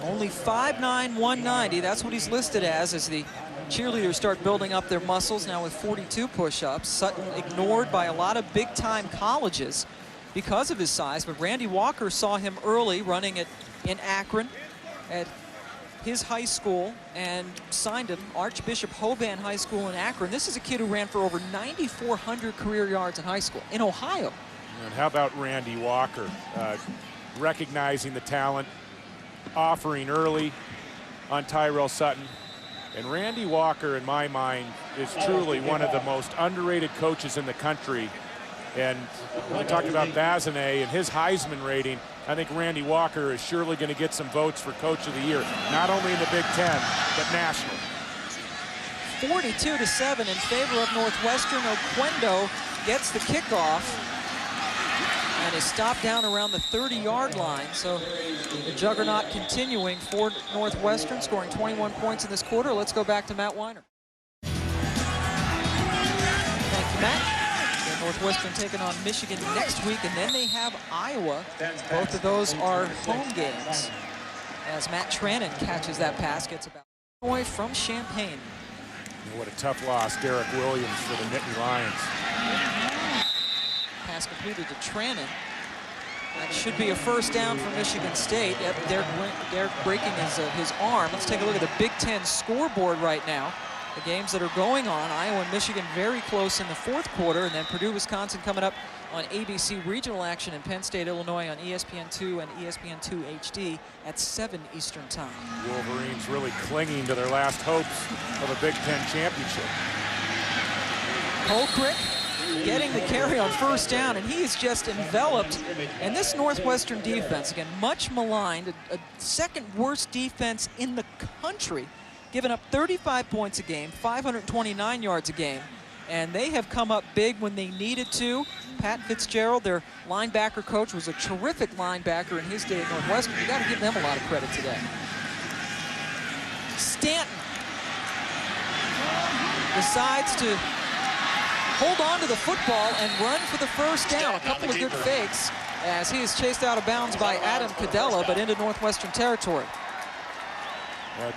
Only 5'9", 190. That's what he's listed as the cheerleaders start building up their muscles now with 42 push-ups. Sutton ignored by a lot of big-time colleges because of his size, but Randy Walker saw him early running in Akron at his high school and signed him. Archbishop Hoban High School in Akron. This is a kid who ran for over 9,400 career yards in high school in Ohio. And how about Randy Walker recognizing the talent, offering early on Tyrell Sutton. And Randy Walker, in my mind, is truly one of the most underrated coaches in the country. And when we talked about Basanez and his Heisman rating, I think Randy Walker is surely going to get some votes for Coach of the Year, not only in the Big Ten, but nationally. 42-7 in favor of Northwestern. Oquendo gets the kickoff and is stopped down around the 30-yard line. So the juggernaut continuing for Northwestern, scoring 21 points in this quarter. Let's go back to Matt Weiner. Thank you, Matt. And Northwestern taking on Michigan next week, and then they have Iowa. Both of those are home games. As Matt Trannon catches that pass, gets about away from Champaign. What a tough loss, Derek Williams, for the Nittany Lions. Pass completed to Trannon. That should be a first down for Michigan State. Yep, they're breaking his arm. Let's take a look at the Big Ten scoreboard right now. The games that are going on, Iowa and Michigan very close in the fourth quarter, and then Purdue, Wisconsin coming up on ABC regional action, in Penn State, Illinois on ESPN2 and ESPN2 HD at 7 Eastern time. Wolverines really clinging to their last hopes of a Big Ten championship. Colcrick getting the carry on first down, and he is just enveloped. And this Northwestern defense, again, much maligned, a second worst defense in the country, giving up 35 points a game, 529 yards a game, and they have come up big when they needed to. Pat Fitzgerald, their linebacker coach, was a terrific linebacker in his day at Northwestern. You got to give them a lot of credit today. Stanton decides to hold on to the football and run for the first down. A couple of good fakes as he is chased out of bounds by Adam Cadella, but into Northwestern territory.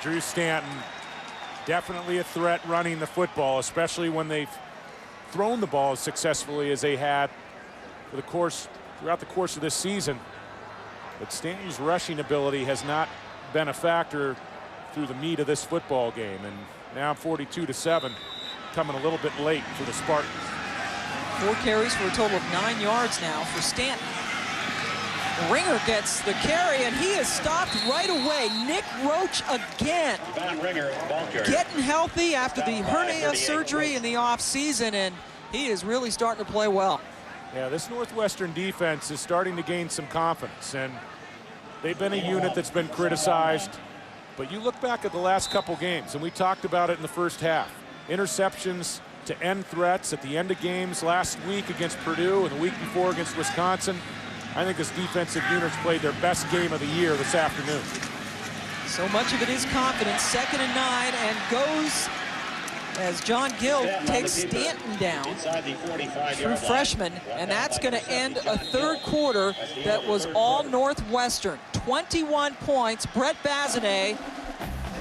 Drew Stanton, definitely a threat running the football, especially when they've thrown the ball as successfully as they had throughout the course of this season. But Stanton's rushing ability has not been a factor through the meat of this football game. And now 42-7, coming a little bit late for the Spartans. 4 carries for a total of 9 yards now for Stanton. Ringer gets the carry, and he is stopped right away. Nick Roach again. Getting healthy after the hernia surgery in the offseason, and he is really starting to play well. Yeah, this Northwestern defense is starting to gain some confidence, and they've been a unit that's been criticized. But you look back at the last couple games, and we talked about it in the first half. Interceptions to end threats at the end of games last week against Purdue and the week before against Wisconsin. I think this defensive unit's played their best game of the year this afternoon. So much of it is confidence. 2nd and 9, and goes as John Gill takes Stanton down, true freshman, and that's going to end a 3rd quarter that was all Northwestern. 21 points. Brett Basanez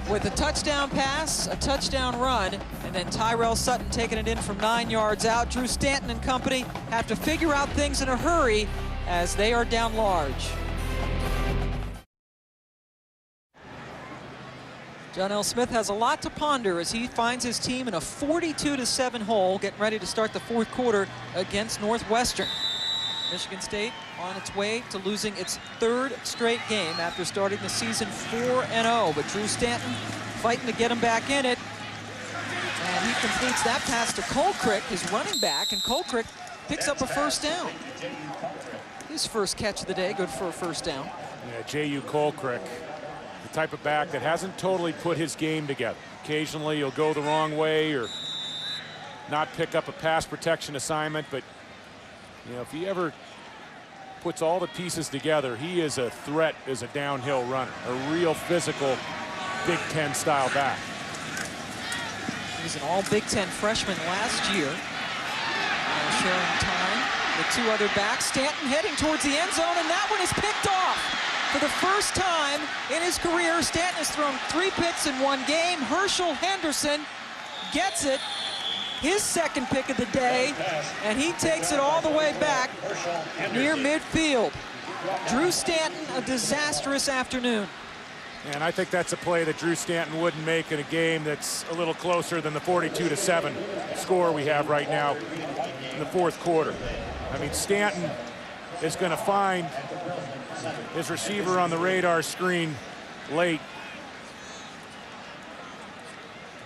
with a touchdown pass, a touchdown run, and then Tyrell Sutton taking it in from 9 yards out. Drew Stanton and company have to figure out things in a hurry as they are down large. John L. Smith has a lot to ponder as he finds his team in a 42-7 hole, getting ready to start the 4th quarter against Northwestern. Michigan State on its way to losing its 3rd straight game after starting the season 4-0. But Drew Stanton fighting to get him back in it. And he completes that pass to Colcrick, his running back, and Colcrick picks up a 1st down. His first catch of the day, good for a 1st down. Yeah, J.U. Colcrick, the type of back that hasn't totally put his game together. Occasionally he'll go the wrong way or not pick up a pass protection assignment, but you know, if he ever puts all the pieces together, he is a threat as a downhill runner, a real physical Big Ten style back. He was an all Big Ten freshman last year. Now sharing time with 2 other backs. Stanton heading towards the end zone, and that one is picked off. For the first time in his career, Stanton has thrown 3 picks in 1 game. Herschel Henderson gets it, his 2nd pick of the day, and he takes it all the way back near midfield. Drew Stanton, a disastrous afternoon. And I think that's a play that Drew Stanton wouldn't make in a game that's a little closer than the 42-7 score we have right now in the 4th quarter. I mean, Stanton is going to find his receiver on the radar screen late.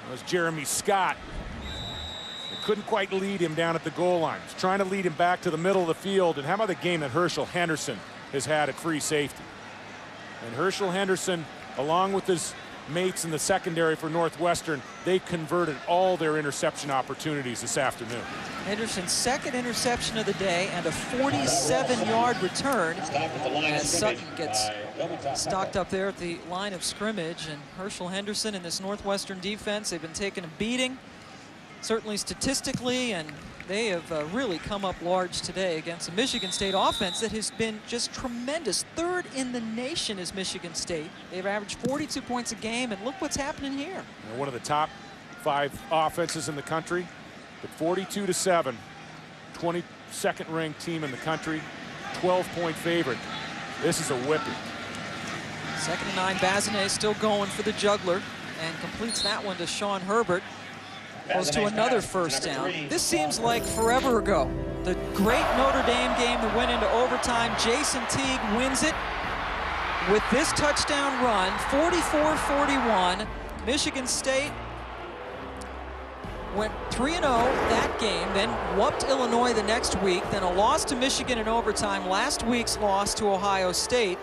It was Jeremy Scott. They couldn't quite lead him down at the goal line. He's trying to lead him back to the middle of the field. And how about the game that Herschel Henderson has had at free safety? And Herschel Henderson, along with his mates in the secondary for Northwestern, they converted all their interception opportunities this afternoon. Henderson's 2nd interception of the day and a 47-yard return as Sutton gets stocked up there at the line of scrimmage. And Herschel Henderson and this Northwestern defense, they've been taking a beating, certainly statistically, and they have really come up large today against a Michigan State offense that has been just tremendous. 3rd in the nation is Michigan State. They've averaged 42 points a game, and look what's happening here. You know, one of the top 5 offenses in the country, but 42-7, 22nd ranked team in the country, 12-point favorite. This is a whipping. 2nd and 9, Basanez still going for the juggler and completes that one to Sean Herbert. Goes to another 1st down. This seems like forever ago. The great Notre Dame game that went into overtime. Jason Teague wins it with this touchdown run, 44-41. Michigan State went 3-0 that game, then whooped Illinois the next week, then a loss to Michigan in overtime, last week's loss to Ohio State.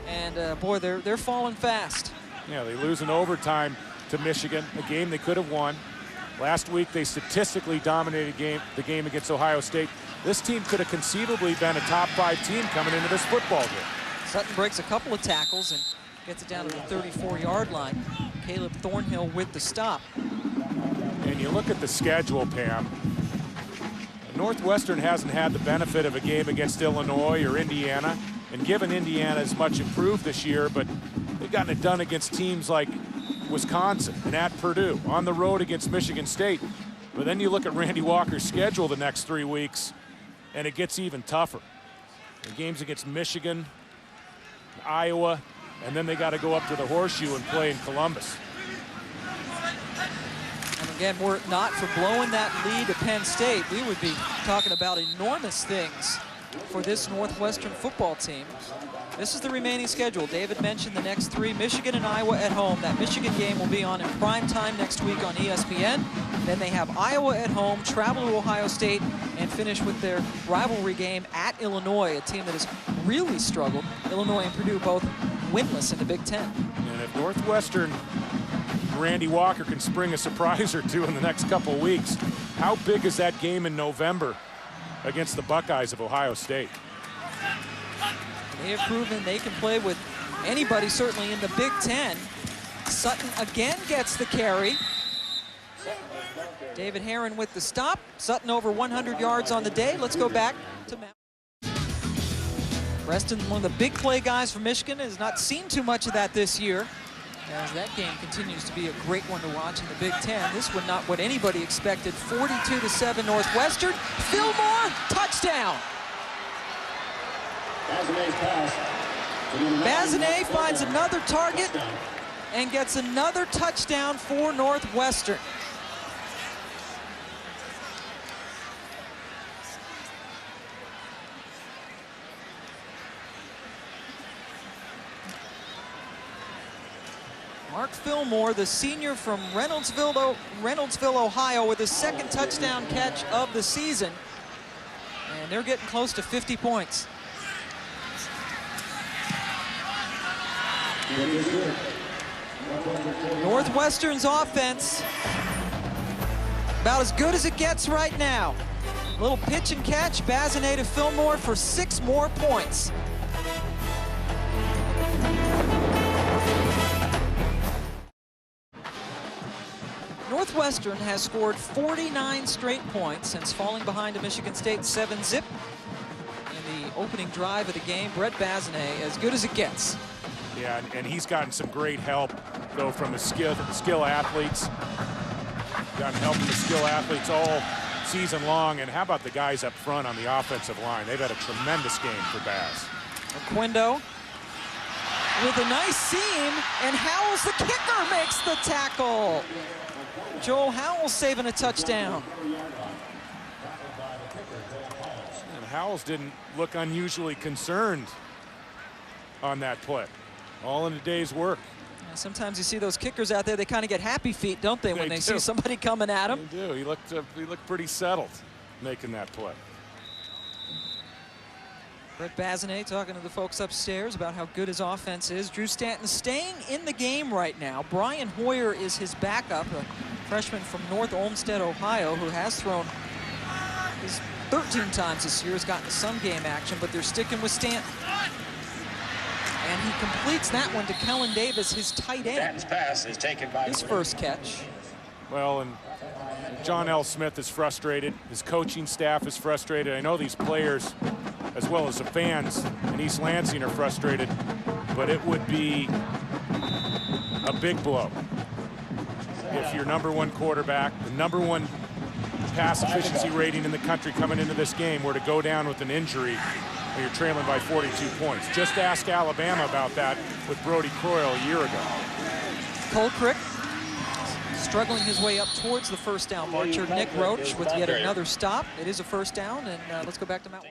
And boy, they're falling fast. Yeah, they lose in overtime to Michigan, a game they could have won. Last week, they statistically dominated the game against Ohio State. This team could have conceivably been a top 5 team coming into this football game. Sutton breaks a couple of tackles and gets it down to the 34-yard line. Caleb Thornhill with the stop. And you look at the schedule, Pam. Northwestern hasn't had the benefit of a game against Illinois or Indiana. And given Indiana is much improved this year, but they've gotten it done against teams like Wisconsin and at Purdue, on the road against Michigan State. But then you look at Randy Walker's schedule the next 3 weeks, and it gets even tougher. The games against Michigan, Iowa, And then they got to go up to the Horseshoe and play in Columbus. And again, were it not for blowing that lead to Penn State, we would be talking about enormous things for this Northwestern football team. This is the remaining schedule. David mentioned the next three: Michigan and Iowa at home. That Michigan game will be on in prime time next week on ESPN. Then they have Iowa at home, travel to Ohio State, and finish with their rivalry game at Illinois, a team that has really struggled. Illinois and Purdue both winless in the Big Ten. And if Northwestern, Randy Walker can spring a surprise or two in the next couple weeks, how big is that game in November against the Buckeyes of Ohio State? They have proven they can play with anybody, certainly in the Big Ten. Sutton again gets the carry. David Herron with the stop. Sutton over 100 yards on the day. Let's go back to Matt. Preston, one of the big play guys from Michigan, has not seen too much of that this year, as that game continues to be a great one to watch in the Big Ten. This was not what anybody expected. 42-7 Northwestern. Fillmore, touchdown. Basanez finds another target and gets another touchdown for Northwestern. Mark Fillmore, the senior from Reynoldsville, Ohio, with his second touchdown catch of the season. And they're getting close to 50 points. Northwestern's offense about as good as it gets right now. Little pitch and catch, Basanez to Fillmore for 6 more points. Northwestern has scored 49 straight points since falling behind to Michigan State 7-zip. In the opening drive of the game, Brett Basanez, as good as it gets. Yeah, and he's gotten some great help, though, from his skill athletes. Gotten help from the skill athletes all season long. And how about the guys up front on the offensive line? They've had a tremendous game for Baz. Oquendo with a nice seam, and Howells, the kicker, makes the tackle. Joel Howells saving a touchdown. And Howells didn't look unusually concerned on that play. All in a day's work. Yeah, sometimes you see those kickers out there, they kind of get happy feet, don't they, when they see somebody coming at them? They do. He looked pretty settled making that play. Brett Basanez talking to the folks upstairs about how good his offense is. Drew Stanton staying in the game right now. Brian Hoyer is his backup, a freshman from North Olmsted, Ohio, who has thrown 13 times this year, has gotten some game action, but they're sticking with Stanton. And he completes that one to Kellen Davis, his tight end. Stanton's pass is taken by his first catch. Well, and John L. Smith is frustrated. His coaching staff is frustrated. I know these players, as well as the fans in East Lansing, are frustrated, but it would be a big blow if your #1 quarterback, the #1 pass efficiency rating in the country coming into this game, were to go down with an injury when you're trailing by 42 points. Just ask Alabama about that with Brody Croyle a year ago. Colcrick struggling his way up towards the first down marker. Nick Roach with yet another stop. It is a first down, and let's go back to Matt.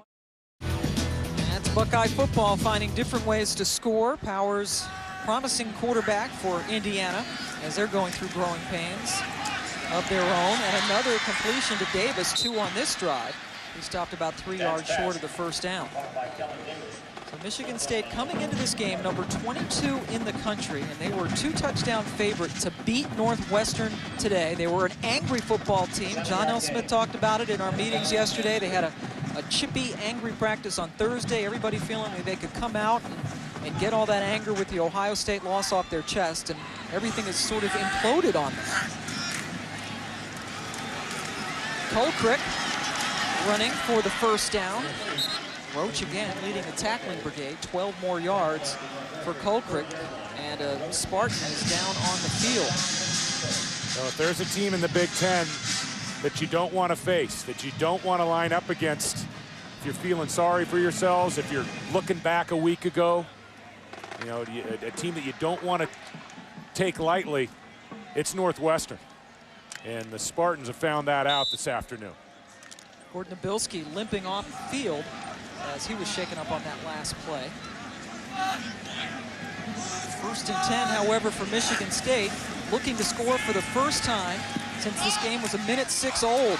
That's Buckeye football, finding different ways to score. Powers, promising quarterback for Indiana as they're going through growing pains of their own. And another completion to Davis, 2 on this drive. He stopped about 3 yards short of the first down. So Michigan State coming into this game number 22 in the country, and they were 2-touchdown favorite to beat Northwestern today. They were an angry football team. John L. Smith talked about it in our meetings yesterday. They had a chippy, angry practice on Thursday. Everybody feeling like they could come out and get all that anger with the Ohio State loss off their chest, and everything has sort of imploded on them. Colcrick running for the first down. Roach again leading the tackling brigade, 12 more yards for Colcrick, and Spartan is down on the field. So if there's a team in the Big Ten that you don't want to face, that you don't want to line up against, if you're feeling sorry for yourselves, if you're looking back a week ago, You know, a team that you don't want to take lightly, it's Northwestern. And the Spartans have found that out this afternoon. Gordon Nabilski limping off the field as he was shaken up on that last play. 1st and 10, however, for Michigan State, looking to score for the first time since this game was 1:06 old.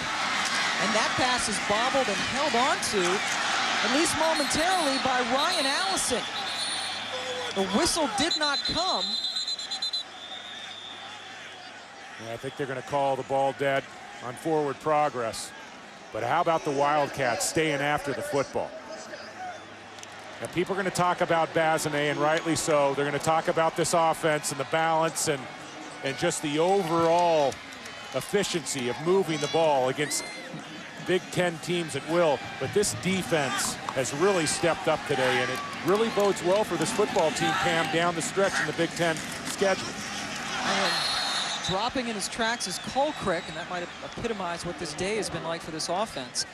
And that pass is bobbled and held onto, at least momentarily, by Ryan Allison. The whistle did not come. Yeah, I think they're going to call the ball dead on forward progress. But how about the Wildcats staying after the football? Now, people are going to talk about Basanez, and rightly so. They're going to talk about this offense and the balance and just the overall efficiency of moving the ball against Big Ten teams at will. But this defense has really stepped up today, and it really bodes well for this football team, Pam, down the stretch in the Big Ten schedule. And dropping in his tracks is Colcrick, and that might epitomize what this day has been like for this offense.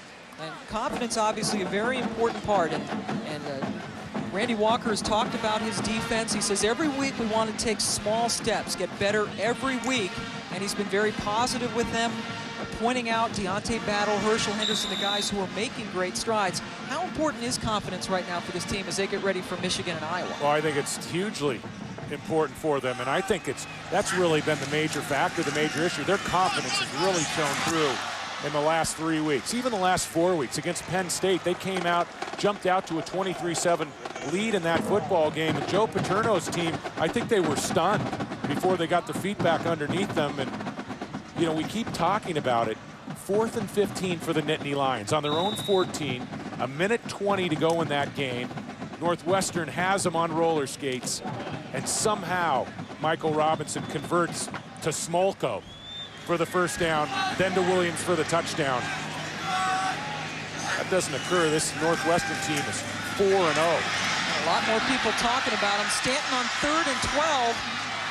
And confidence, obviously, a very important part. And Randy Walker has talked about his defense. He says every week we want to take small steps, get better every week. And he's been very positive with them, pointing out Deontay Battle, Herschel, Henderson, the guys who are making great strides. How important is confidence right now for this team as they get ready for Michigan and Iowa? Well, I think it's hugely important for them, and I think that's really been the major factor, the major issue. Their confidence has really shown through in the last 3 weeks, even the last 4 weeks. Against Penn State, they came out, jumped out to a 23-7 lead in that football game, and Joe Paterno's team, I think they were stunned before they got their feet back underneath them. And you know, we keep talking about it. 4th and 15 for the Nittany Lions on their own 14, 1:20 to go in that game. Northwestern has them on roller skates, and somehow Michael Robinson converts to Smolko for the first down, then to Williams for the touchdown. That doesn't occur. This Northwestern team is 4-0. A lot more people talking about him. Stanton on 3rd and 12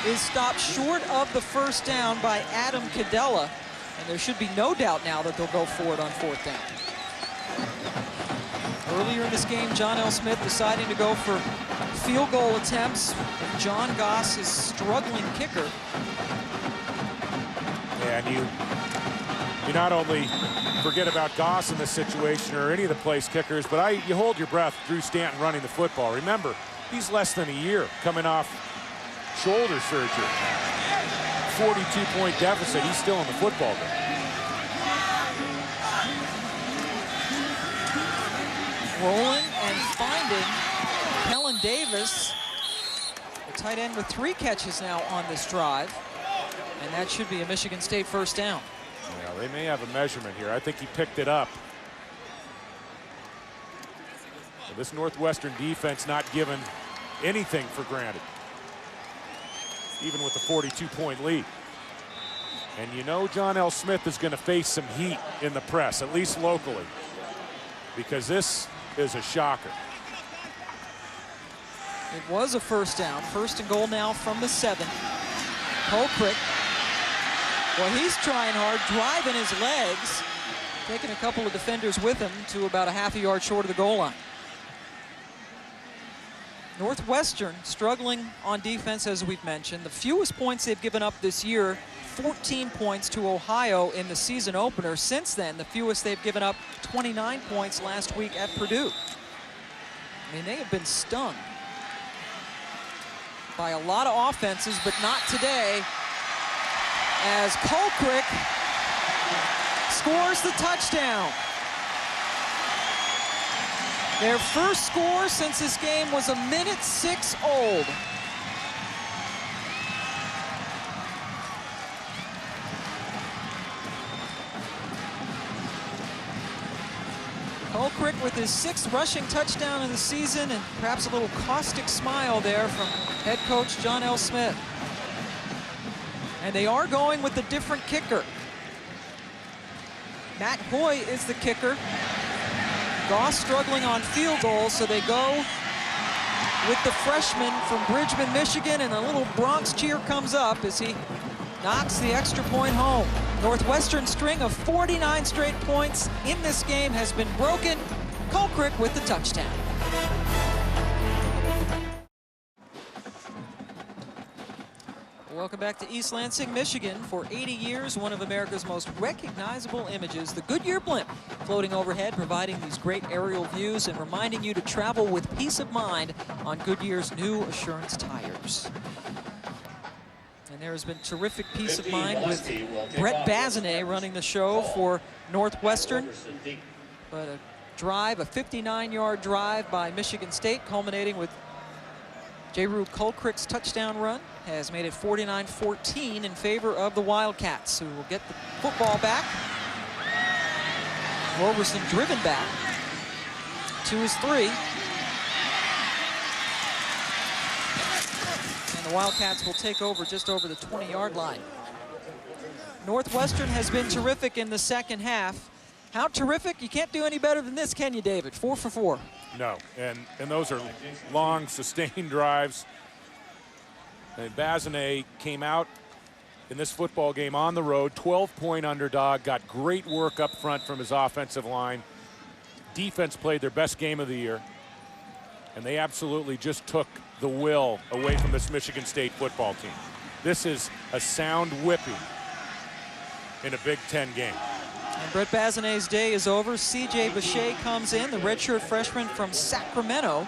is stopped short of the first down by Adam Cadella, and there should be no doubt now that they'll go for it on 4th down. Earlier in this game, John L. Smith deciding to go for field goal attempts. And John Goss is struggling kicker. Yeah, and you not only forget about Goss in this situation or any of the place kickers, but you hold your breath. Drew Stanton running the football. Remember, he's less than a year coming off shoulder surgery. 42-point deficit. He's still in the football game. Rolling and finding Kellen Davis, the tight end with 3 catches now on this drive. And that should be a Michigan State first down. Yeah, they may have a measurement here. I think he picked it up. But this Northwestern defense not given anything for granted, even with the 42-point lead. And you know John L. Smith is going to face some heat in the press, at least locally, because this is a shocker. It was a first down. 1st and goal now from the 7. Colcrick, well, he's trying hard, driving his legs, taking a couple of defenders with him to about a half a yard short of the goal line. Northwestern struggling on defense, as we've mentioned. The fewest points they've given up this year, 14 points to Ohio in the season opener. Since then, the fewest they've given up, 29 points last week at Purdue. I mean, they have been stung by a lot of offenses, but not today, as Colcrick scores the touchdown. Their first score since this game was 1:06 old. Colcrick with his 6th rushing touchdown of the season, and perhaps a little caustic smile there from head coach John L. Smith. And they are going with a different kicker. Matt Hoy is the kicker. Goss struggling on field goals, so they go with the freshman from Bridgman, Michigan, and a little Bronx cheer comes up as he knocks the extra point home. Northwestern's string of 49 straight points in this game has been broken. Colcrick with the touchdown. Welcome back to East Lansing, Michigan. For 80 years, one of America's most recognizable images, the Goodyear blimp, floating overhead, providing these great aerial views and reminding you to travel with peace of mind on Goodyear's new Assurance tires. And there has been terrific peace of mind with Brett Basanez running the show for Northwestern. But a drive, a 59-yard drive by Michigan State, culminating with J-Rue Kulcrick's touchdown run, has made it 49-14 in favor of the Wildcats, who will get the football back. Roberson driven back to his 3. And the Wildcats will take over just over the 20-yard line. Northwestern has been terrific in the second half. How terrific? You can't do any better than this, can you, David? 4 for 4. No, and those are long, sustained drives. And Basanez came out in this football game on the road, 12-point underdog, got great work up front from his offensive line. Defense played their best game of the year, and they absolutely just took the will away from this Michigan State football team. This is a sound whipping in a Big Ten game. And Brett Basanez's day is over. C.J. Bechet comes in, the redshirt freshman from Sacramento.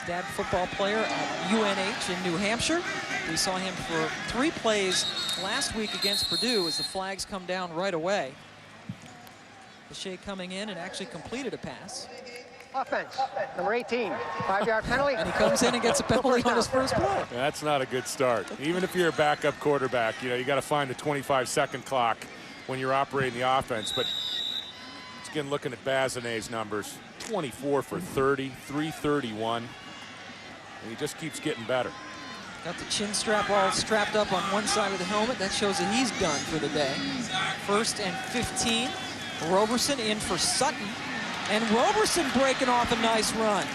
Dad, football player at UNH in New Hampshire. We saw him for 3 plays last week against Purdue as the flags come down right away. Bechet coming in and actually completed a pass. Offense, number 18, 5-yard penalty. And he comes in and gets a penalty on his first play. That's not a good start. Even if you're a backup quarterback, you know, you got to find the 25-second clock when you're operating the offense. But again, looking at Basanez's numbers, 24 for 30, 331. And he just keeps getting better. Got the chin strap all strapped up on one side of the helmet. That shows that he's done for the day. 1st and 15. Roberson in for Sutton. And Roberson breaking off a nice run.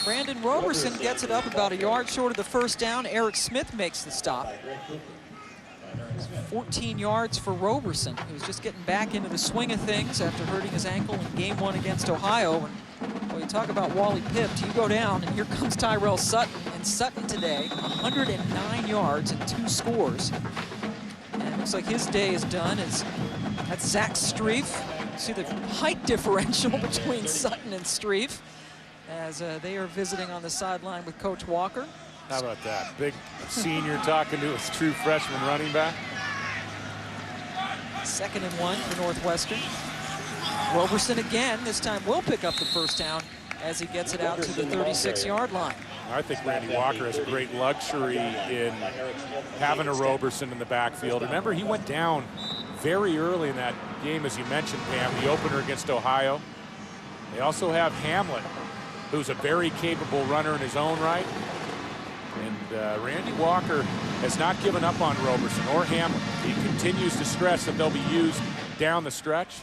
Brandon Roberson gets it up about a yard short of the first down. Eric Smith makes the stop. 14 yards for Roberson, who's just getting back into the swing of things after hurting his ankle in game 1 against Ohio. And when you talk about Wally pipped, you go down, and here comes Tyrell Sutton. And Sutton today, 109 yards and 2 scores. And it looks like his day is done. That's Zach Streif. See the height differential between Sutton and Streif as they are visiting on the sideline with Coach Walker. How about that? Big senior talking to his true freshman running back. 2nd and 1 for Northwestern. Roberson again, this time will pick up the first down as he gets it out to the 36-yard line. I think Randy Walker has a great luxury in having a Roberson in the backfield. Remember, he went down very early in that game, as you mentioned, Pam, the opener against Ohio. They also have Hamlet, who's a very capable runner in his own right. And Randy Walker has not given up on Roberson or Hamlet. He continues to stress that they'll be used down the stretch.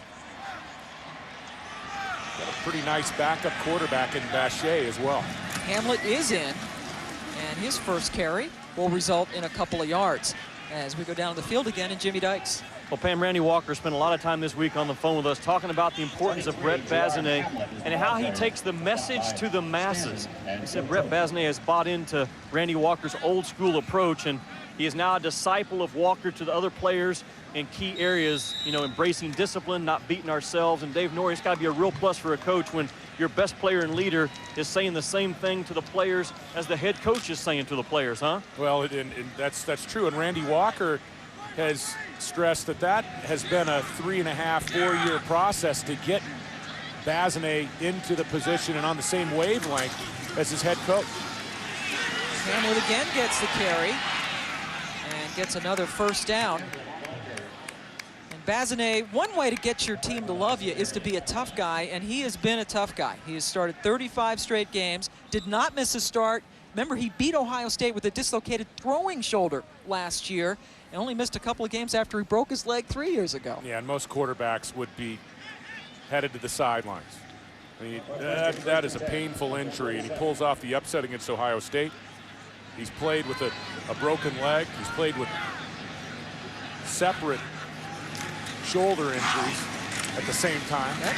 Got a pretty nice backup quarterback in Bechet as well. Hamlet is in, and his first carry will result in a couple of yards as we go down the field again in Jimmy Dykes. Well, Pam, Randy Walker spent a lot of time this week on the phone with us talking about the importance of Brett Basanez and how he takes the message to the masses. He said Brett Basanez has bought into Randy Walker's old school approach, and he is now a disciple of Walker to the other players in key areas, you know, embracing discipline, not beating ourselves. And Dave Norrie, it's got to be a real plus for a coach when your best player and leader is saying the same thing to the players as the head coach is saying to the players, huh? Well, and that's true. And Randy Walker has stressed that has been a 3.5, 4-year process to get Basanez into the position and on the same wavelength as his head coach. Hamlet again gets the carry and gets another first down. And Basanez, one way to get your team to love you is to be a tough guy, and he has been a tough guy. He has started 35 straight games, did not miss a start. Remember, he beat Ohio State with a dislocated throwing shoulder last year and only missed a couple of games after he broke his leg 3 years ago. Yeah, and most quarterbacks would be headed to the sidelines. I mean, that is a painful injury, and he pulls off the upset against Ohio State. He's played with a broken leg. He's played with separate shoulder injuries at the same time. Yep.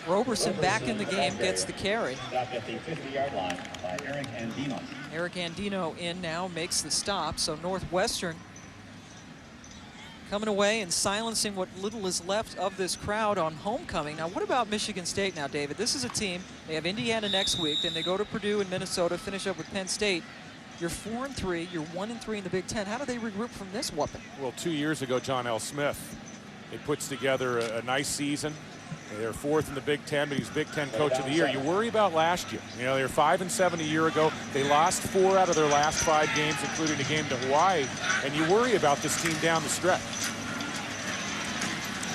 Roberson back in the game, gets the carry. At the 50-yard line. by Eric Andino. Eric Andino in now, makes the stop. So Northwestern coming away and silencing what little is left of this crowd on homecoming. Now, what about Michigan State now, David? This is a team, they have Indiana next week, then they go to Purdue and Minnesota, finish up with Penn State. You're 4-3, you're 1-3 in the Big Ten. How do they regroup from this whooping? Well, 2 years ago, John L. Smith, it puts together a nice season. They're 4th in the Big Ten, but he's Big Ten Coach of the Year. You worry about last year. You know, they were 5-7 a year ago. They lost 4 out of their last 5 games, including a game to Hawaii. And you worry about this team down the stretch.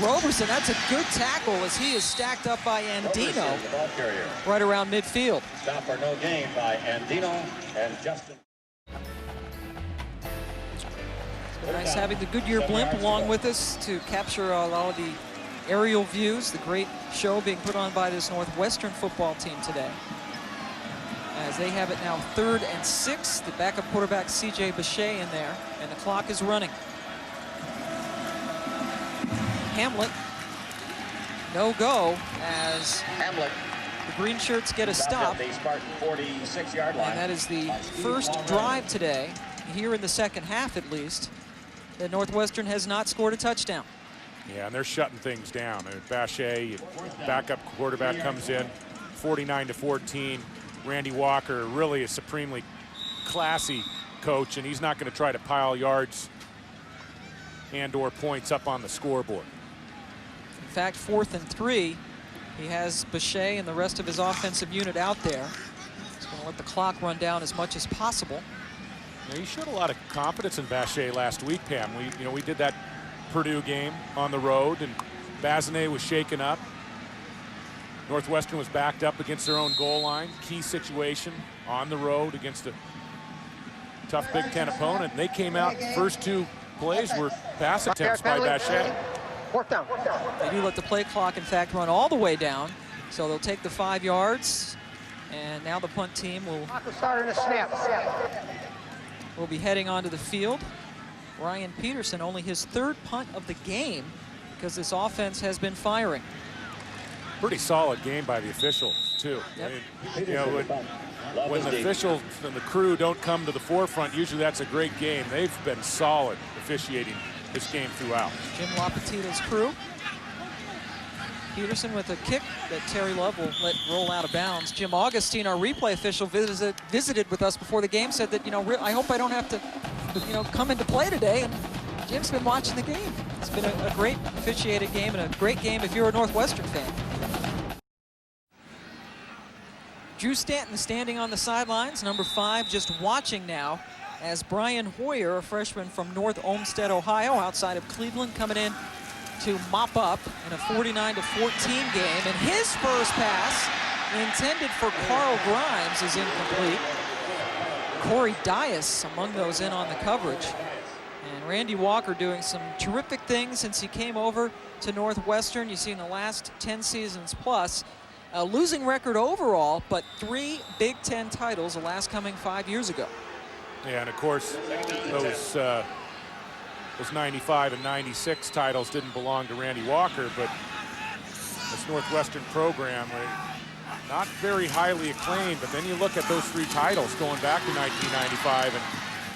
Roberson, that's a good tackle as he is stacked up by Andino right around midfield. Stop or no gain by Andino and Justin. It's been nice having the Goodyear blimp along with us to capture all of the aerial views, the great show being put on by this Northwestern football team today. As they have it now 3rd and 6, the backup quarterback C.J. Bechet in there, and the clock is running. Hamlet, no go as Hamlet, the green shirts get a stop. The Spartan 46-yard line. And that is the first drive today, here in the second half at least, that Northwestern has not scored a touchdown. Yeah, and they're shutting things down. Bechet, backup quarterback, comes in, 49-14. Randy Walker, really a supremely classy coach, and he's not going to try to pile yards and/or points up on the scoreboard. In fact, 4th and 3, he has Bechet and the rest of his offensive unit out there. He's going to let the clock run down as much as possible. Yeah, he showed a lot of confidence in Bechet last week, Pam. We did that Purdue game on the road, and Basanez was shaken up. Northwestern was backed up against their own goal line. Key situation on the road against a tough Big Ten opponent. And they came out, first 2 plays were pass attempts by Bechet. 4th down. They do let the play clock, in fact, run all the way down. So they'll take the 5 yards, and now the punt team will be heading onto the field. Ryan Peterson, only his 3rd punt of the game because this offense has been firing. Pretty solid game by the officials, too. Yep. I mean, you know, when the officials and the crew don't come to the forefront, usually that's a great game. They've been solid officiating this game throughout. Jim Lapatita's crew. Peterson with a kick that Terry Love will let roll out of bounds. Jim Augustine, our replay official, visited with us before the game, said that, you know, I hope I don't have to, you know, come into play today. And Jim's been watching the game. It's been a great officiated game and a great game if you're a Northwestern fan. Drew Stanton standing on the sidelines, number 5, just watching now as Brian Hoyer, a freshman from North Olmsted, Ohio, outside of Cleveland, coming in to mop up in a 49-14 game. And his first pass, intended for Carl Grimes, is incomplete. Corey Dias among those in on the coverage. And Randy Walker doing some terrific things since he came over to Northwestern. You see in the last 10 seasons plus, a losing record overall, but 3 Big Ten titles, the last coming 5 years ago. Yeah, and of course, those 95 and 96 titles didn't belong to Randy Walker, but this Northwestern program, not very highly acclaimed, but then you look at those 3 titles going back to 1995, and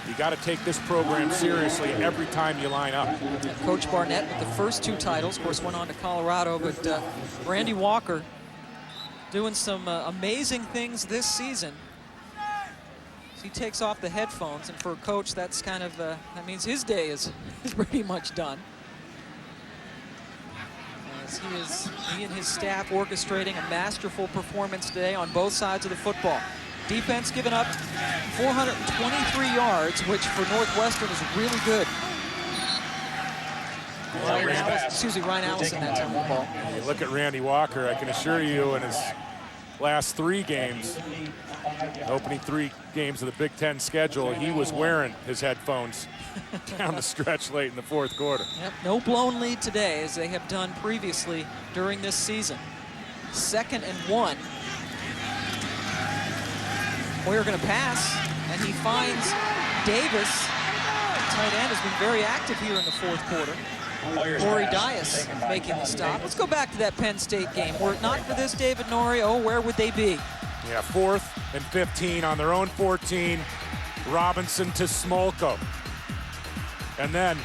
you got to take this program seriously every time you line up. And Coach Barnett with the first 2 titles, of course, went on to Colorado, but Randy Walker doing some amazing things this season. He takes off the headphones, and for a coach, that's kind of, that means his day is pretty much done. As he and his staff orchestrating a masterful performance today on both sides of the football. Defense giving up 423 yards, which for Northwestern is really good. Ryan Allison that time of the ball. You look at Randy Walker, I can assure you in his last 3 games, opening 3 games of the Big Ten schedule, he was wearing his headphones down the stretch late in the 4th quarter. Yep, no blown lead today as they have done previously during this season. 2nd and 1. Hoyer going to pass, and he finds Davis. The tight end has been very active here in the 4th quarter. Corey Dias making the stop. Let's go back to that Penn State game. Were it not for this, David Norrie, oh, where would they be? Yeah, 4th and 15 on their own 14. Robinson to Smolko. And then,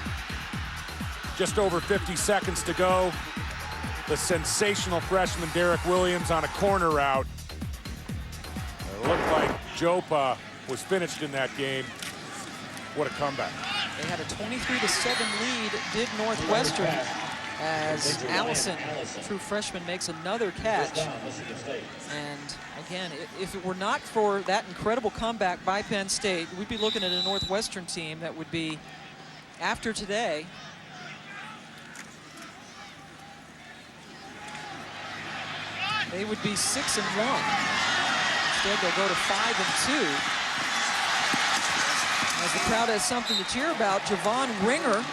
just over 50 seconds to go, the sensational freshman Derek Williams on a corner route. It looked like Jopa was finished in that game. What a comeback. They had a 23-7 lead, did Northwestern, as Allison, true freshman, makes another catch. And again, if it were not for that incredible comeback by Penn State, we'd be looking at a Northwestern team that would be, after today, they would be 6-1. Instead, they'll go to 5-2. As the crowd has something to cheer about, Javon Ringer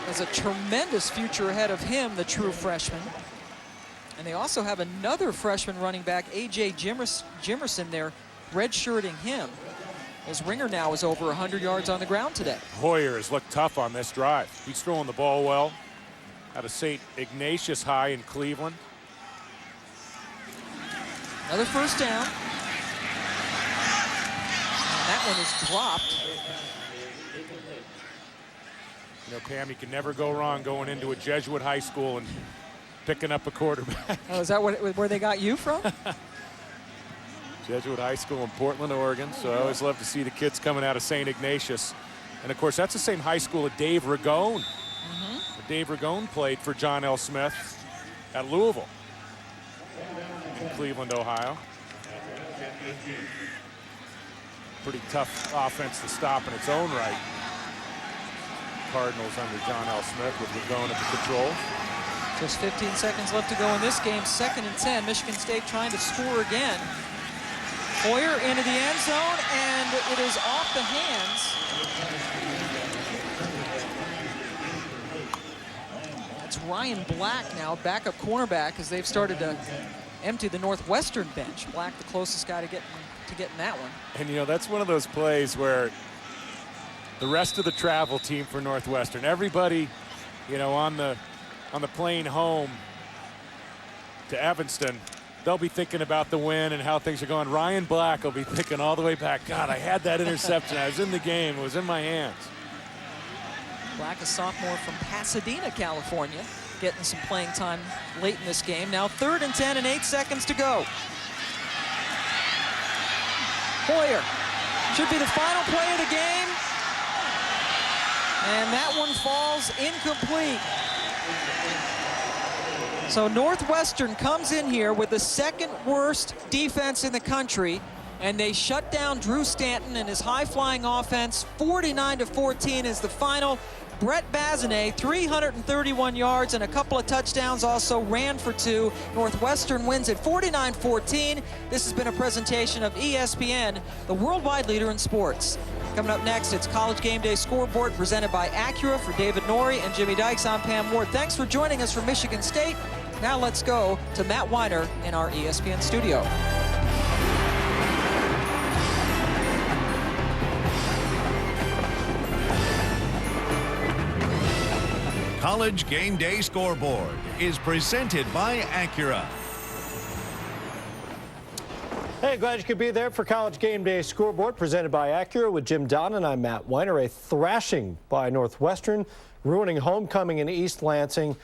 has a tremendous future ahead of him, the true freshman. And they also have another freshman running back, A.J. Jimerson, there, redshirting him, as Ringer now is over 100 yards on the ground today. Hoyer has looked tough on this drive. He's throwing the ball well out of St. Ignatius High in Cleveland. Another first down. And that one is dropped. You know, Pam, you can never go wrong going into a Jesuit high school and picking up a quarterback. Oh, is that where they got you from? Jesuit High School in Portland, Oregon. So I always love to see the kids coming out of St. Ignatius. And, of course, that's the same high school that Dave Ragone. Dave Ragone played for John L. Smith at Louisville in Cleveland, Ohio. Pretty tough offense to stop in its own right. Cardinals under John L. Smith with Ragone at the control. Just 15 seconds left to go in this game. 2nd and 10. Michigan State trying to score again. Hoyer into the end zone, and it is off the hands. It's Ryan Black now, backup cornerback, as they've started to empty the Northwestern bench. Black, the closest guy to get in that one. And, you know, that's one of those plays where the rest of the travel team for Northwestern, everybody, you know, on the plane home to Evanston, they'll be thinking about the win and how things are going. Ryan Black will be thinking all the way back, God, I had that interception. I was in the game. It was in my hands. Black, a sophomore from Pasadena, California, getting some playing time late in this game. Now 3rd and 10 and 8 seconds to go. Hoyer should be the final play of the game. And that one falls incomplete. So Northwestern comes in here with the 2nd worst defense in the country, and they shut down Drew Stanton and his high-flying offense. 49-14 is the final. Brett Basanez, 331 yards and a couple of touchdowns, also ran for 2. Northwestern wins at 49-14. This has been a presentation of ESPN, the worldwide leader in sports. Coming up next, it's College Game Day Scoreboard presented by Acura. For David Norrie and Jimmy Dykes, I'm Pam Ward. Thanks for joining us from Michigan State. Now let's go to Matt Weiner in our ESPN studio. College Game Day Scoreboard is presented by Acura. Hey, glad you could be there for College Game Day Scoreboard presented by Acura with Jim Don, and I'm Matt Weiner. A thrashing by Northwestern, ruining homecoming in East Lansing.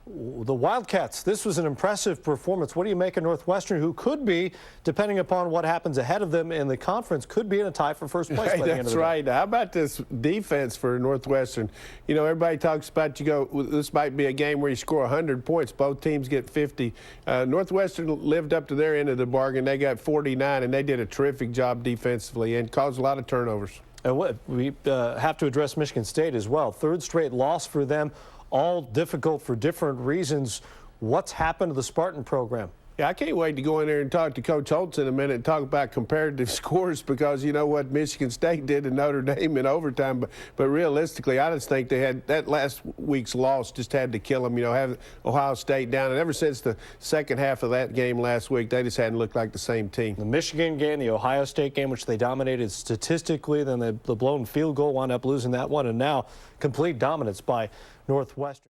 The Wildcats, this was an impressive performance. What do you make of Northwestern, who could be, depending upon what happens ahead of them in the conference, could be in a tie for first place by the end of the day? That's right. How about this defense for Northwestern? You know, everybody talks about, this might be a game where you score 100 points. Both teams get 50. Northwestern lived up to their end of the bargain. They got 49, and they did a terrific job defensively and caused a lot of turnovers. And we have to address Michigan State as well. 3rd straight loss for them. All difficult for different reasons. What's happened to the Spartan program? Yeah, I can't wait to go in there and talk to Coach Holtz in a minute and talk about comparative scores, because you know what Michigan State did to Notre Dame in overtime. But realistically, I just think they had that last week's loss just had to kill them. You know, have Ohio State down. And ever since the second half of that game last week, they just hadn't looked like the same team. The Michigan game, the Ohio State game, which they dominated statistically, then the blown field goal, wound up losing that one, and now complete dominance by Northwestern.